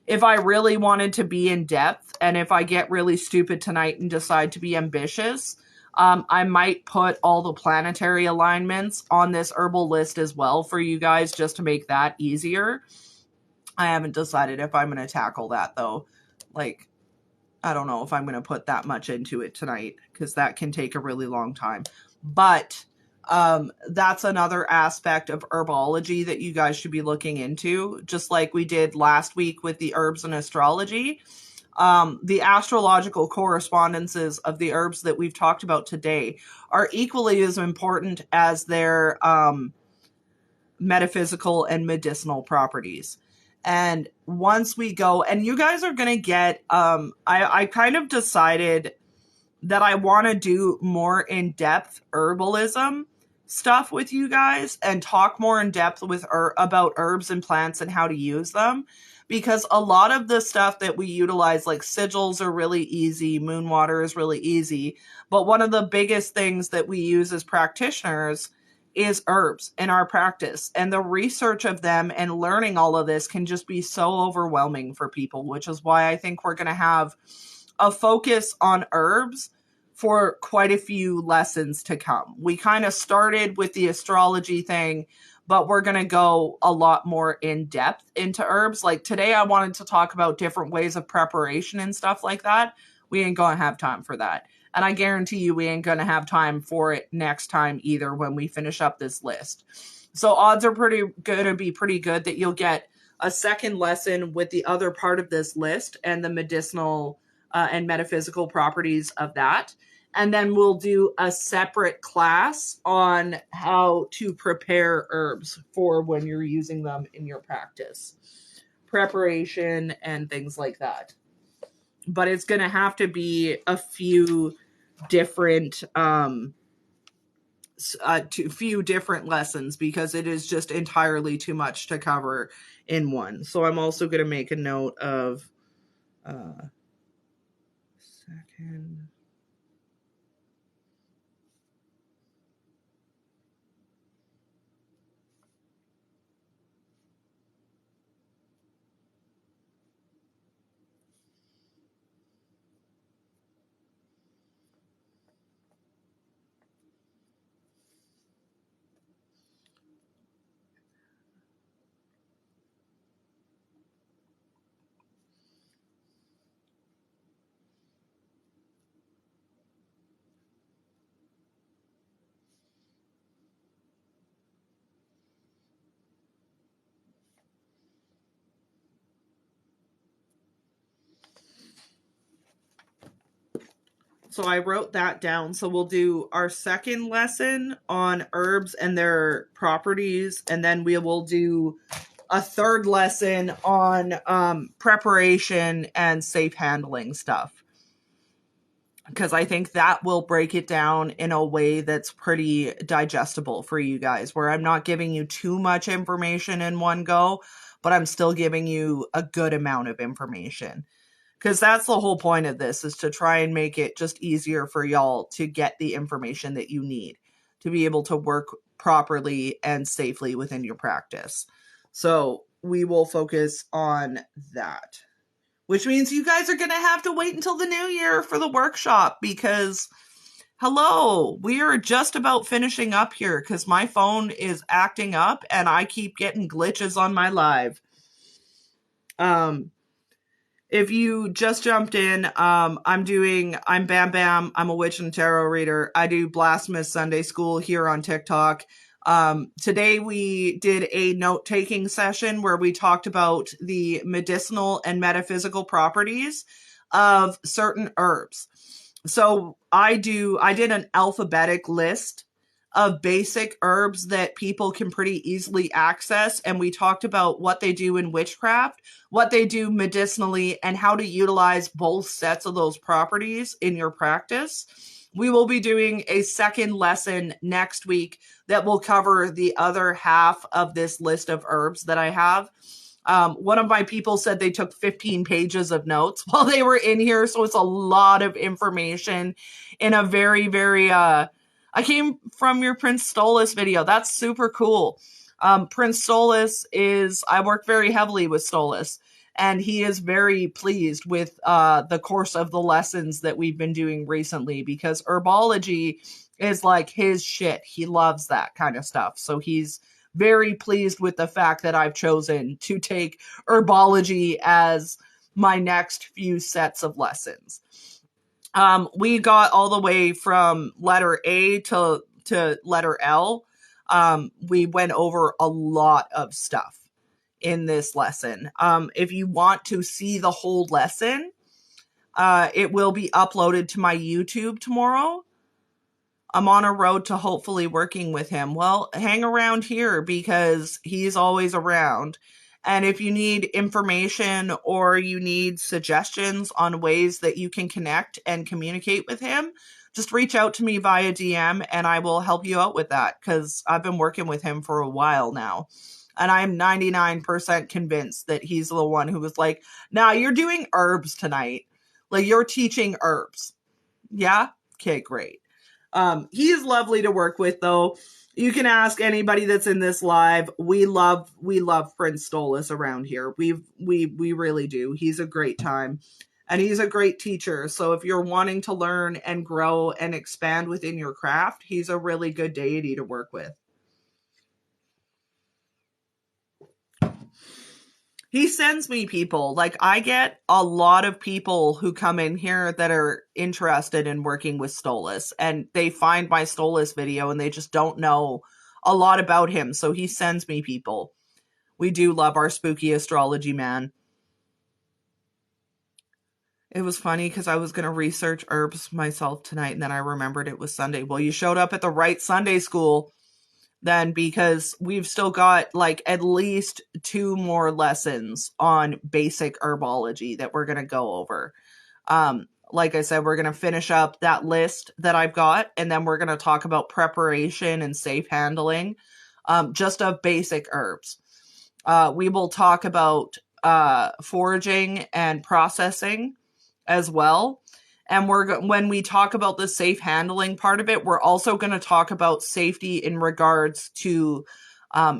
if I really wanted to be in depth, and if I get really stupid tonight and decide to be ambitious, I might put all the planetary alignments on this herbal list as well for you guys, just to make that easier. I haven't decided if I'm going to tackle that, though. Like, I don't know if I'm going to put that much into it tonight, because that can take a really long time. But that's another aspect of herbology that you guys should be looking into, just like we did last week with the herbs and astrology. The astrological correspondences of the herbs that we've talked about today are equally as important as their metaphysical and medicinal properties. And once we go, and you guys are going to get, I kind of decided that I want to do more in-depth herbalism stuff with you guys and talk more in depth with about herbs and plants and how to use them, because a lot of the stuff that we utilize, like sigils, are really easy. Moon water is really easy. But one of the biggest things that we use as practitioners is herbs in our practice. And the research of them and learning all of this can just be so overwhelming for people, which is why I think we're going to have a focus on herbs for quite a few lessons to come. We kind of started with the astrology thing, but we're going to go a lot more in depth into herbs. Like today, I wanted to talk about different ways of preparation and stuff like that. We ain't going to have time for that. And I guarantee you we ain't going to have time for it next time either when we finish up this list. So odds are going to be pretty good that you'll get a second lesson with the other part of this list and the medicinal and metaphysical properties of that. And then we'll do a separate class on how to prepare herbs for when you're using them in your practice. Preparation and things like that. But it's going to have to be a few different few different lessons because it is just entirely too much to cover in one. So I'm also going to make a note of second. So I wrote that down. So we'll do our second lesson on herbs and their properties, and then we will do a third lesson on preparation and safe handling stuff. Because I think that will break it down in a way that's pretty digestible for you guys, where I'm not giving you too much information in one go, but I'm still giving you a good amount of information. Because that's the whole point of this, is to try and make it just easier for y'all to get the information that you need to be able to work properly and safely within your practice. So we will focus on that, which means you guys are going to have to wait until the new year for the workshop because, hello, we are just about finishing up here because my phone is acting up and I keep getting glitches on my live. If you just jumped in, I'm Bam Bam. I'm a witch and tarot reader. I do Blasphemous Sunday School here on TikTok. Today we did a note-taking session where we talked about the medicinal and metaphysical properties of certain herbs. So I did an alphabetic list of basic herbs that people can pretty easily access. And we talked about what they do in witchcraft, what they do medicinally, and how to utilize both sets of those properties in your practice. We will be doing a second lesson next week that will cover the other half of this list of herbs that I have. One of my people said they took 15 pages of notes while they were in here. So it's a lot of information in a very, very, I came from your Prince Stolas video. That's super cool. Prince Stolas I work very heavily with Stolas, and he is very pleased with the course of the lessons that we've been doing recently because herbology is like his shit. He loves that kind of stuff. So he's very pleased with the fact that I've chosen to take herbology as my next few sets of lessons. We got all the way from letter A to letter L. We went over a lot of stuff in this lesson. If you want to see the whole lesson, it will be uploaded to my YouTube tomorrow. I'm on a road to hopefully working with him. Well, hang around here because he's always around. And if you need information or you need suggestions on ways that you can connect and communicate with him, just reach out to me via DM and I will help you out with that because I've been working with him for a while now. And I'm 99% convinced that he's the one who was like, nah, you're doing herbs tonight. Like, you're teaching herbs. Yeah? Okay, great. He is lovely to work with, though. You can ask anybody that's in this live. We love Prince Stolas around here. We really do. He's a great time. And he's a great teacher. So if you're wanting to learn and grow and expand within your craft, he's a really good deity to work with. He sends me people. Like, I get a lot of people who come in here that are interested in working with Stolas, and they find my Stolas video and they just don't know a lot about him. So he sends me people. We do love our spooky astrology man. It was funny because I was going to research herbs myself tonight, and then I remembered it was Sunday. Well, you showed up at the right Sunday school then, because we've still got like at least 2 more lessons on basic herbology that we're going to go over. Like I said, we're going to finish up that list that I've got, and then we're going to talk about preparation and safe handling, just of basic herbs. We will talk about foraging and processing as well. And when we talk about the safe handling part of it, we're also going to talk about safety in regards to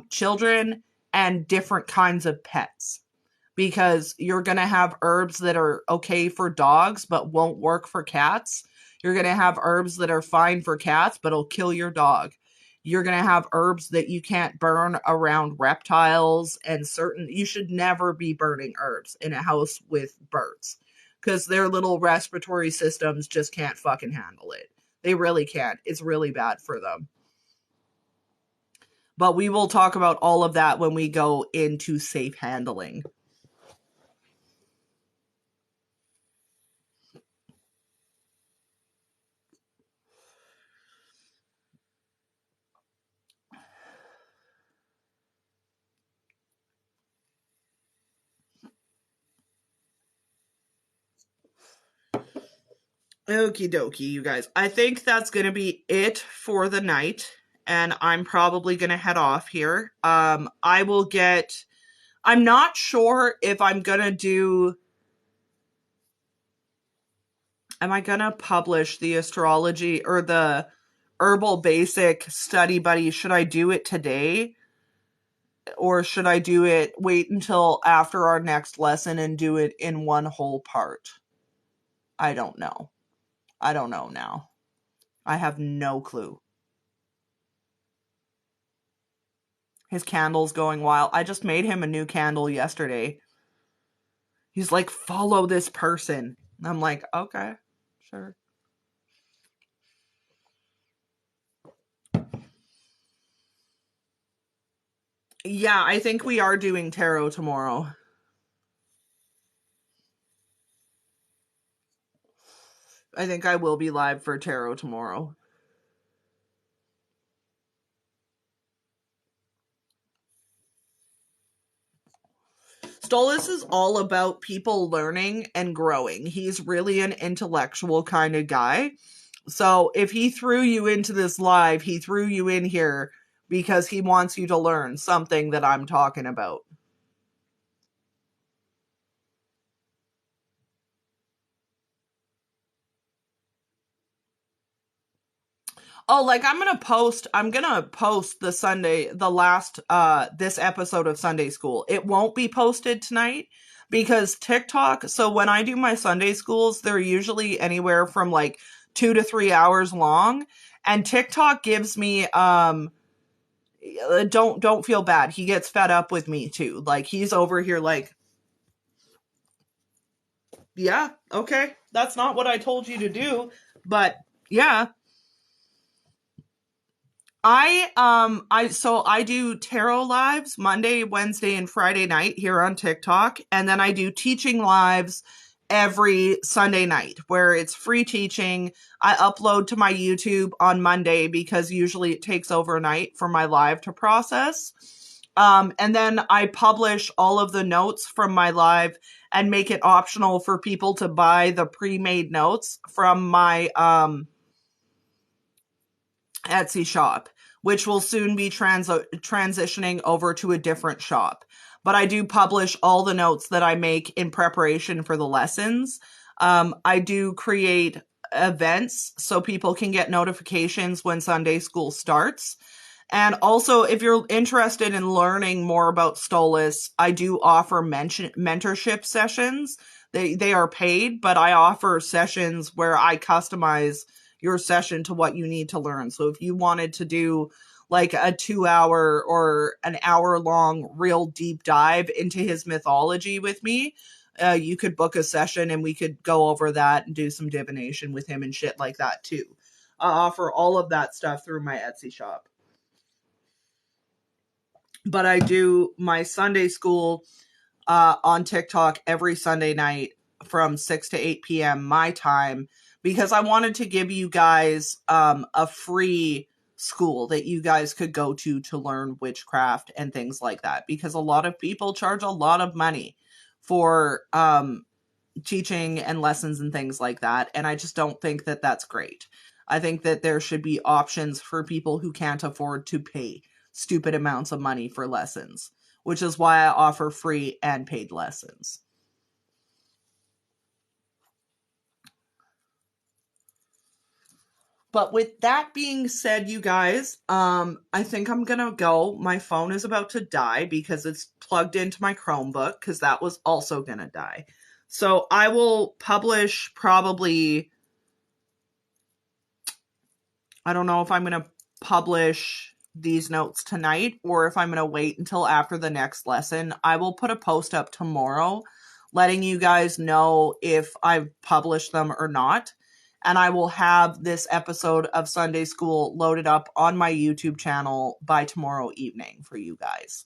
children and different kinds of pets. Because you're going to have herbs that are okay for dogs but won't work for cats. You're going to have herbs that are fine for cats but will kill your dog. You're going to have herbs that you can't burn around reptiles and you should never be burning herbs in a house with birds, because their little respiratory systems just can't fucking handle it. They really can't. It's really bad for them. But we will talk about all of that when we go into safe handling. Okie dokie, you guys. I think that's going to be it for the night. And I'm probably going to head off here. I'm not sure if I'm going to do... Am I going to publish the astrology or the herbal basic study buddy? Should I do it today? Or should I wait until after our next lesson and do it in one whole part? I don't know. I don't know now. I have no clue. His candle's going wild. I just made him a new candle yesterday. He's like, follow this person. I'm like, okay, sure. Yeah, I think we are doing tarot tomorrow. I think I will be live for tarot tomorrow. Stolas is all about people learning and growing. He's really an intellectual kind of guy. So if he threw you into this live, he threw you in here because he wants you to learn something that I'm talking about. Oh, like I'm gonna post the last this episode of Sunday School. It won't be posted tonight because TikTok, so when I do my Sunday schools, they're usually anywhere from like 2 to 3 hours long, and TikTok gives me don't feel bad. He gets fed up with me too. Like, he's over here like, yeah, okay, that's not what I told you to do, but yeah. I do tarot lives Monday, Wednesday, and Friday night here on TikTok, and then I do teaching lives every Sunday night where it's free teaching. I upload to my YouTube on Monday because usually it takes overnight for my live to process. And then I publish all of the notes from my live and make it optional for people to buy the pre-made notes from my Etsy shop, which will soon be transitioning over to a different shop. But I do publish all the notes that I make in preparation for the lessons. I do create events so people can get notifications when Sunday school starts. And also, if you're interested in learning more about Stolas, I do offer mentorship sessions. They are paid, but I offer sessions where I customize your session to what you need to learn. So if you wanted to do like a 2-hour or an hour-long real deep dive into his mythology with me, you could book a session and we could go over that and do some divination with him and shit like that too. I offer all of that stuff through my Etsy shop. But I do my Sunday school on TikTok every Sunday night from 6 to 8 p.m. my time, because I wanted to give you guys a free school that you guys could go to learn witchcraft and things like that, because a lot of people charge a lot of money for teaching and lessons and things like that, and I just don't think that that's great. I think that there should be options for people who can't afford to pay stupid amounts of money for lessons, which is why I offer free and paid lessons. But with that being said, you guys, I think I'm gonna go. My phone is about to die because it's plugged into my Chromebook, because that was also gonna die. So I will publish probably, I don't know if I'm gonna publish these notes tonight or if I'm going to wait until after the next lesson. I will put a post up tomorrow letting you guys know if I've published them or not. And I will have this episode of Sunday School loaded up on my YouTube channel by tomorrow evening for you guys.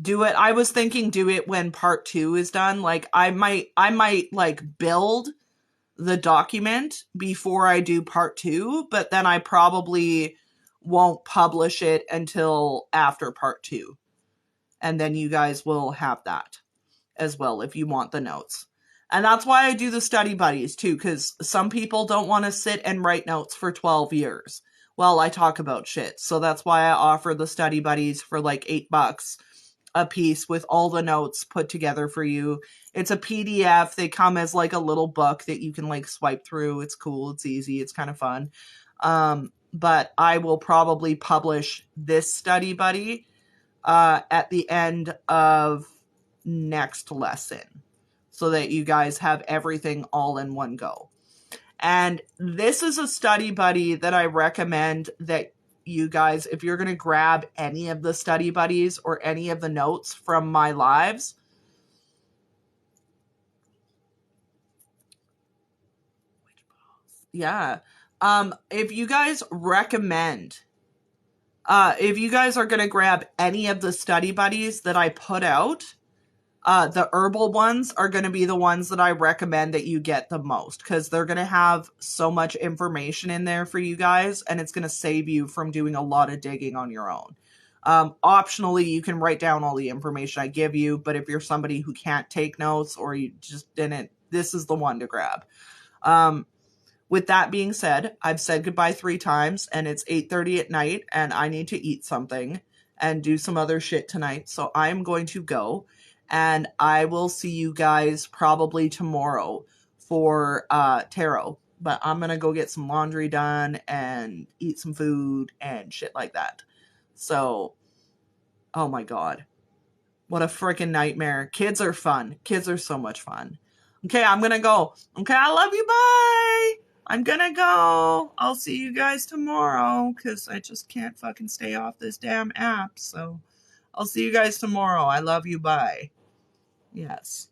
Do it. I was thinking do it when part 2 is done. Like I might like build the document before I do part 2, but then I probably won't publish it until after part 2. And then you guys will have that as well if you want the notes. And that's why I do the study buddies too, because some people don't want to sit and write notes for 12 years while I talk about shit. So that's why I offer the study buddies for like $8 a piece with all the notes put together for you. It's a PDF. They come as like a little book that you can like swipe through. It's cool. It's easy. It's kind of fun. But I will probably publish this study buddy at the end of next lesson so that you guys have everything all in one go. And this is a study buddy that I recommend that you guys, if you're going to grab any of the study buddies or any of the notes from my lives, yeah. If you guys recommend, if you guys are going to grab any of the study buddies that I put out, the herbal ones are going to be the ones that I recommend that you get the most, because they're going to have so much information in there for you guys, and it's going to save you from doing a lot of digging on your own. Optionally, you can write down all the information I give you, but if you're somebody who can't take notes or you just didn't, this is the one to grab. With that being said, I've said goodbye 3 times, and it's 8:30 at night, and I need to eat something and do some other shit tonight, so I'm going to go. And I will see you guys probably tomorrow for tarot. But I'm going to go get some laundry done and eat some food and shit like that. So, oh my God. What a freaking nightmare. Kids are fun. Kids are so much fun. Okay, I'm going to go. Okay, I love you. Bye. I'm going to go. I'll see you guys tomorrow because I just can't fucking stay off this damn app. So I'll see you guys tomorrow. I love you. Bye. Yes.